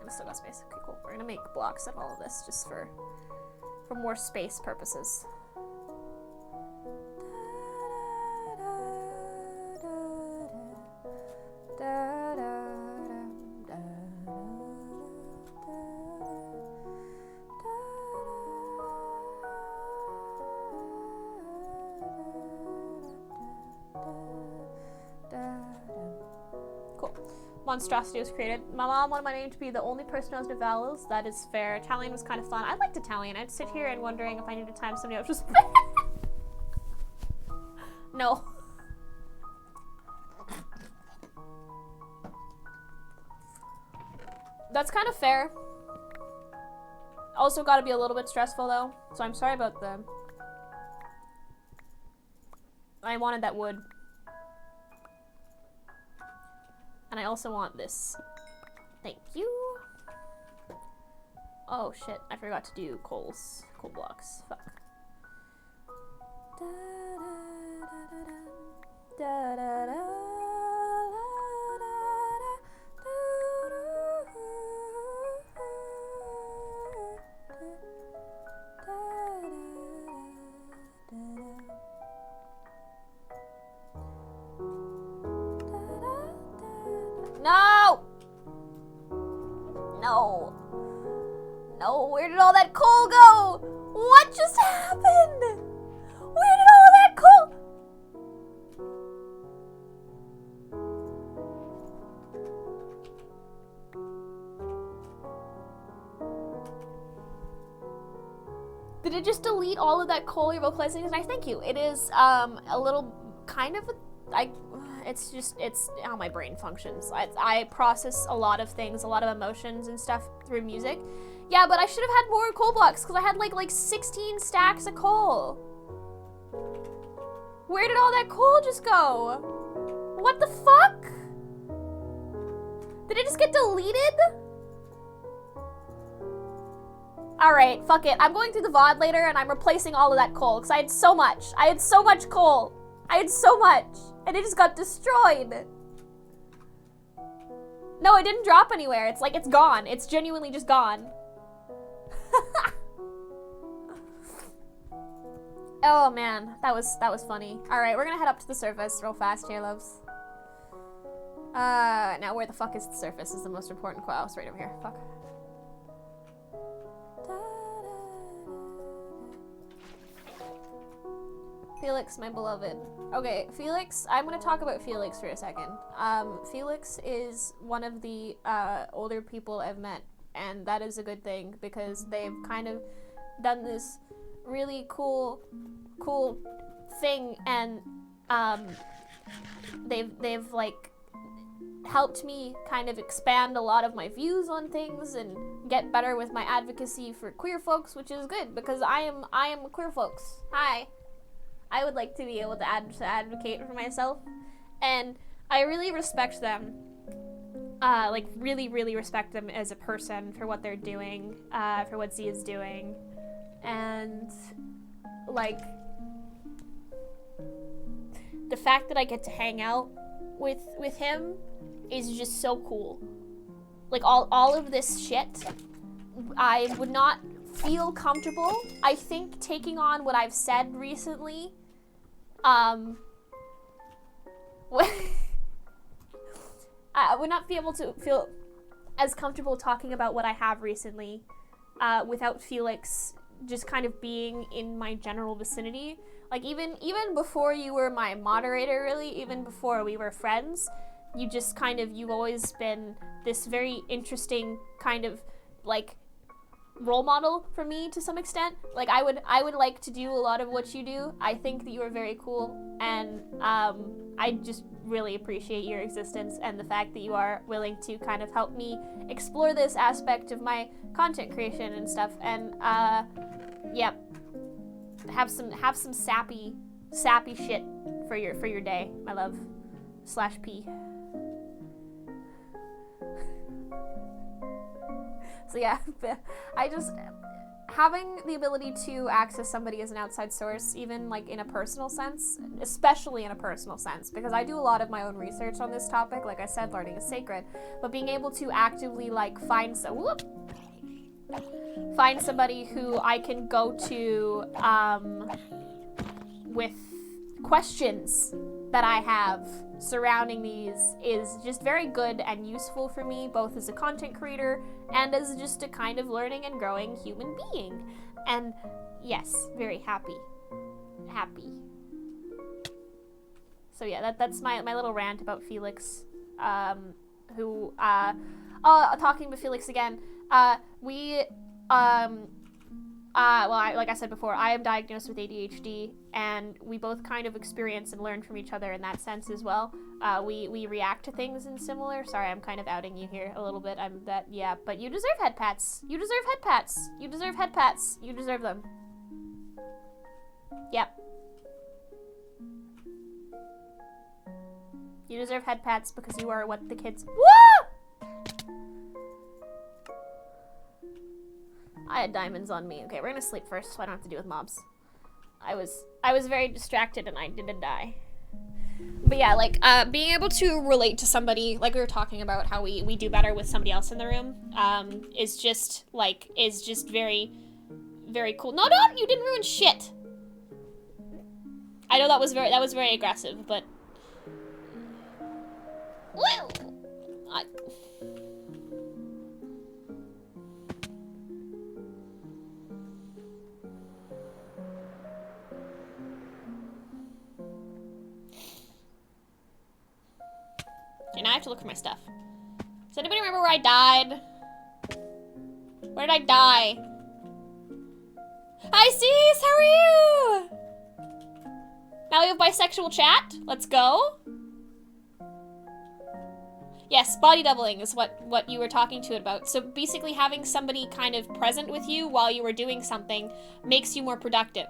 I still got space. Okay, cool. We're gonna make blocks of all of this just for more space purposes. Cool. Monstrosity was created. My mom wanted my name to be the only person who knows the vowels. That is fair. Italian was kind of fun. I liked Italian. I'd sit here and wondering if I needed to time somebody else. Just no. That's kind of fair. Also gotta be a little bit stressful though. So I'm sorry about the... I wanted that wood. And I also want this. Thank you. Oh shit, I forgot to do coal blocks. Fuck. No! No. No, where did all that coal go? What just happened? Where did all that coal? Did it just delete all of that coal you're vocalizing? And I thank you. It is a little kind of it's how my brain functions. I process a lot of things, a lot of emotions and stuff through music. Yeah, but I should have had more coal blocks because I had like 16 stacks of coal. Where did all that coal just go? What the fuck? Did it just get deleted? Alright, fuck it. I'm going through the VOD later and I'm replacing all of that coal because I had so much. I had so much coal. I had so much. And it just got destroyed. No, it didn't drop anywhere. It's like, it's gone. It's genuinely just gone. Oh man, that was funny. Alright, we're gonna head up to the surface real fast here, loves. Now where the fuck is the surface is the most important question. Oh, it's right over here. Fuck. Felix, my beloved. Okay, Felix, I'm gonna talk about Felix for a second. Felix is one of the older people I've met, and that is a good thing because they've kind of done this really cool thing, and they've like helped me kind of expand a lot of my views on things and get better with my advocacy for queer folks, which is good because I am queer folks. Hi. I would like to be able to advocate for myself, and I really respect them. Like really respect them as a person for what they're doing, for what Z is doing, and like the fact that I get to hang out with him is just so cool. Like all of this shit, I would not feel comfortable. I think taking on what I've said recently, I would not be able to feel as comfortable talking about what I have recently without Felix just kind of being in my general vicinity. Like even before you were my moderator, really, even before we were friends, you've always been this very interesting kind of like role model for me to some extent. Like I would like to do a lot of what you do. I think that you are very cool, and I just really appreciate your existence and the fact that you are willing to kind of help me explore this aspect of my content creation and stuff. And yeah, have some sappy shit for your day, my love. /P. So yeah, I just, having the ability to access somebody as an outside source, even like in a personal sense, especially in a personal sense, because I do a lot of my own research on this topic, like I said, learning is sacred, but being able to actively like find somebody who I can go to with questions that I have surrounding these is just very good and useful for me, both as a content creator and as just a kind of learning and growing human being. And yes, very happy. So yeah, that's my little rant about Felix, who, talking about Felix again, like I said before, I am diagnosed with ADHD, and we both kind of experience and learn from each other in that sense as well. We react to things in similar. Sorry, I'm kind of outing you here a little bit. But you deserve head pats. You deserve head pats. You deserve head pats. You deserve them. Yep. You deserve head pats because you are what the kids. Woo! I had diamonds on me. Okay, we're gonna sleep first so I don't have to deal with mobs. I was very distracted and I didn't die. But yeah, like, being able to relate to somebody, like we were talking about how we do better with somebody else in the room, is just very, very cool. No, you didn't ruin shit! I know that was very aggressive, but... Well, okay, now I have to look for my stuff. Does anybody remember where I died? Where did I die? Hi, Cease! How are you? Now we have bisexual chat. Let's go. Yes, body doubling is what you were talking to it about. So basically having somebody kind of present with you while you were doing something makes you more productive.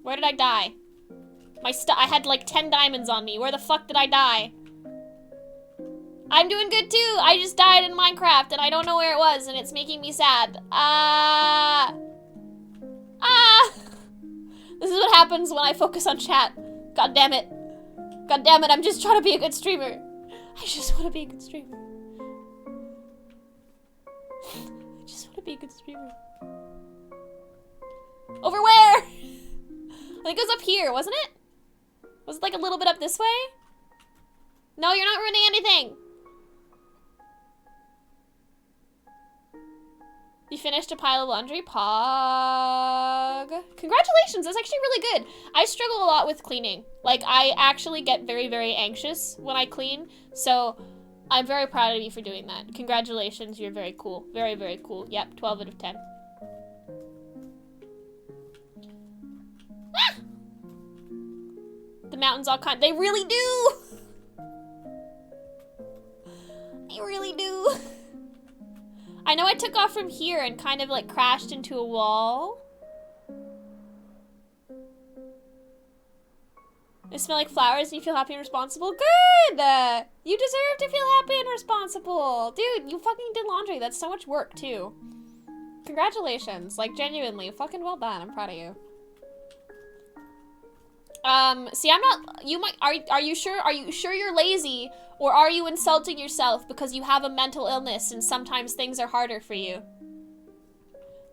Where did I die? I had like 10 diamonds on me. Where the fuck did I die? I'm doing good too. I just died in Minecraft and I don't know where it was and it's making me sad. This is what happens when I focus on chat. God damn it. God damn it, I'm just trying to be a good streamer. I just want to be a good streamer. I just want to be a good streamer. Over where? I think it was up here, wasn't it? Was it like a little bit up this way? No, you're not ruining anything. You finished a pile of laundry? Pog. Congratulations, that's actually really good. I struggle a lot with cleaning. Like, I actually get very, very anxious when I clean. So, I'm very proud of you for doing that. Congratulations, you're very cool. Very, very cool. Yep, 12 out of 10. Ah! The mountains all kind. They really do! They really do. I know I took off from here and kind of like crashed into a wall. They smell like flowers and you feel happy and responsible? Good! You deserve to feel happy and responsible. Dude, you fucking did laundry. That's so much work too. Congratulations. Like genuinely, fucking well done. I'm proud of you. See, I'm not, you might, are you sure you're lazy? Or are you insulting yourself because you have a mental illness and sometimes things are harder for you?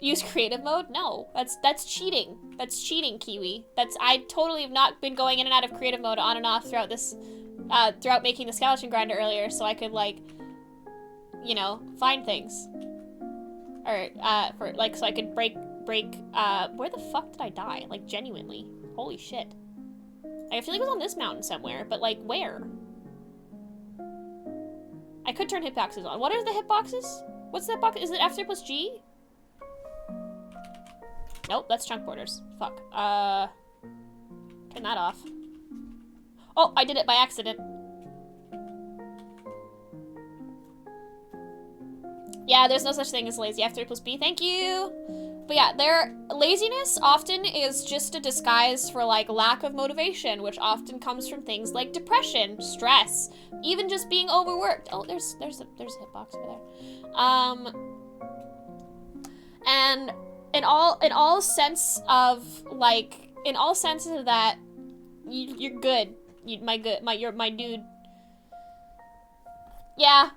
Use creative mode? No, that's cheating. That's cheating, Kiwi. I totally have not been going in and out of creative mode on and off throughout this, throughout making the skeleton grinder earlier so I could like, you know, find things. Or, so I could break, where the fuck did I die? Like, genuinely. Holy shit. I feel like it was on this mountain somewhere, but like, where? I could turn hitboxes on. What are the hitboxes? What's that box? Is it F3 plus G? Nope, that's chunk borders. Fuck. Turn that off. Oh, I did it by accident. Yeah, there's no such thing as lazy. F3 plus B, thank you! But yeah, laziness often is just a disguise for like lack of motivation, which often comes from things like depression, stress, even just being overworked. Oh, there's a hitbox over there. And in all sense of like, in all senses of that, you're good. You're my dude. Yeah.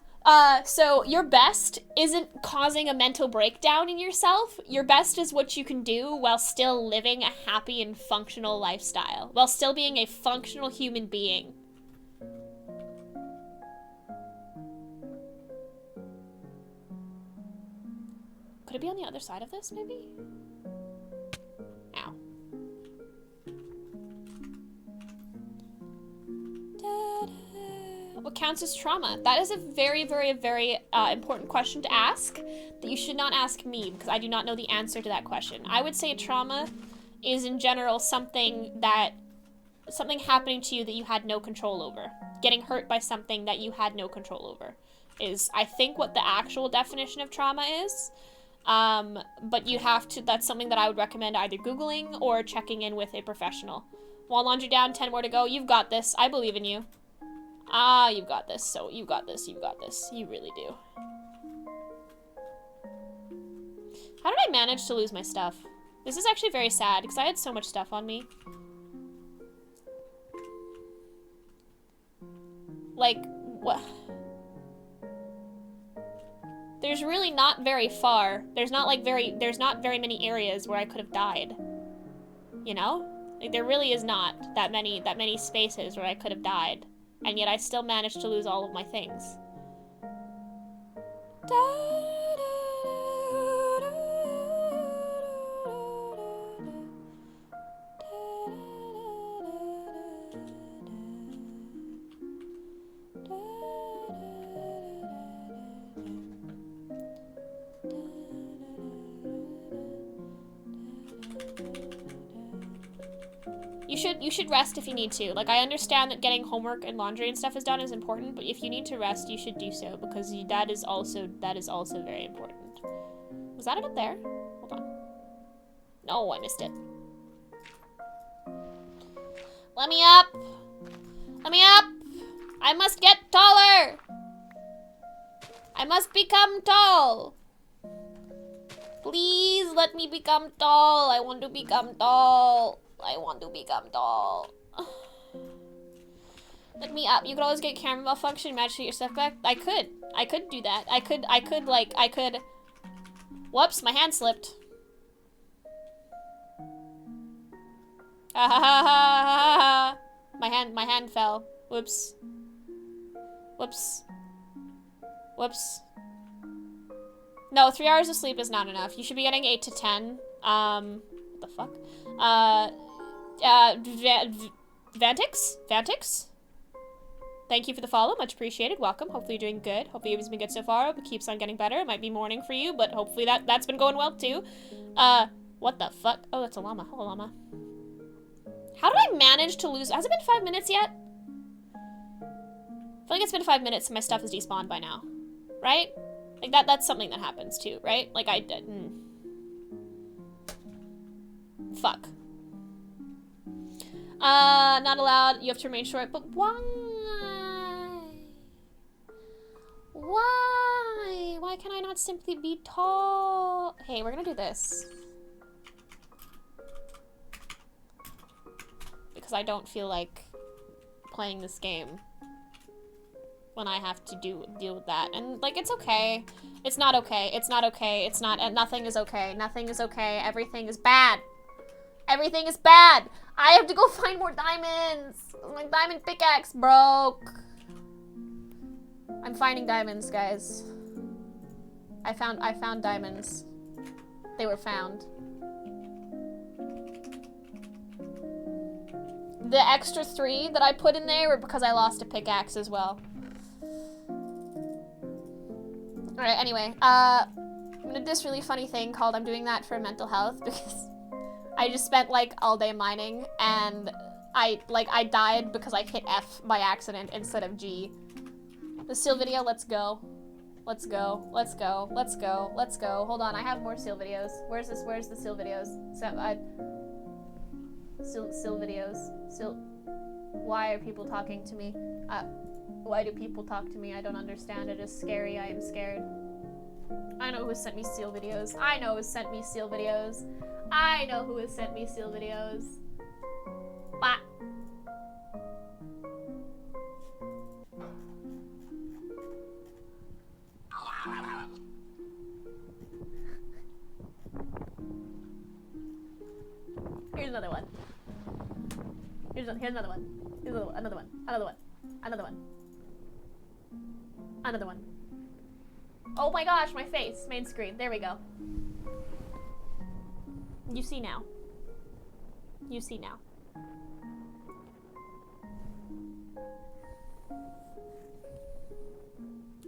So your best isn't causing a mental breakdown in yourself. Your best is what you can do while still living a happy and functional lifestyle, while still being a functional human being. Could it be on the other side of this, maybe? Ow. What counts as trauma? That is a very, very, very important question to ask that you should not ask me because I do not know the answer to that question. I would say trauma is in general something happening to you that you had no control over. Getting hurt by something that you had no control over is, I think, what the actual definition of trauma is. But you have to, that's something that I would recommend either Googling or checking in with a professional. Wall laundry down, 10 more to go. You've got this. I believe in you. Ah, you've got this. So you've got this. You've got this. You really do. How did I manage to lose my stuff? This is actually very sad because I had so much stuff on me. Like, what? There's really not very far. There's not very many areas where I could have died. You know? Like, there really is not that many spaces where I could have died. And yet I still managed to lose all of my things. You should rest if you need to. Like, I understand that getting homework and laundry and stuff is done is important, but if you need to rest, you should do so because that is also very important. Was that it up there? Hold on. No, I missed it. Let me up. Let me up. I must get taller. I must become tall. Please let me become tall. I want to become tall. I want to become tall. Let me up. You could always get camera malfunction, magically your stuff back. I could do that. I could. Whoops, my hand slipped. Ha ha ha ha ha. My hand fell. Whoops. Whoops. Whoops. No, 3 hours of sleep is not enough. You should be getting 8 to 10. What the fuck? Vantix? Vantix? Thank you for the follow, much appreciated. Welcome. Hopefully you're doing good. Hopefully everything's been good so far. Hope it keeps on getting better. It might be morning for you, but hopefully that's been going well too. What the fuck? Oh, that's a llama. Hello, llama. How did I manage to lose? Has it been 5 minutes yet? I feel like it's been 5 minutes and my stuff is despawned by now. Right? Like that's something that happens too, right? Like I did. Fuck. Not allowed. You have to remain short. But why? Why? Why can I not simply be tall? Hey, we're gonna do this. Because I don't feel like playing this game when I have to deal with that. And like, it's okay. It's not okay. It's not okay. It's not. Nothing is okay. Nothing is okay. Everything is bad. Everything is bad. I have to go find more diamonds. My diamond pickaxe broke. I'm finding diamonds, guys. I found diamonds. They were found. The extra 3 that I put in there were because I lost a pickaxe as well. Alright, anyway, I'm gonna do this really funny thing called I'm doing that for mental health because I just spent like all day mining and I died because I hit F by accident instead of G. The seal video, let's go. Let's go. Let's go. Let's go. Let's go. Hold on, I have more seal videos. Where's the seal videos? Seal videos. Why are people talking to me? Why do people talk to me? I don't understand. It is scary. I am scared. I know who sent me seal videos. I know who sent me seal videos. I know who has sent me seal videos. Bah. Here's another one. Here's another one. Here's another one. Another one. Another one. Another one. Oh my gosh, my face. Main screen. There we go. You see now. You see now.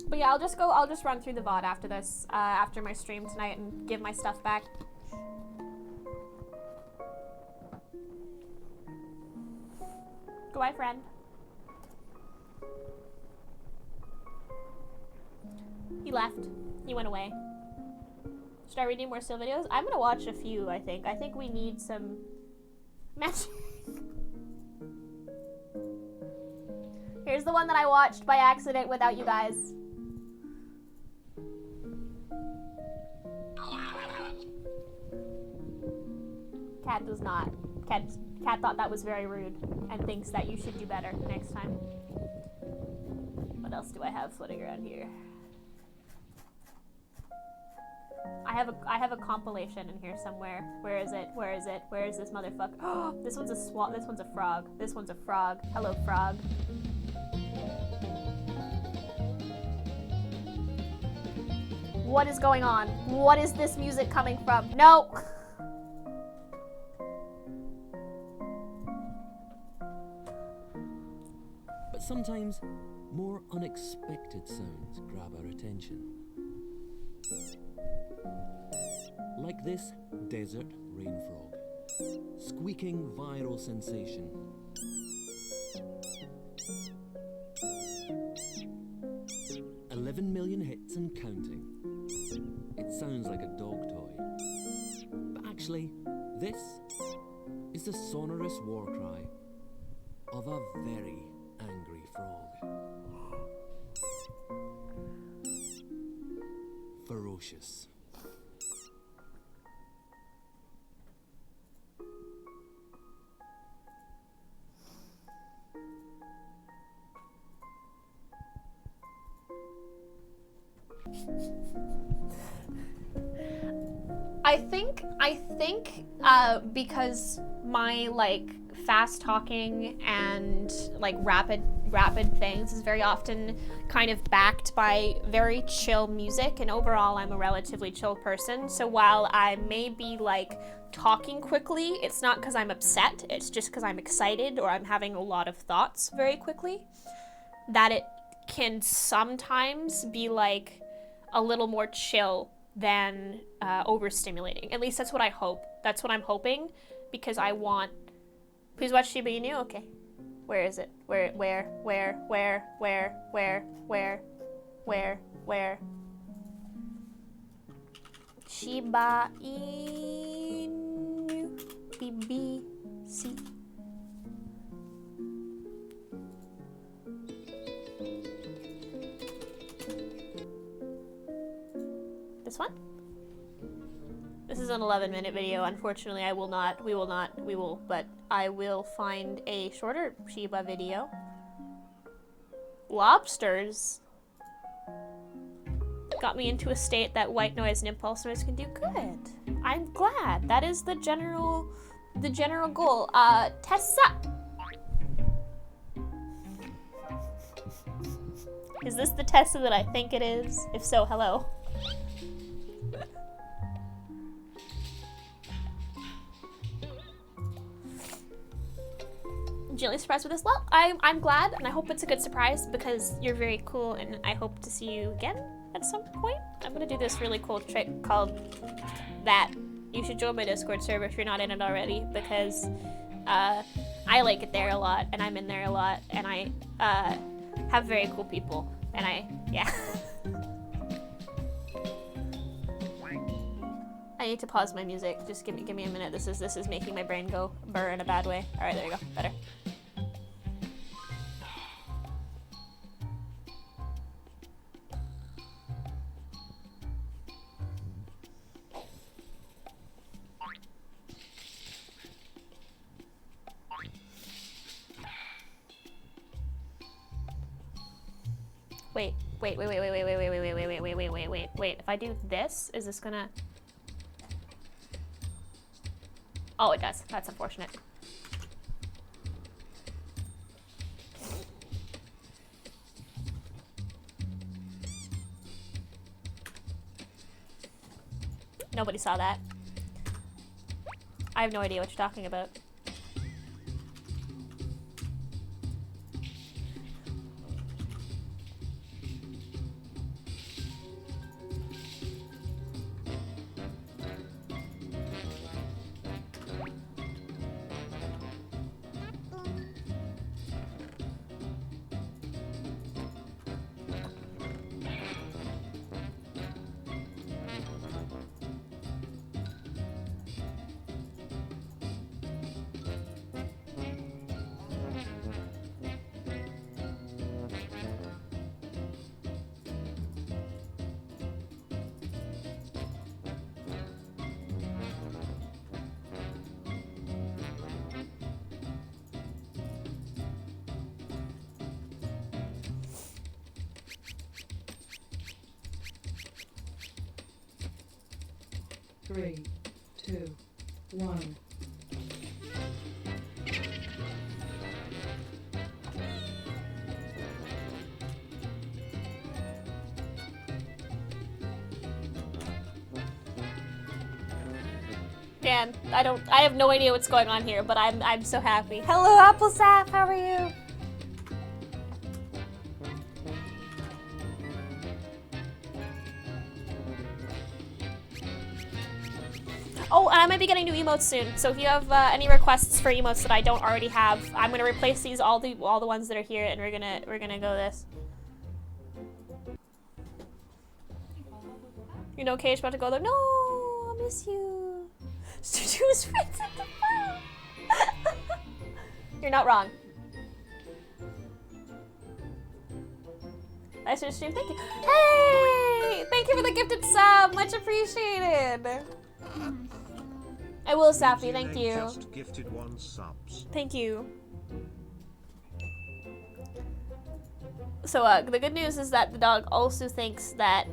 But yeah, I'll just run through the VOD after this, after my stream tonight and give my stuff back. Goodbye, friend. He left. He went away. Should I redo more seal videos? I'm gonna watch a few, I think. I think we need some magic. Here's the one that I watched by accident without you guys. Cat does not. Cat thought that was very rude and thinks that you should do better next time. What else do I have floating around here? I have a compilation in here somewhere. Where is it? Where is it? Where is this motherfucker? Oh, this one's a swat. This one's a frog. This one's a frog. Hello, frog. What is going on? What is this music coming from? No! But sometimes more unexpected sounds grab our attention. Like this desert rain frog. Squeaking viral sensation. $11 million hits and counting. It sounds like a dog toy. But actually, this is the sonorous war cry of a very angry frog. Ferocious. I think because my like fast talking and like rapid things is very often kind of backed by very chill music, and overall I'm a relatively chill person. So while I may be like talking quickly, it's not because I'm upset, it's just because I'm excited or I'm having a lot of thoughts very quickly, that it can sometimes be like a little more chill than overstimulating. At least that's what I hope. That's what I'm hoping, because I want... Please watch Shiba Inu? Okay. Where is it? Where? Shiba Inu. BBC. This one? This is an 11-minute video. Unfortunately, but I will find a shorter Shiba video. Lobsters got me into a state that white noise and impulse noise can do good. I'm glad. That is the general goal. Tessa! Is this the Tessa that I think it is? If so, hello. Genuinely surprised with this. Well, I'm glad, and I hope it's a good surprise because you're very cool, and I hope to see you again at some point. I'm gonna do this really cool trick called that. You should join my Discord server if you're not in it already, because I like it there a lot, and I'm in there a lot, and I have very cool people, and yeah. I need to pause my music. Just give me a minute. This is making my brain go burr in a bad way. All right, there you go. Better. Wait. If I do this, is this gonna... Oh, it does. That's unfortunate. Nobody saw that. I have no idea what you're talking about. 3, 2, 1. Man, I have no idea what's going on here, but I'm so happy. Hello, Applesap, how are you? Oh, and I might be getting new emotes soon. So if you have any requests for emotes that I don't already have, I'm gonna replace these all the ones that are here, and we're gonna go this. You know, Kage about to go there. No, I miss you. Stu's friends at the phone. You're not wrong. Nice to stream. Thank you. Hey, thank you for the gifted sub. Much appreciated. I will, Sappy. Thank you. Just gifted 1 subs. Thank you. So, the good news is that the dog also thinks that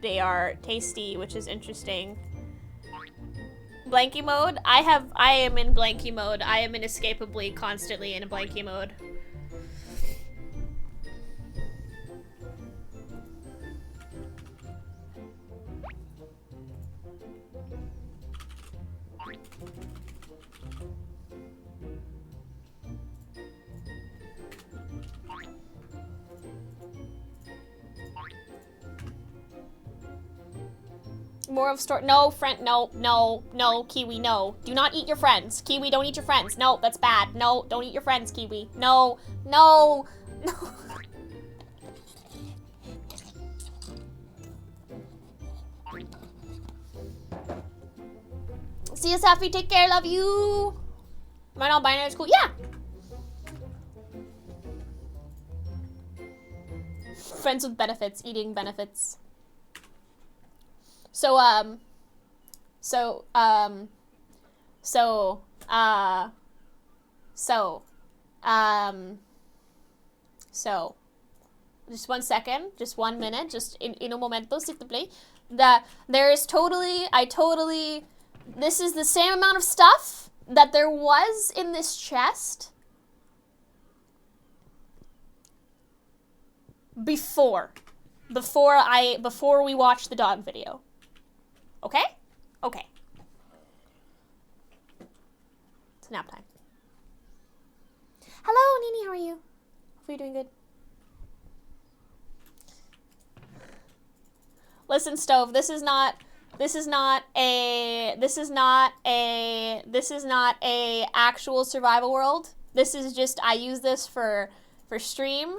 they are tasty, which is interesting. Blanky mode? I am in blanky mode. I am inescapably constantly in a blanky mode. More of store. No, friend. No, no, no, Kiwi. No. Do not eat your friends. Kiwi, don't eat your friends. No, that's bad. No, don't eat your friends, Kiwi. No, no, no. See you, Safi. Take care. Love you. Am I not binary school? Yeah. Friends with benefits. Eating benefits. So, just 1 second, just 1 minute, just in un momento, s'il te plaît. There is this is the same amount of stuff that there was in this chest before we watched the dog video. Okay? Okay. It's nap time. Hello, Nini, how are you? Hope you're doing good. Listen, Stove, this is not a actual survival world. This is just, I use this for stream,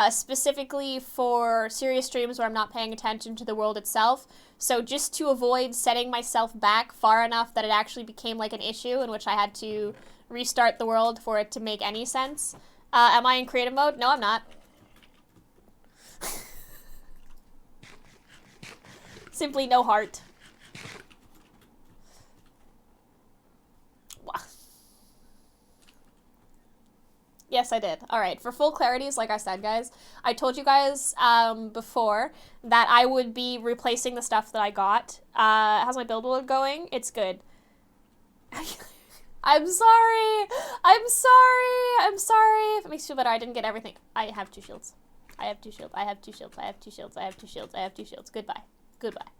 specifically for serious streams where I'm not paying attention to the world itself. So just to avoid setting myself back far enough that it actually became like an issue in which I had to restart the world for it to make any sense. Am I in creative mode? No, I'm not. Simply no heart. Yes, I did. All right, for full clarities, like I said, guys, I told you guys before that I would be replacing the stuff that I got. How's my build load going? It's good. I'm sorry. I'm sorry. I'm sorry. If it makes you feel better, I didn't get everything. I have 2 shields. I have 2 shields. I have 2 shields. I have 2 shields. I have 2 shields. I have 2 shields. Goodbye. Goodbye.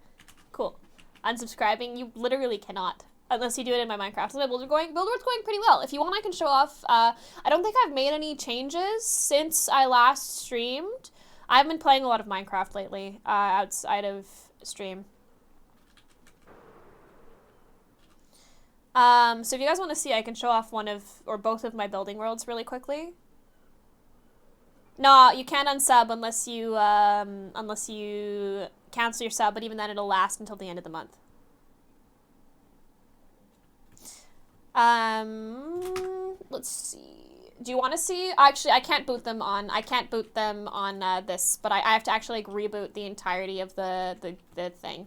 Cool. Unsubscribing, you literally cannot. Unless you do it in my Minecraft. So my build work's going pretty well. If you want, I can show off. I don't think I've made any changes since I last streamed. I've been playing a lot of Minecraft lately, outside of stream. So if you guys want to see, I can show off one of, or both of my building worlds really quickly. No, you can't unsub unless you cancel your sub, but even then it'll last until the end of the month. Let's see. Do you want to see? Actually, I can't boot them on this, but I have to actually like reboot the entirety of the thing.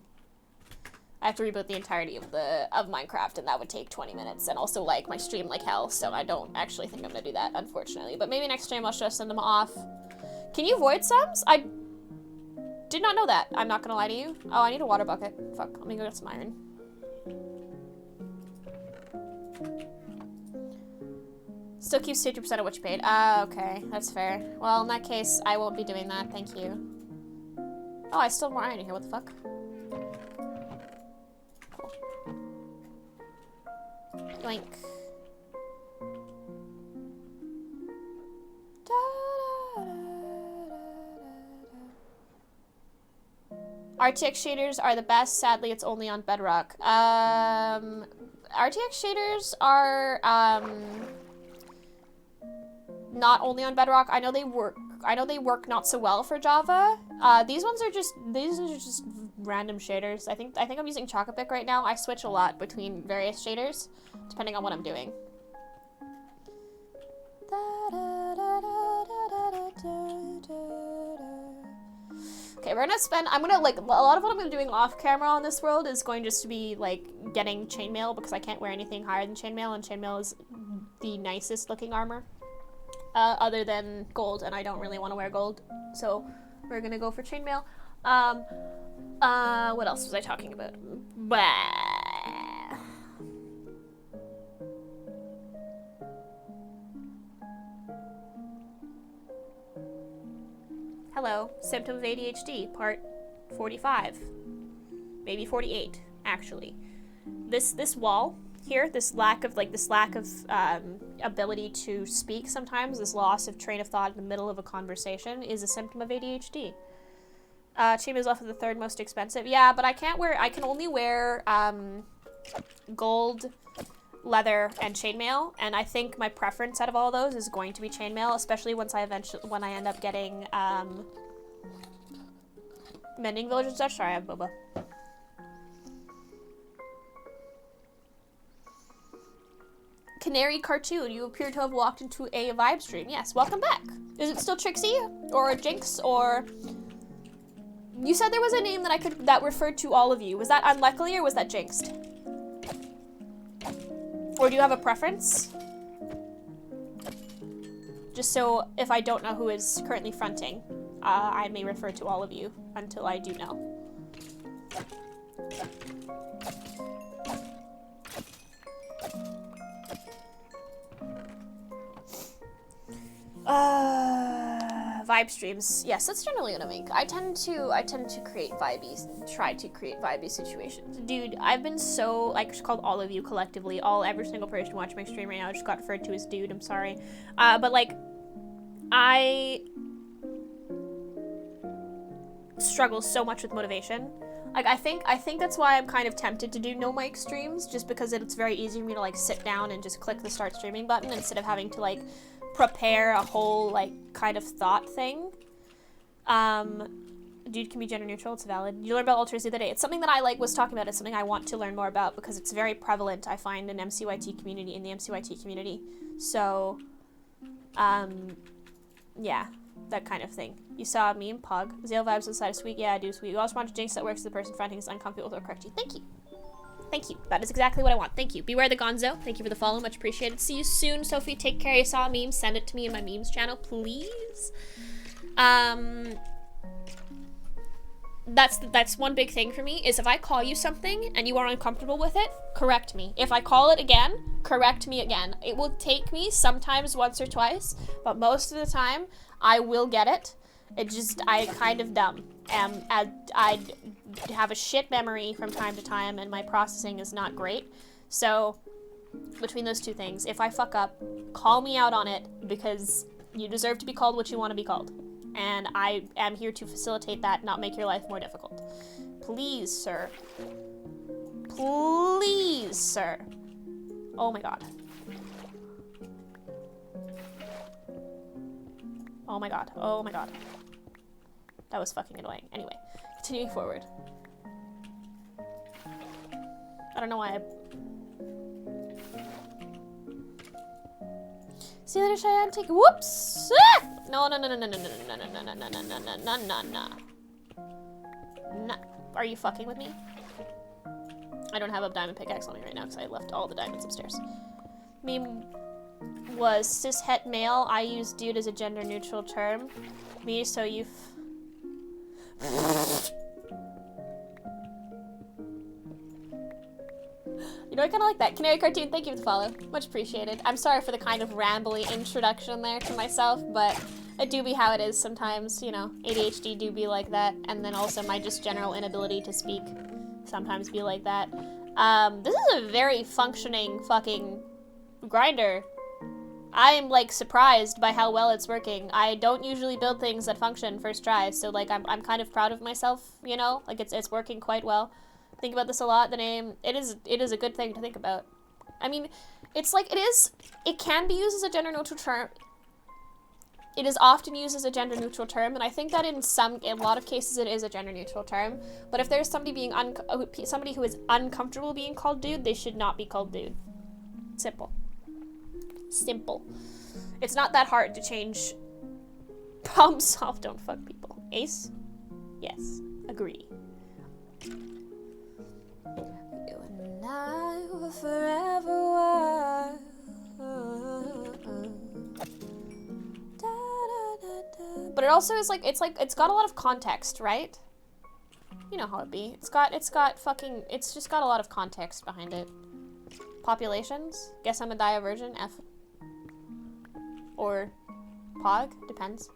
I have to reboot the entirety of Minecraft, and that would take 20 minutes, and also like my stream like hell, so I don't actually think I'm gonna do that, unfortunately. But maybe next stream I'll just send them off. Can you void subs? I did not know that. I'm not gonna lie to you. Oh, I need a water bucket. Fuck, let me go get some iron. Still keeps 50% of what you paid. Okay. That's fair. Well, in that case, I won't be doing that. Thank you. Oh, I still have more iron in here. What the fuck? Cool. Yoink. RTX shaders are the best. Sadly, it's only on Bedrock. RTX shaders are not only on Bedrock. I know they work not so well for Java. These are just random shaders. I think I'm using Chocopic right now. I switch a lot between various shaders depending on what I'm doing. Okay, we're gonna spend, I'm gonna, like, a lot of what I'm gonna be doing off camera on this world is going just to be, like, getting chainmail, because I can't wear anything higher than chainmail, and chainmail is the nicest looking armor, other than gold, and I don't really want to wear gold, so we're gonna go for chainmail. What else was I talking about? Bah. Hello, symptom of ADHD, part 45. Maybe 48, actually. This wall here, this lack of ability to speak sometimes, this loss of train of thought in the middle of a conversation is a symptom of ADHD. Chainmail is often the third most expensive. Yeah, but I can only wear gold, leather, and chainmail, and I think my preference out of all those is going to be chainmail, especially when I end up getting mending village and such. Sorry, I have boba. Canary cartoon, you appear to have walked into a vibe stream. Yes, welcome back. Is it still Trixie or Jinx or? You said there was a name that referred to all of you. Was that Unluckily or was that Jinxed? Or do you have a preference? Just so if I don't know who is currently fronting, I may refer to all of you until I do know. Vibe streams. Yes, that's generally what I make. I tend to create try to create vibey situations. Dude, I've been so, I just called all of you collectively, every single person watching my stream right now just got referred to as dude, I'm sorry. But like, I struggle so much with motivation. Like, I think that's why I'm kind of tempted to do no mic streams, just because it's very easy for me to like sit down and just click the start streaming button instead of having to like prepare a whole like kind of thought thing. Dude can be gender neutral, it's valid. You learned about alters the other day. It's something that I was talking about. It's something I want to learn more about because it's very prevalent, I find, in the MCYT community. So, yeah, that kind of thing. You saw a meme, Pog. Zale vibes inside of sweet. Yeah, I do sweet. You also want to Jinx that works. The person fronting is uncomfortable with correct you. Thank you. Thank you. That is exactly what I want. Thank you. Beware the Gonzo. Thank you for the follow. Much appreciated. See you soon, Sophie. Take care. You saw a meme. Send it to me in my memes channel, please. That's one big thing for me, is if I call you something and you are uncomfortable with it, correct me. If I call it again, correct me again. It will take me sometimes once or twice, but most of the time, I will get it. I kind of dumb. I have a shit memory from time to time, and my processing is not great. So, between those two things, if I fuck up, call me out on it, because you deserve to be called what you want to be called. And I am here to facilitate that, not make your life more difficult. Please, sir. Please, sir. Oh my god. Oh my god. Oh my god. That was fucking annoying. Anyway, continuing forward. I don't know why I... See you later, Cheyenne. Take... Whoops! Ah! No. Are you fucking with me? I don't have a diamond pickaxe on me right now because I left all the diamonds upstairs. Meme was cishet male. I use dude as a gender neutral term. Me, so you... You know, I kind of like that. Canary Cartoon, thank you for the follow. Much appreciated. I'm sorry for the kind of rambly introduction there to myself, but it do be how it is sometimes, you know. ADHD do be like that, and then also my just general inability to speak sometimes be like that. This is a very functioning fucking grinder. I am, like, surprised by how well it's working. I don't usually build things that function first try, so, like, I'm kind of proud of myself, you know? Like, it's working quite well. Think about this a lot, the name. It is a good thing to think about. I mean, it's like, it can be used as a gender-neutral term. It is often used as a gender-neutral term, and I think that in a lot of cases it is a gender-neutral term. But if there's somebody somebody who is uncomfortable being called dude, they should not be called dude. Simple. Simple. It's not that hard to change. Problem solved, don't fuck people. Ace? Yes. Agree. You and I were forever wild. But it also is like, it's got a lot of context, right? You know how it be. It's just got a lot of context behind it. Populations? Guess I'm a divergent. F. Or Pog? Depends.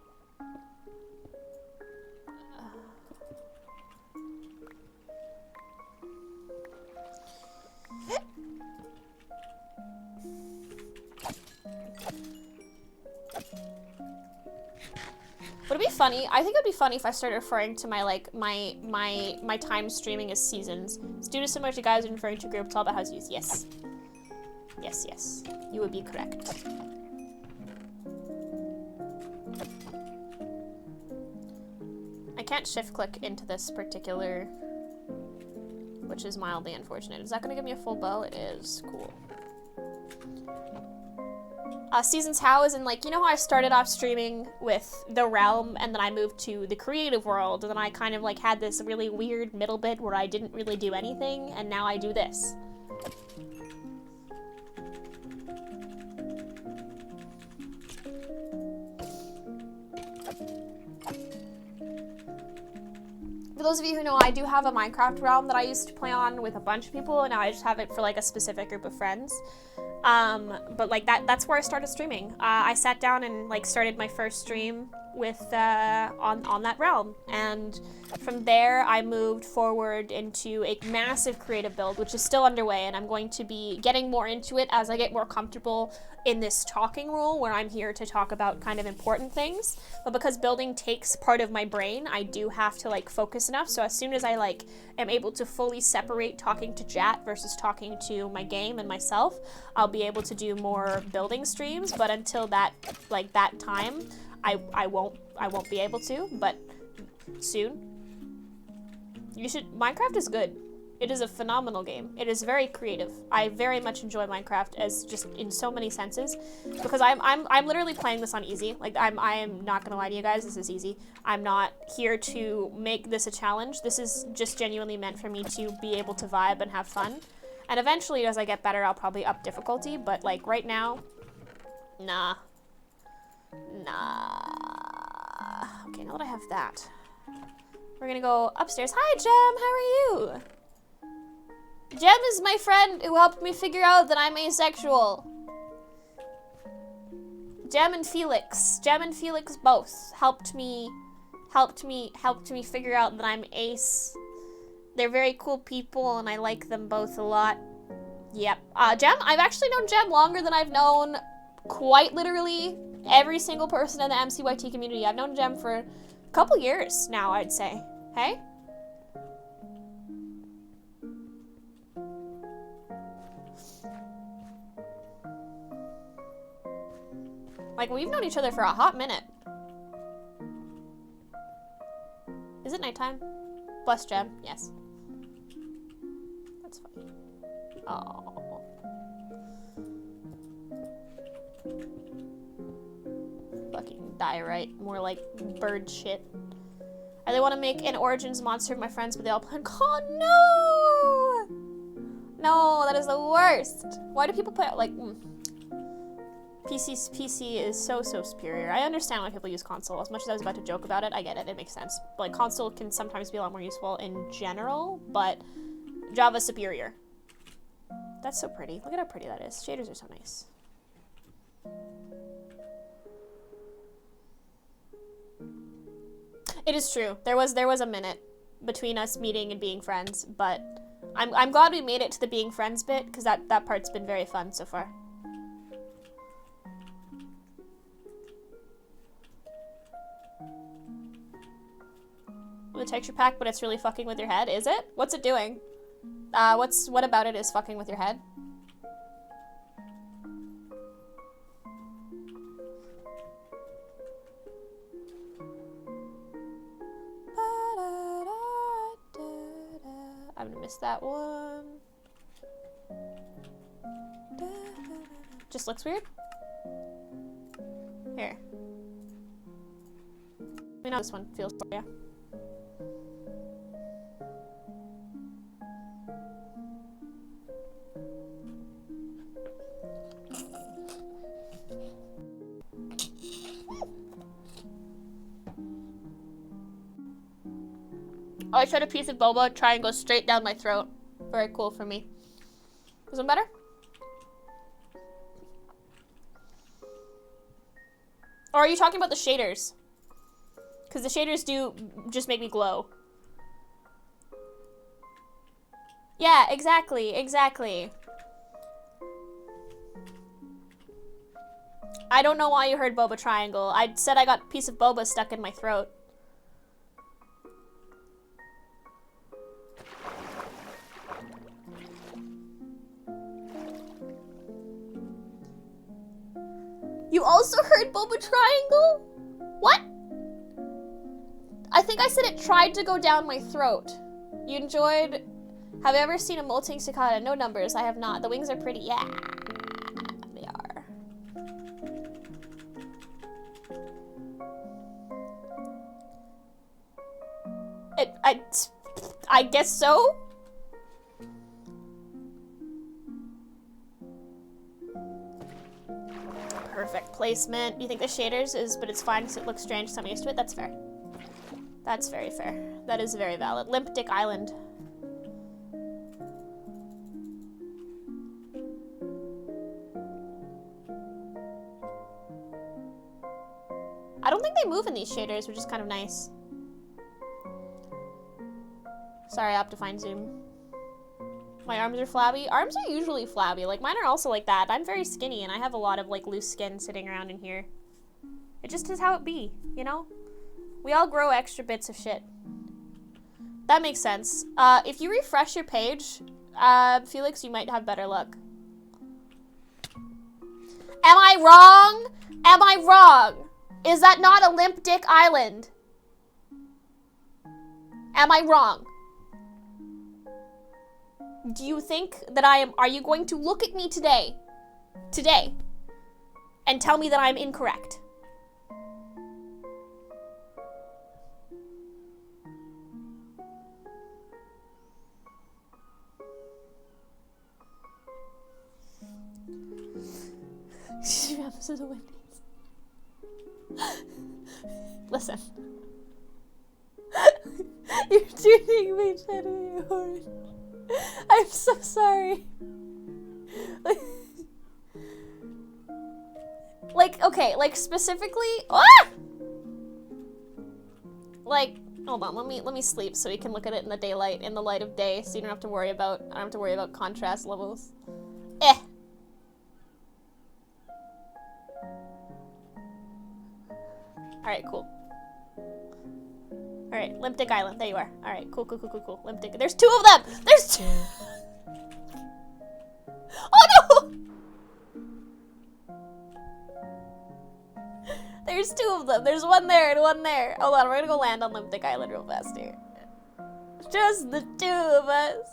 Would it be funny? I think it would be funny if I started referring to my time streaming as seasons. It's due to similar to guys referring to group. It's all about how's used. Yes. Yes, yes. You would be correct. I can't shift click into this particular, which is mildly unfortunate. Is that gonna give me a full bow? It is. Cool. Seasons how is in, like, you know how I started off streaming with the realm and then I moved to the creative world and then I kind of like had this really weird middle bit where I didn't really do anything and now I do this. For those of you who know, I do have a Minecraft realm that I used to play on with a bunch of people, and now I just have it for like a specific group of friends. But like that's where I started streaming. I sat down and like started my first stream with on that realm, and from there I moved forward into a massive creative build, which is still underway, and I'm going to be getting more into it as I get more comfortable in this talking role where I'm here to talk about kind of important things. But because building takes part of my brain, I do have to like focus enough. So as soon as I like am able to fully separate talking to chat versus talking to my game and myself, I'll be able to do more building streams. But until that time, I won't be able to, but soon. Minecraft is good. It is a phenomenal game. It is very creative. I very much enjoy Minecraft as just in so many senses, because I'm literally playing this on easy. Like I am not gonna lie to you guys, this is easy. I'm not here to make this a challenge. This is just genuinely meant for me to be able to vibe and have fun. And eventually, as I get better, I'll probably up difficulty, but like right now, nah. Okay, now that I have that, we're gonna go upstairs. Hi, Jem, how are you? Jem is my friend who helped me figure out that I'm asexual. Jem and Felix both helped me figure out that I'm ace. They're very cool people and I like them both a lot. Yep. Jem, I've actually known Jem longer than I've known quite literally every single person in the MCYT community. I've known Jem for a couple years now, I'd say. Hey? Like, we've known each other for a hot minute. Is it nighttime? Bless Jem, yes. That's fine. Oh. Fucking die right. More like bird shit. I really want to make an Origins monster of my friends, but they all plan. Oh no! No, that is the worst. Why do people play like? PC is so superior. I understand why people use console. As much as I was about to joke about it, I get it. It makes sense. Like, console can sometimes be a lot more useful in general, but Java's superior. That's so pretty. Look at how pretty that is. Shaders are so nice. It is true. There was a minute between us meeting and being friends, but I'm glad we made it to the being friends bit, because that part's been very fun so far. The texture pack, but it's really fucking with your head, is it? What's it doing? What about it is fucking with your head? I'm gonna miss that one. Just looks weird. Here. Let me know how this one feels for you. Oh, I tried a piece of boba, try and go straight down my throat. Very cool for me. Is one better? Or are you talking about the shaders? Because the shaders do just make me glow. Yeah, exactly, exactly. I don't know why you heard boba triangle. I said I got a piece of boba stuck in my throat. You also heard boba triangle? What? I think I said it tried to go down my throat. You enjoyed... Have you ever seen a molting cicada? No numbers, I have not. The wings are pretty. Yeah, they are. I guess so? Perfect placement. You think the shaders is, but it's fine because it looks strange because I'm used to it? That's fair. That's very fair. That is very valid. Limp Dick Island. I don't think they move in these shaders, which is kind of nice. Sorry, Optifine Zoom. My arms are flabby. Arms are usually flabby. Like, mine are also like that. I'm very skinny, and I have a lot of, like, loose skin sitting around in here. It just is how it be, you know? We all grow extra bits of shit. That makes sense. If you refresh your page, Felix, you might have better luck. Am I wrong? Am I wrong? Is that not a Limp Dick Island? Am I wrong? Do you think that are you going to look at me today, and tell me that I'm incorrect? Episode of Wendy's. Listen. You're turning my shadowy orange. I'm so sorry. Like, okay, like specifically, like, hold on, let me sleep so we can look at it in the daylight, in the light of day, so you don't have to worry about, I don't have to worry about contrast levels. Alright, cool. Alright, Limp Dick Island. There you are. Alright, cool. Limp Dick. There's two of them! There's two! Oh no! There's two of them. There's one there and one there. Hold on, we're gonna go land on Limp Dick Island real fast here. Just the two of us.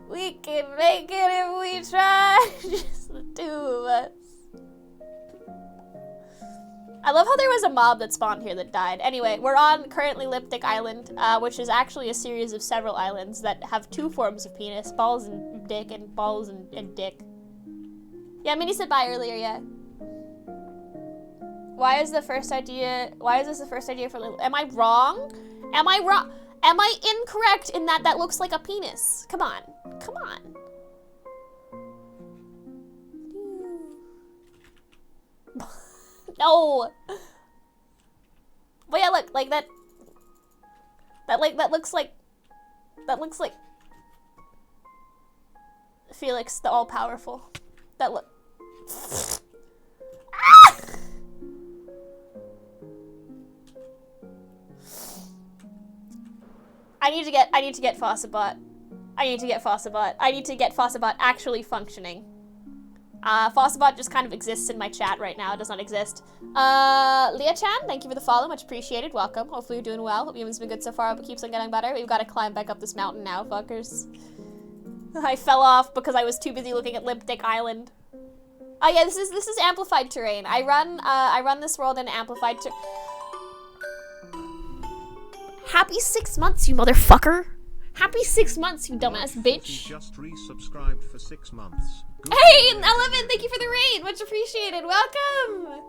We can make it if we try. Just the two of us. I love how there was a mob that spawned here that died. Anyway, we're on currently Limp Dick Island, which is actually a series of several islands that have two forms of penis, balls and dick, and balls and dick. Yeah, Minnie said bye earlier, yeah. Why is this the first idea for Lily? Am I wrong? Am I wrong? Am I incorrect in that looks like a penis? Come on. Come on. No! But yeah, look, like that looks like Felix the All-Powerful. That look. Ah! I need to get Fossabot. I need to get Fossabot actually functioning. Fossabot just kind of exists in my chat right now. It does not exist. Leah-chan, thank you for the follow. Much appreciated. Welcome. Hopefully you're doing well. Hope you've been good so far. Hope it keeps on getting better. We've got to climb back up this mountain now, fuckers. I fell off because I was too busy looking at Limp Dick Island. Oh yeah, this is amplified terrain. I run this world in amplified terrain. Happy 6 months, you motherfucker. Happy 6 months, you dumbass bitch. Just resubscribed for 6 months. Hey, 11, thank you for the raid. Much appreciated. Welcome.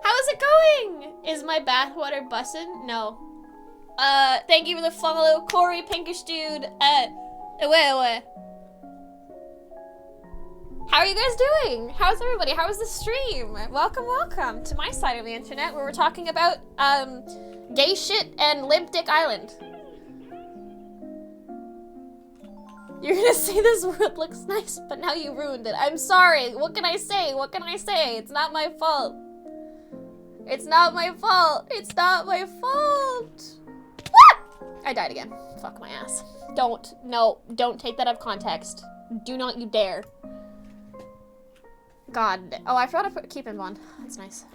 How is it going? Is my bathwater bussin'? No. Thank you for the follow, Corey Pinkish dude. Away. How are you guys doing? How's everybody? How was the stream? Welcome to my side of the internet where we're talking about, gay shit and Limp Dick Island. You're gonna say this world looks nice, but now you ruined it. I'm sorry. What can I say? It's not my fault. It's not my fault. I died again. Fuck my ass. Don't take that out of context. Do not you dare. God. Oh, I forgot to keep in bond. That's nice.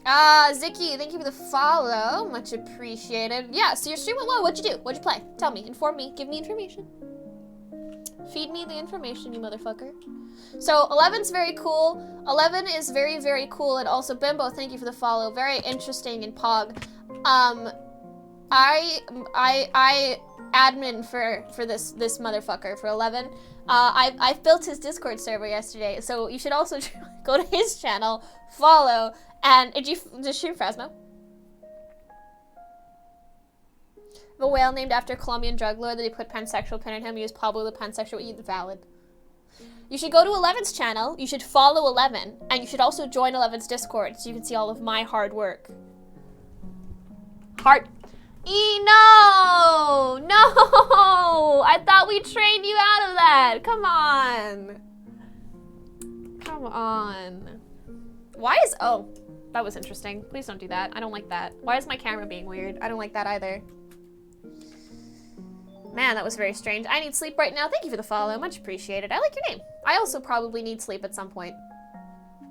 Ziki, thank you for the follow. Much appreciated. Yeah, so your stream went well. What'd you do? What'd you play? Tell me. Inform me. Give me information. Feed me the information, you motherfucker. So, 11's very cool. 11 is very, very cool. And also, Bimbo, thank you for the follow. Very interesting and pog. I admin for this motherfucker, for 11. I built his Discord server yesterday, so you should also go to his channel, follow, and did you stream Phasmo? The whale named after Colombian drug lord that he put pansexual pin in him. He was Pablo the pansexual. Valid. You should go to 11's channel. You should follow 11, and you should also join 11's Discord so you can see all of my hard work. No! I thought we trained you out of that. Come on. Why is that was interesting. Please don't do that. I don't like that. Why is my camera being weird? I don't like that either. Man, that was very strange. I need sleep right now. Thank you for the follow. Much appreciated. I like your name. I also probably need sleep at some point.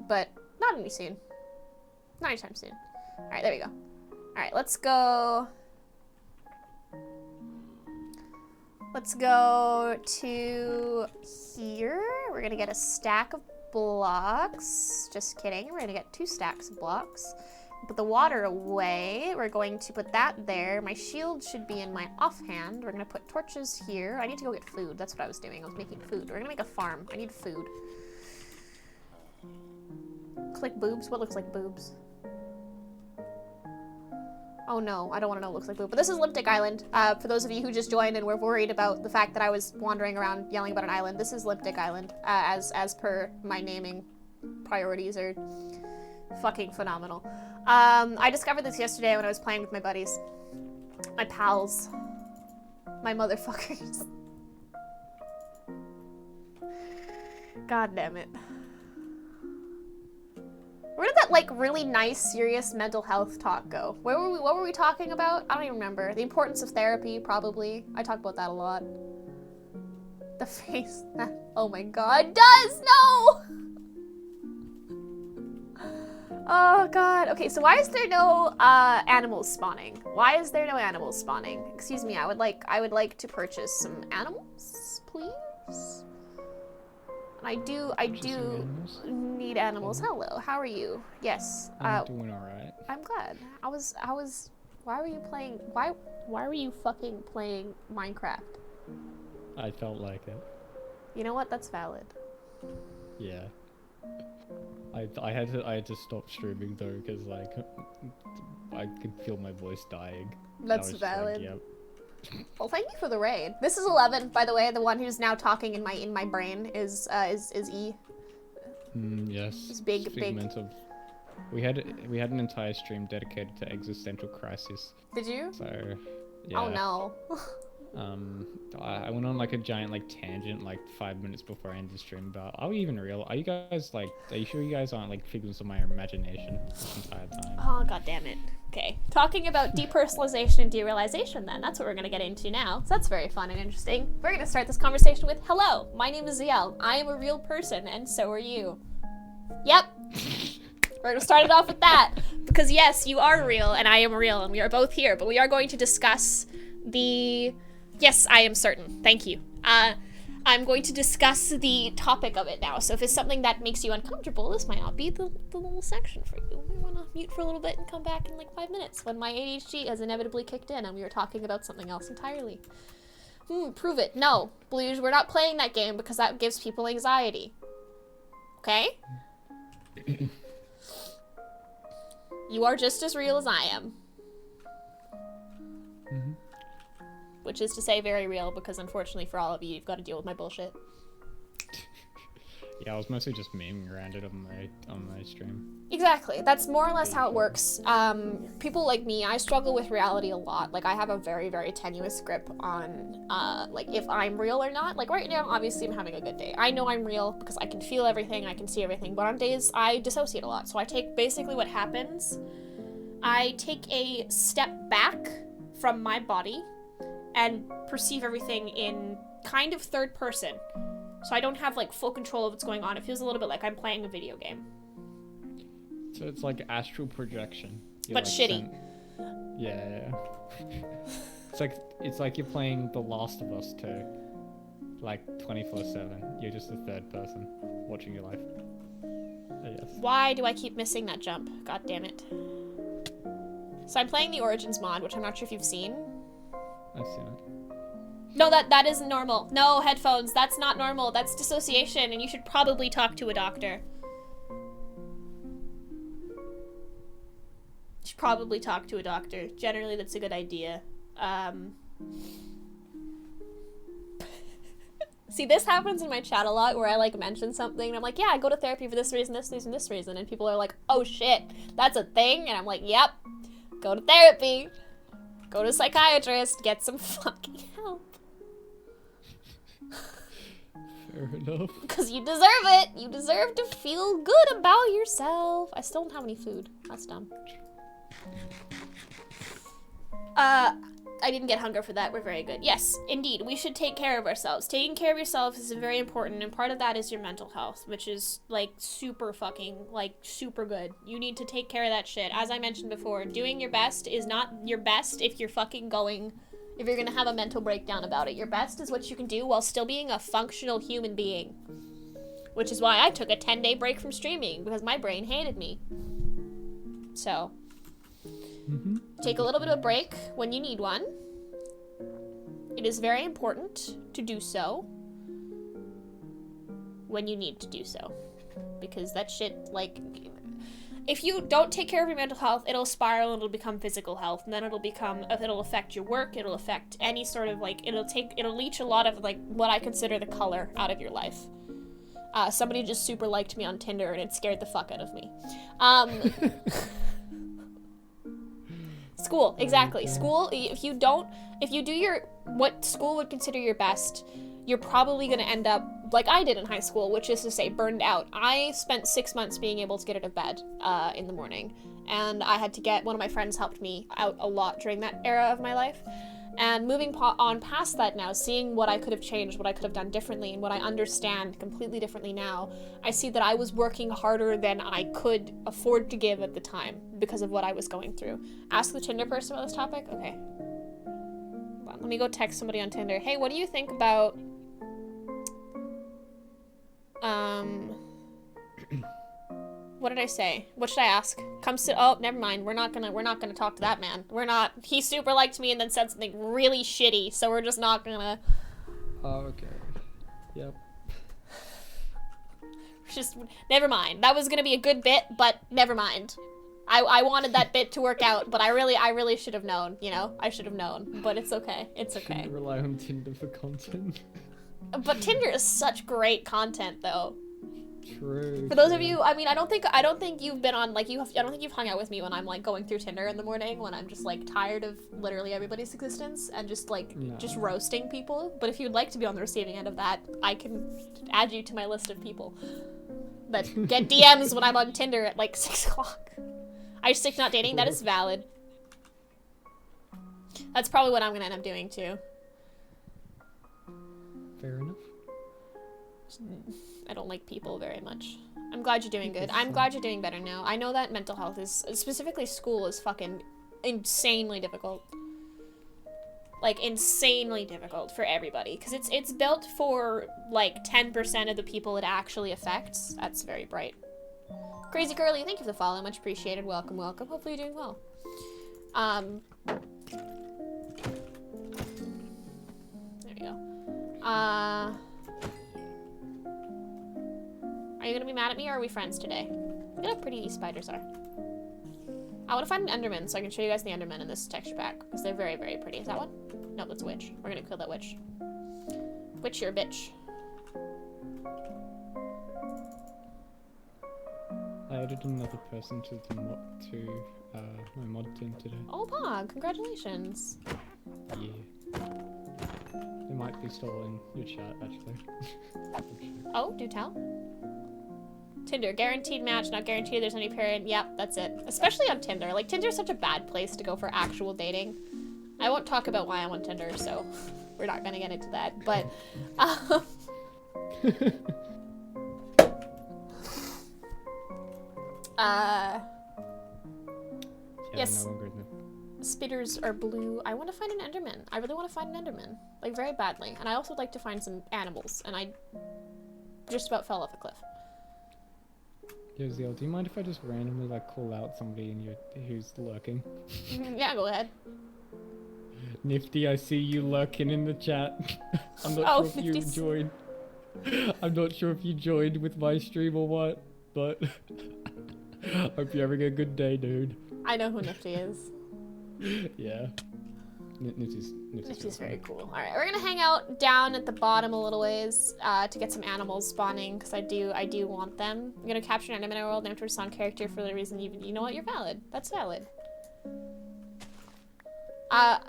But not anytime soon. Not anytime soon. Alright, there we go. Alright, let's go to here. We're gonna get a stack of blocks. Just kidding. We're gonna get 2 stacks of blocks. Put the water away. We're going to put that there. My shield should be in my offhand. We're gonna put torches here. I need to go get food. That's what I was doing. I was making food. We're gonna make a farm. I need food. Click boobs. What looks like boobs? Oh no, I don't want to know what it looks like boobs. But this is Limp Dick Island. For those of you who just joined and were worried about the fact that I was wandering around yelling about an island, this is Limp Dick Island. As per my naming priorities are fucking phenomenal. I discovered this yesterday when I was playing with my buddies. My pals. My motherfuckers. God damn it. Where did that, like, really nice, serious mental health talk go? What were we talking about? I don't even remember. The importance of therapy, probably. I talk about that a lot. The face. Oh my god, does! No! Oh god. Okay, so why is there no animals spawning? Why is there no animals spawning? Excuse me, I would like to purchase some animals, please. I do need animals. Hello, how are you? Yes. I'm doing alright. I'm glad. Why were you playing, why were you fucking playing Minecraft? I felt like it. You know what? That's valid. Yeah. I had to stop streaming though, because like I could feel my voice dying. That's I was valid. Just like, yep, Well, thank you for the raid. This is 11, by the way. The one who's now talking in my brain is E. Yes. It's big. Figment of. We had an entire stream dedicated to existential crisis. Did you? So, yeah. Oh no. I went on like a giant like tangent like 5 minutes before I ended the stream about, are we even real? Are you guys like, are you sure you guys aren't like figments of my imagination this entire time? Oh, god damn it. Okay, talking about depersonalization and derealization then, that's what we're gonna get into now. So that's very fun and interesting. We're gonna start this conversation with, hello, my name is Ziel. I am a real person, and so are you. Yep. We're gonna start it off with that. Because yes, you are real, and I am real, and we are both here, but we are going to discuss the... Yes, I am certain. Thank you. I'm going to discuss the topic of it now, so if it's something that makes you uncomfortable, this might not be the little section for you. We want to mute for a little bit and come back in like 5 minutes when my ADHD has inevitably kicked in and we were talking about something else entirely. Prove it. No, Blues, we're not playing that game because that gives people anxiety. Okay? You are just as real as I am. Which is to say very real, because unfortunately for all of you, you've got to deal with my bullshit. Yeah, I was mostly just memeing around it on my stream. Exactly. That's more or less how it works. People like me, I struggle with reality a lot. Like, I have a very, very tenuous grip on, like, if I'm real or not. Like, right now, obviously, I'm having a good day. I know I'm real because I can feel everything, I can see everything. But on days, I dissociate a lot. So I take basically what happens. I take a step back from my body and perceive everything in kind of third person. So I don't have like full control of what's going on. It feels a little bit like I'm playing a video game. So it's like astral projection. But like shitty. Yeah. It's like you're playing The Last of Us 2. Like 24/7. You're just a third person watching your life. I guess. Why do I keep missing that jump? God damn it. So I'm playing the Origins mod, which I'm not sure if you've seen. I've seen it. No, that isn't normal. No, headphones, that's not normal. That's dissociation, and you should probably talk to a doctor. You should probably talk to a doctor. Generally, that's a good idea. See, this happens in my chat a lot, where I, like, mention something, and I'm like, yeah, I go to therapy for this reason, this reason, this reason, and people are like, oh shit, that's a thing? And I'm like, yep, go to therapy. Go to a psychiatrist, get some fucking help. Fair enough. Because you deserve it. You deserve to feel good about yourself. I still don't have any food. That's dumb. I didn't get hunger for that. We're very good. Yes, indeed. We should take care of ourselves. Taking care of yourself is very important, and part of that is your mental health, which is, like, super fucking, like, super good. You need to take care of that shit. As I mentioned before, doing your best is not your best if you're fucking going... If you're gonna have a mental breakdown about it. Your best is what you can do while still being a functional human being. Which is why I took a 10-day break from streaming, because my brain hated me. So... Take a little bit of a break when you need one. It is very important to do so when you need to do so. Because that shit, like, if you don't take care of your mental health, it'll spiral and it'll become physical health. And then it'll affect your work, it'll affect any sort of, like, it'll leach a lot of, like, what I consider the color out of your life. Somebody just super liked me on Tinder and it scared the fuck out of me. School, exactly. School, if you do what school would consider your best, you're probably going to end up like I did in high school, which is to say burned out. I spent 6 months being able to get out of bed in the morning, and I had to get, one of my friends helped me out a lot during that era of my life. And moving on past that now, seeing what I could have changed, what I could have done differently, and what I understand completely differently now, I see that I was working harder than I could afford to give at the time because of what I was going through. Ask the Tinder person about this topic? Okay. Well, let me go text somebody on Tinder. Hey, what do you think about... What did I say? What should I ask? Come sit. Oh, never mind. We're not gonna talk to that man. We're not. He super liked me and then said something really shitty, so we're just not gonna. Oh, okay. Yep. Just never mind. That was gonna be a good bit, but never mind. I wanted that bit to work out, but I really should have known, you know? I should have known, but it's okay. It's okay. Shouldn't rely on Tinder for content. But Tinder is such great content, though. True. For those of you, I mean, I don't think you've been on, like, I don't think you've hung out with me when I'm, like, going through Tinder in the morning, when I'm just, like, tired of literally everybody's existence and just, like, No. just roasting people. But if you'd like to be on the receiving end of that, I can add you to my list of people that get DMs when I'm on Tinder at, like, 6 o'clock. I just stick not dating, that is valid. That's probably what I'm gonna end up doing, too. Fair enough. I don't like people very much. I'm glad you're doing good. I'm glad you're doing better now. I know that mental health is, specifically school, is fucking insanely difficult. Like, insanely difficult for everybody. Because it's built for, like, 10% of the people it actually affects. That's very bright. Crazy Curly, thank you for the follow. Much appreciated. Welcome, welcome. Hopefully you're doing well. There you go. Are you gonna be mad at me, or are we friends today? Look at how pretty these spiders are. I want to find an Enderman so I can show you guys the Enderman in this texture pack, because they're very, very pretty. Is that one? No, that's a witch. We're gonna kill that witch. Witch, you're a bitch. I added another person to the my mod team today. Oh, Pog, congratulations. Yeah. They might be still in your chat, actually. Oh, do tell. Tinder, guaranteed match, not guaranteed there's any period. Yep, that's it. Especially on Tinder. Like, Tinder's such a bad place to go for actual dating. I won't talk about why I'm on Tinder, so we're not gonna get into that. But, yes. No longer in the... Spitters are blue. I want to find an Enderman. I really want to find an Enderman. Like, very badly. And I also would like to find some animals. And I just about fell off a cliff. Yo, Zeal, do you mind if I just randomly, like, call out somebody in your who's lurking? Yeah, go ahead. Nifty, I see you lurking in the chat. I'm not Oh, sure if you Nifty's- joined. I'm not sure if you joined with my stream or what, but hope you're having a good day, dude. I know who Nifty is. Yeah. Nifty's very cool. Alright, we're gonna hang out down at the bottom a little ways to get some animals spawning, because I do want them. I'm gonna capture an Enderman world named after a song character for the reason you know what, you're valid. That's valid.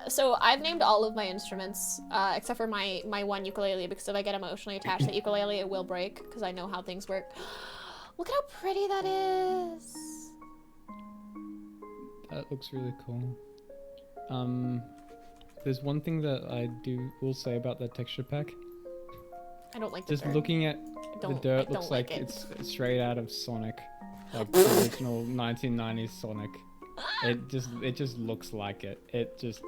So I've named all of my instruments, except for my one ukulele, because if I get emotionally attached to that ukulele, it will break, because I know how things work. Look at how pretty that is! That looks really cool. There's one thing that I will say about that texture pack. I don't like the Just dirt. looking at the I dirt don't looks like like it. it's straight out of Sonic, like the original 1990s Sonic. It just looks like it. It just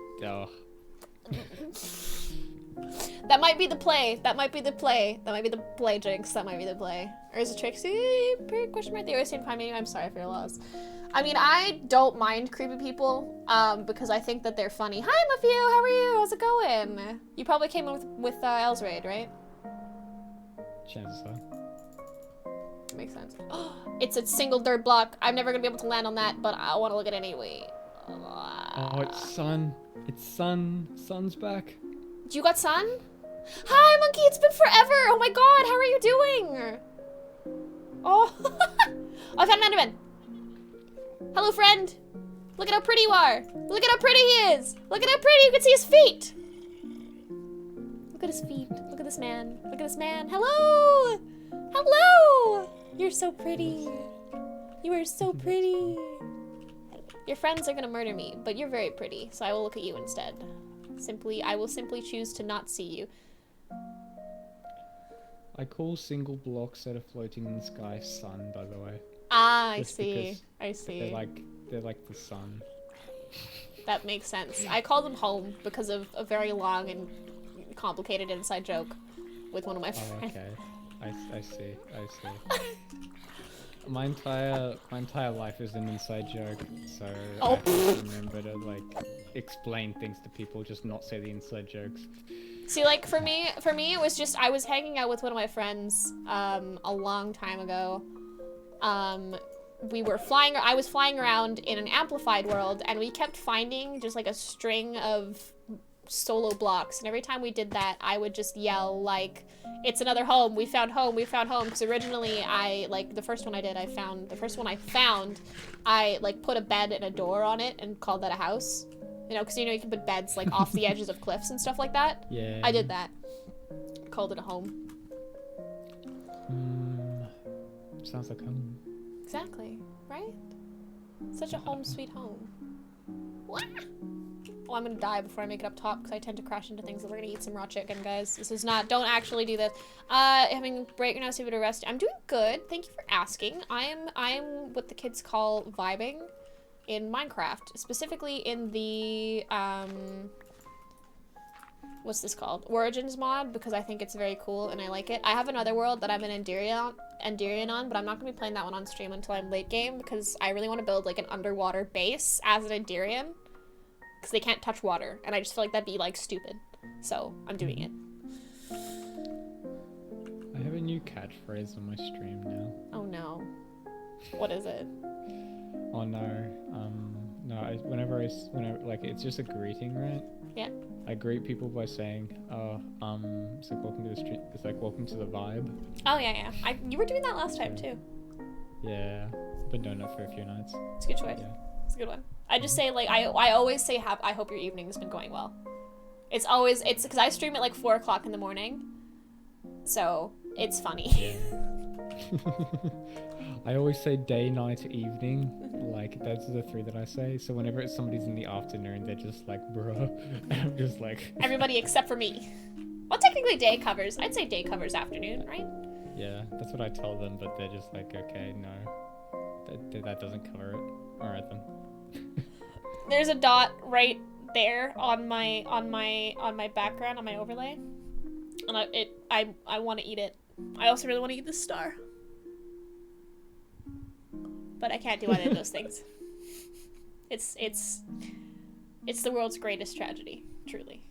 That might be the play. That might be the play. That might be the play, Jinx. That might be the play. Or is it Trixie? Question mark. They always seem to find me. I'm sorry for your loss. I mean, I don't mind creepy people, because I think that they're funny. Hi, Muffy. How are you? How's it going? You probably came in with Elsraid, right? chances are. Makes sense. It's a single dirt block. I'm never gonna be able to land on that, but I want to look at it anyway. Oh, it's Sun. It's Sun. Sun's back. You got sun? Hi, Monkey. It's been forever. Oh my god. How are you doing? Oh, I found an Enderman. Hello, friend. Look at how pretty you are. Look at how pretty he is. Look at how pretty you can see his feet. Look at his feet. Look at this man. Look at this man. Hello. Hello. You're so pretty. You are so pretty. Your friends are gonna murder me, but you're very pretty, so I will look at you instead. I will simply choose to not see you. I call single blocks that are floating in the sky sun, by the way. Ah, I Just see. because I see. They're like the sun. That makes sense. I call them home because of a very long and complicated inside joke with one of my Oh, friends. okay. I see. My entire life is an inside joke, so Oh. I have to remember to like explain things to people, just not say the inside jokes. See, like for me, it was just I was hanging out with one of my friends a long time ago, I was flying around in an amplified world, and we kept finding just like a string of solo blocks, and every time we did that, I would just yell like, "It's another home, we found home, we found home," because originally the first one I like put a bed and a door on it and called that a house. You know, because you can put beds like off the edges of cliffs and stuff like that. Yeah. I did that. Called it a home. Sounds like home. Exactly, right? Such a home sweet home. Wah! Oh, I'm gonna die before I make it up top because I tend to crash into things. We're gonna eat some raw chicken, guys. This is not, don't actually do this. Having a break now, see if it arrest. I'm doing good. Thank you for asking. I'm what the kids call vibing in Minecraft, specifically in the, what's this called? Origins mod, because I think it's very cool and I like it. I have another world that I'm an Enderian on, but I'm not gonna be playing that one on stream until I'm late game because I really want to build like an underwater base as an Enderian. Because they can't touch water, and I just feel like that'd be, like, stupid. So, I'm doing it. I have a new catchphrase on my stream now. Oh no. What is it? Oh no. Whenever like, it's just a greeting, right? Yeah. I greet people by saying, it's like welcome to the stream. It's like welcome to the vibe. Oh yeah. You were doing that last time too. Yeah. I've been doing it for a few nights. It's a good choice. Yeah. It's a good one. I just say, like, I always say, I hope your evening's been going well. It's because I stream at, like, 4 o'clock in the morning. So, it's funny. Yeah. I always say day, night, evening. Like, those are the 3 that I say. So whenever somebody's in the afternoon, they're just like, bruh. And I'm just like... Everybody except for me. Well, technically day covers. I'd say day covers afternoon, right? Yeah, that's what I tell them, but they're just like, okay, no. That doesn't cover it. Alright then. There's a dot right there on my background, on my overlay. And I want to eat it. I also really want to eat this star. But I can't do either of those things. It's the world's greatest tragedy, truly.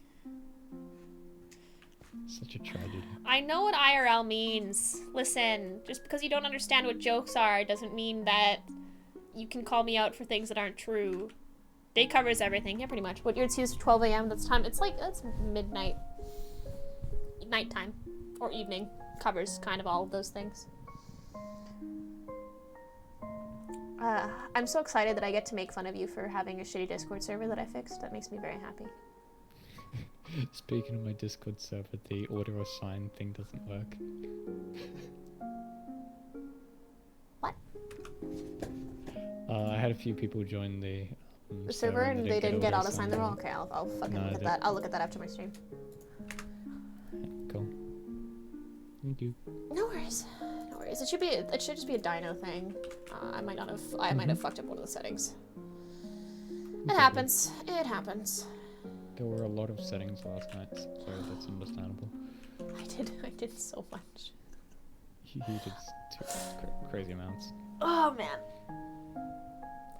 Such a tragedy. I know what IRL means. Listen, just because you don't understand what jokes are doesn't mean that you can call me out for things that aren't true. Day covers everything. Yeah, pretty much. What yours is 12 a.m. That's time. It's like, that's midnight. Nighttime. Or evening. Covers kind of all of those things. I'm so excited that I get to make fun of you for having a shitty Discord server that I fixed. That makes me very happy. Speaking of my Discord server, the auto assign thing doesn't work. What? I had a few people join the server and they didn't get auto-assigned them all? auto-assigned. Okay, I'll fucking No, look at that. I'll look at that after my stream. Cool. Thank you. No worries. No worries. It should just be a dino thing. I might have fucked up one of the settings. It happens. It happens. There were a lot of settings last night, so that's understandable. I did so much. You did crazy amounts. Oh man.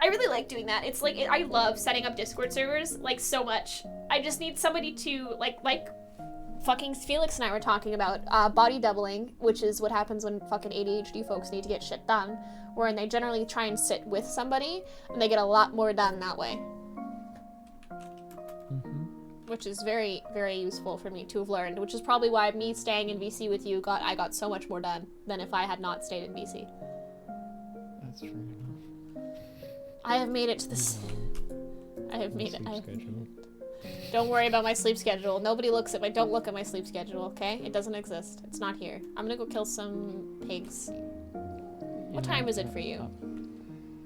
I really like doing that. It's like, I love setting up Discord servers, like, so much. I just need somebody to, like fucking Felix and I were talking about, body doubling, which is what happens when fucking ADHD folks need to get shit done, wherein they generally try and sit with somebody, and they get a lot more done that way. Which is very, very useful for me to have learned, which is probably why me staying in VC with you I got so much more done than if I had not stayed in VC. That's fair enough. I have made it to this. I have made it. Schedule. Don't worry about my sleep schedule. Nobody looks at don't look at my sleep schedule, okay? It doesn't exist. It's not here. I'm gonna go kill some pigs. What time is it for you?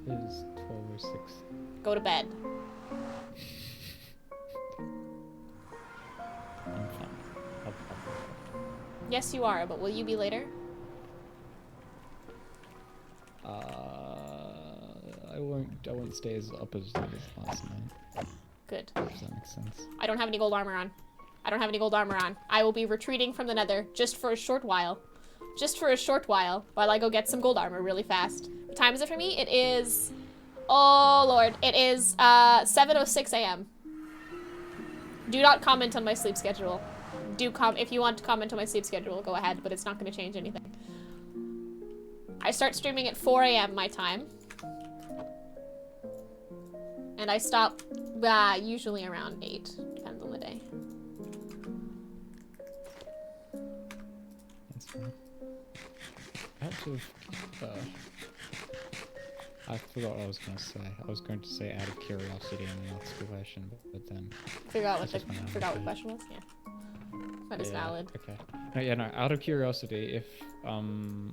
It is 12:06. Go to bed. I'm fine. I'll Yes, you are, but will you be later? I won't stay as up as late as last night. Good. Does that make sense? I don't have any gold armor on. I will be retreating from the nether just for a short while. While I go get some gold armor really fast. What time is it for me? It is... Oh, Lord. It is 7:06 a.m. Do not comment on my sleep schedule. If you want to comment on my sleep schedule, go ahead, but it's not going to change anything. I start streaming at 4 a.m. my time. And I stop usually around 8. Depends on the day. That's fine. Out of, I forgot what I was going to say. I was going to say out of curiosity and an excavation, but then... Forgot what That's just my forgot what own question was? Yeah. That is valid. Okay. No, yeah, no. Out of curiosity, if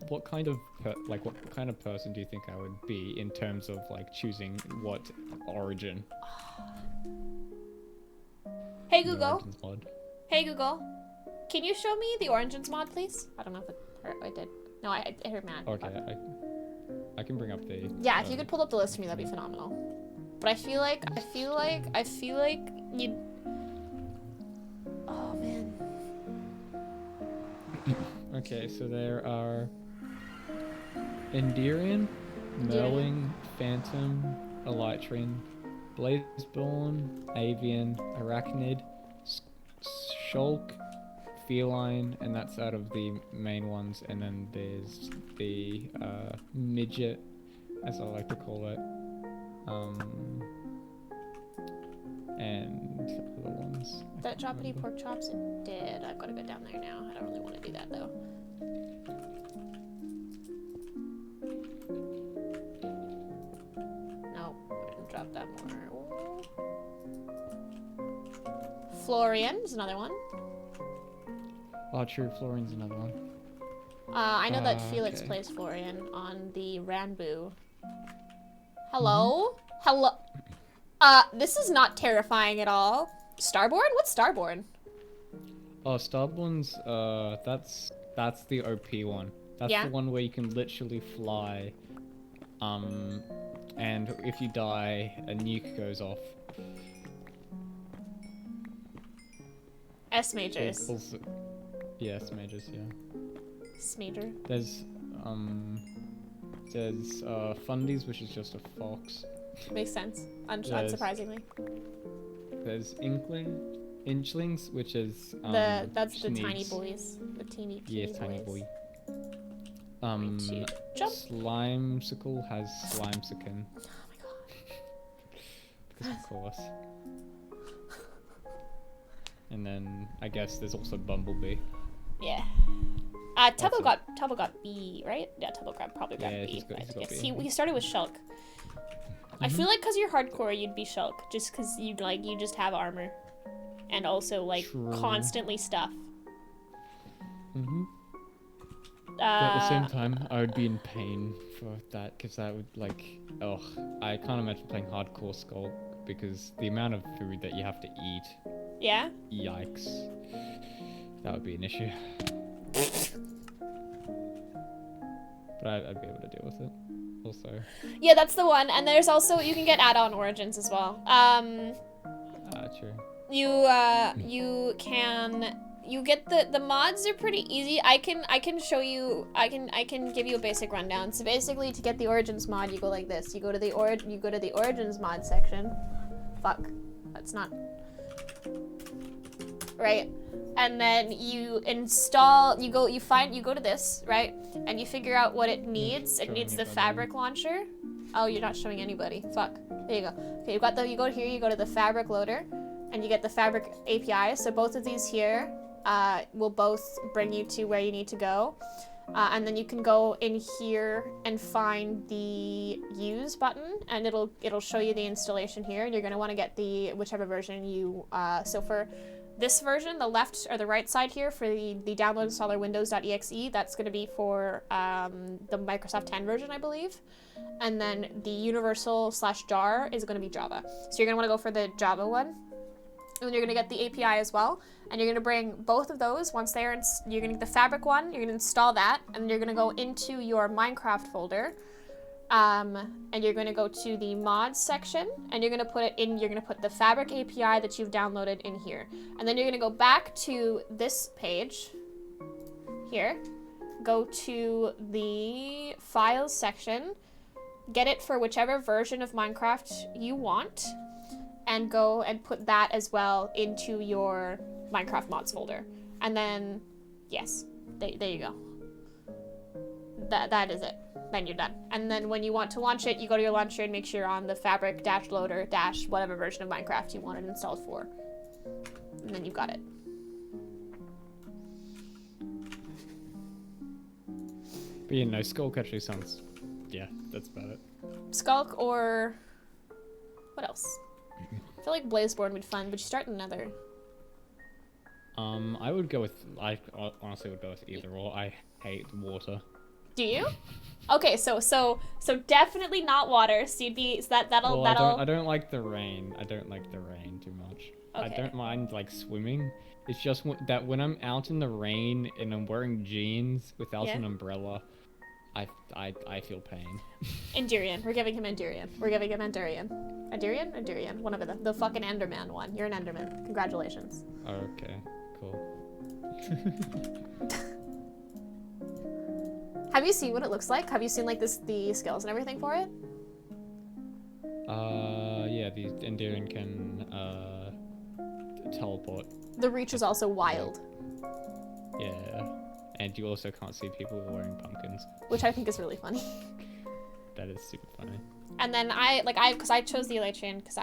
what kind of person do you think I would be in terms of like choosing what origin? Hey the Google. Origins mod? Hey Google. Can you show me the Origins mod, please? I don't know if it hurt. I did. No, I heard man. Okay, I can bring up the. Yeah, if you could pull up the list for me, that'd be phenomenal. But I feel like you'd. Oh man. Okay, so there are Endirian, Merling, Phantom, Elytrin, Blazeborn, Avian, Arachnid, Shulk, Feline, and that's out of the main ones, and then there's the Midget, as I like to call it, and other ones. That drop any pork chops? It did. I've got to go down there now. I don't really want to do that though. No, I didn't drop that more. Florian is another one. Oh, true, Florian's another one. I know that Felix okay. plays Florian on the Ranboo. Hello? Hello? This is not terrifying at all. Starborn? What's Starborn? Oh, Starborn's, that's the OP one. That's Yeah? the one where you can literally fly, and if you die, a nuke goes off. S majors. Also, yes, majors, yeah. S major. There's Fundies, which is just a fox. Makes sense. Yes. Unsurprisingly. There's Inchlings, which is That's the tiny sneaks. boys. The teeny Yeah, tiny boys. boy. to jump. Slimesicle has Slimesican, Oh my god. because of course. And then I guess there's also Bumblebee. Yeah. Tubbo got B, right? Yeah, Tubbo probably got Yeah, B. he's got Yes, B. he started with Shulk. I feel like because you're hardcore, you'd be Shulk, just because you just have armor, and also like True. constantly stuff. Mm-hmm. But at the same time, I would be in pain for that, because that would I can't imagine playing hardcore Skulk, because the amount of food that you have to eat, Yeah. yikes, that would be an issue. But I'd be able to deal with it. Also. Yeah, that's the one. And there's also you can get add-on origins as well. True. You get the mods are pretty easy. I can show you. I can give you a basic rundown. So basically, to get the origins mod, you go like this. You go to the origins mod section. Fuck, that's not right. And then you install. You go to this, right? And you figure out what it needs. It showing needs the anybody. fabric launcher. Oh, you're not showing anybody. Fuck. There you go. Okay, you go here. You go to the fabric loader, and you get the fabric API. So both of these here will both bring you to where you need to go. And then you can go in here and find the use button, and it'll show you the installation here. And you're gonna want to get the whichever version you. So for this version, the left or the right side here for the download installer windows.exe, that's going to be for the Microsoft 10 version, I believe. And then the universal/jar is going to be Java. So you're going to want to go for the Java one. And then you're going to get the API as well. And you're going to bring both of those. Once they're you're going to get the Fabric one, you're going to install that. And then you're going to go into your Minecraft folder. And you're going to go to the mods section, and you're going to put the Fabric API that you've downloaded in here. And then you're going to go back to this page here, go to the files section, get it for whichever version of Minecraft you want, and go and put that as well into your Minecraft mods folder. And then, yes, there you go. That is it. then you're done. And then when you want to launch it, you go to your launcher and make sure you're on the fabric dash loader dash whatever version of Minecraft you want it installed for. And then you've got it. But yeah, no, Skulk actually sounds. Yeah, that's about it. Skulk or what else? I feel like Blazeborn would be fun, but you start another. I would go with. I honestly would go with either or. I hate water. Do you? Okay, so definitely not water. So you'd be that'll. I don't like the rain. I don't like the rain too much. I Okay. don't mind like swimming. It's just that when I'm out in the rain and I'm wearing jeans without Yeah. an umbrella, I feel pain. Endurian. We're giving him Endurian. We're giving him Endurian. Endurian? One of them. The fucking Enderman one. You're an Enderman. Congratulations. Okay, cool. Have you seen what it looks like? Have you seen like the skills and everything for it? Yeah, the Endearing can teleport. The reach is also wild, Yeah, and you also can't see people who are wearing pumpkins. which I think is really funny. That is super funny. And then because I chose the Elysian because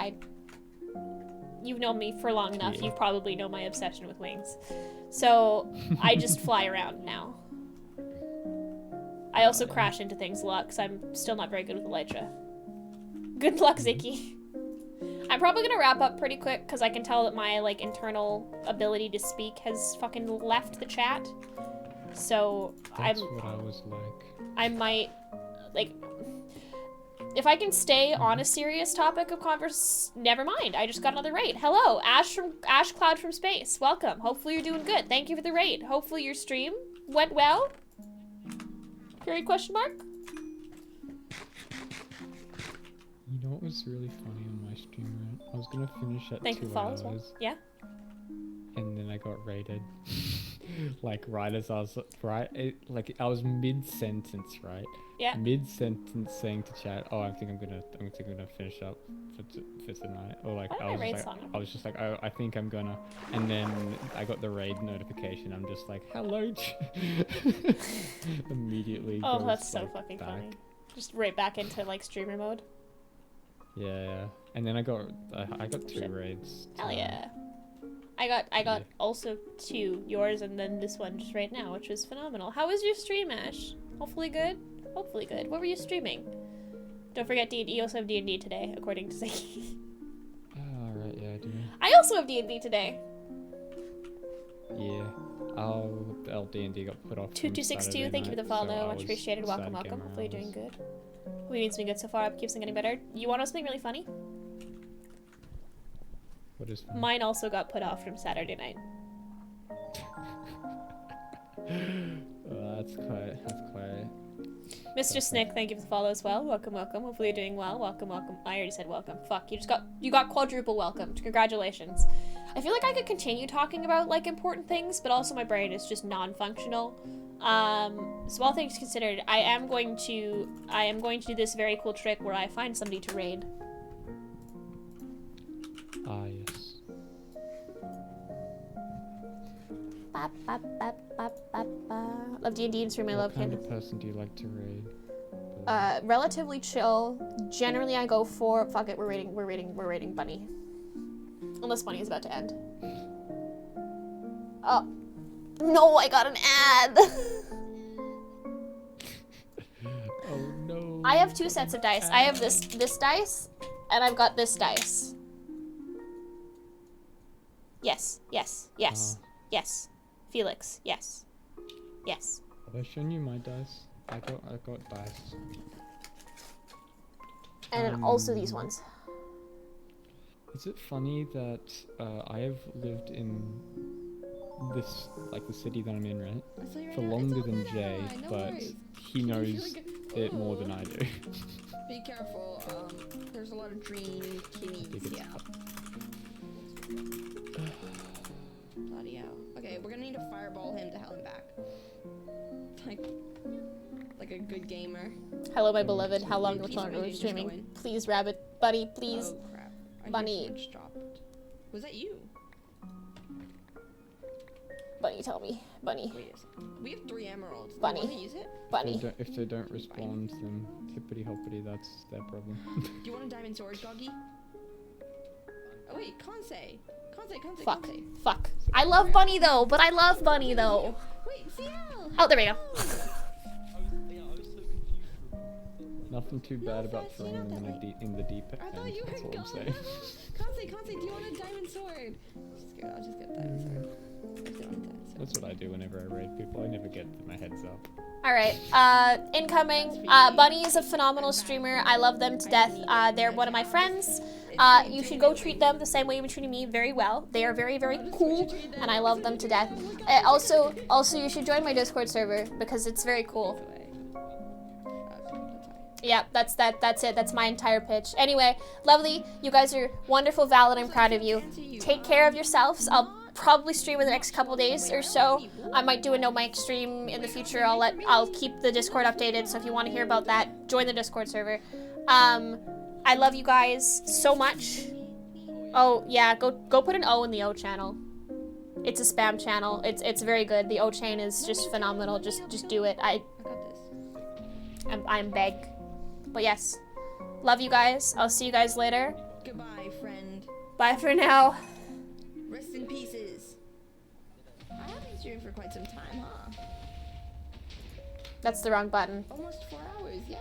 you've known me for long enough. Yeah. You probably know my obsession with wings. So I just fly around now. I also crash into things a lot because I'm still not very good with Elytra. Good luck, Ziki. I'm probably gonna wrap up pretty quick because I can tell that my like internal ability to speak has fucking left the chat. So That's what I was like. I might like if I can stay on a serious topic of converse. Never mind. I just got another raid. Hello, Ash Cloud from Space. Welcome. Hopefully you're doing good. Thank you for the raid. Hopefully your stream went well. Period question mark. You know what was really funny on my stream, right? I was gonna finish at Thank you 2 for follow hours, as well. Yeah. and then I got raided. Like right as I was like I was mid-sentence, right? Yeah. Mid-sentence saying to chat, "Oh, I think I'm gonna finish up for tonight," or like Why I did my was raid like, song? I was just like, "Oh, I think I'm gonna," and then I got the raid notification. I'm just like, "Hello." Immediately. Oh, goes, that's so like, fucking back. funny. Just right back into like streamer mode. Yeah, and then I got 2 Shit. raids. Hell tonight. yeah. I got Yeah. also 2, yours and then this one just right now, which was phenomenal. How was your stream, Ash? Hopefully good? Hopefully good. What were you streaming? Don't forget D&D. You also have D&D today, according to Zaki. Alright, yeah, I do. I also have D&D today. Yeah. Our D&D got put off. from 2262, Saturday thank you for the night, follow. so I Much was appreciated. Welcome, sad welcome. gamer Hopefully you're doing hours. good. Hopefully it's been good so far. Keeps on getting better. You want to know something really funny? What is Mine also got put off from Saturday night. That's quite. Mr. Snick, thank you for the follow as well. Welcome, welcome. Hopefully you're doing well. Welcome, welcome. I already said welcome. Fuck, you got quadruple welcomed. Congratulations. I feel like I could continue talking about like important things, but also my brain is just non-functional. So all things considered, I am going to do this very cool trick where I find somebody to raid. Ah, yes. Ba, ba, ba, ba, ba, ba. Love D&D and stream. I love What kind Candy. of person do you like to raid? Relatively chill. Generally, I go for fuck it. We're raiding Bunny. Unless Bunny is about to end. Oh no! I got an ad. Oh no. I have 2 sets of dice. I have this dice, and I've got this dice. Yes. Yes. Felix. Yes. Have I shown you my dice? I got dice. And also these ones. Is it funny that I have lived in this the city that I'm in, right? For longer than Jay, but he knows it more than I do. Be careful. There's a lot of dream kitties. Yeah. Bloody hell. Okay, we're gonna need to fireball him to hell and back. Like a good gamer. Hello, my beloved. How long He's are we going. streaming? Please, rabbit, buddy, please. Oh crap. I Bunny. hear Switch dropped. Was that you? But Bunny, tell me. Bunny. Wait a second. We have 3 emeralds. Do Bunny. you want to use it? Bunny. If they don't respond, then hippity hoppity, that's their problem. Do you want a diamond sword, doggy? Oh wait, Kansei. Kansei. Fuck. Fuck. I love Bunny though, but I love Bunny though. Wait, CL. Oh, there we go. Nothing too bad about Fast, throwing you're not them that way. in the deep end. I thought you That's were all I'm gone. saying. Kansei, do you want a diamond sword? Just kidding, I'll just get a diamond sword. I just don't want a diamond sword. That's what I do whenever I raid people. I never get them a heads up. Alright, incoming. Bunny is a phenomenal streamer. I love them to death. They're one of my friends. You should go treat them the same way you've been treating me very well. They are very, very cool, and I love them to death. Also, you should join my Discord server because it's very cool. Yeah, that's it. That's my entire pitch. Anyway, lovely. You guys are wonderful, valid. I'm proud of you. Take care of yourselves. I'll probably stream in the next couple days or so. I might do a no mic stream in the future. I'll keep the Discord updated. So if you want to hear about that, join the Discord server. I love you guys so much. Oh yeah, go put an O in the O channel. It's a spam channel. It's very good. The O chain is just phenomenal. Just do it. I got this. I'm beg. But yes, love you guys. I'll see you guys later. Goodbye, friend. Bye for now. Rest in pieces. I have been streaming for quite some time, huh? That's the wrong button. Almost 4 hours, yeah.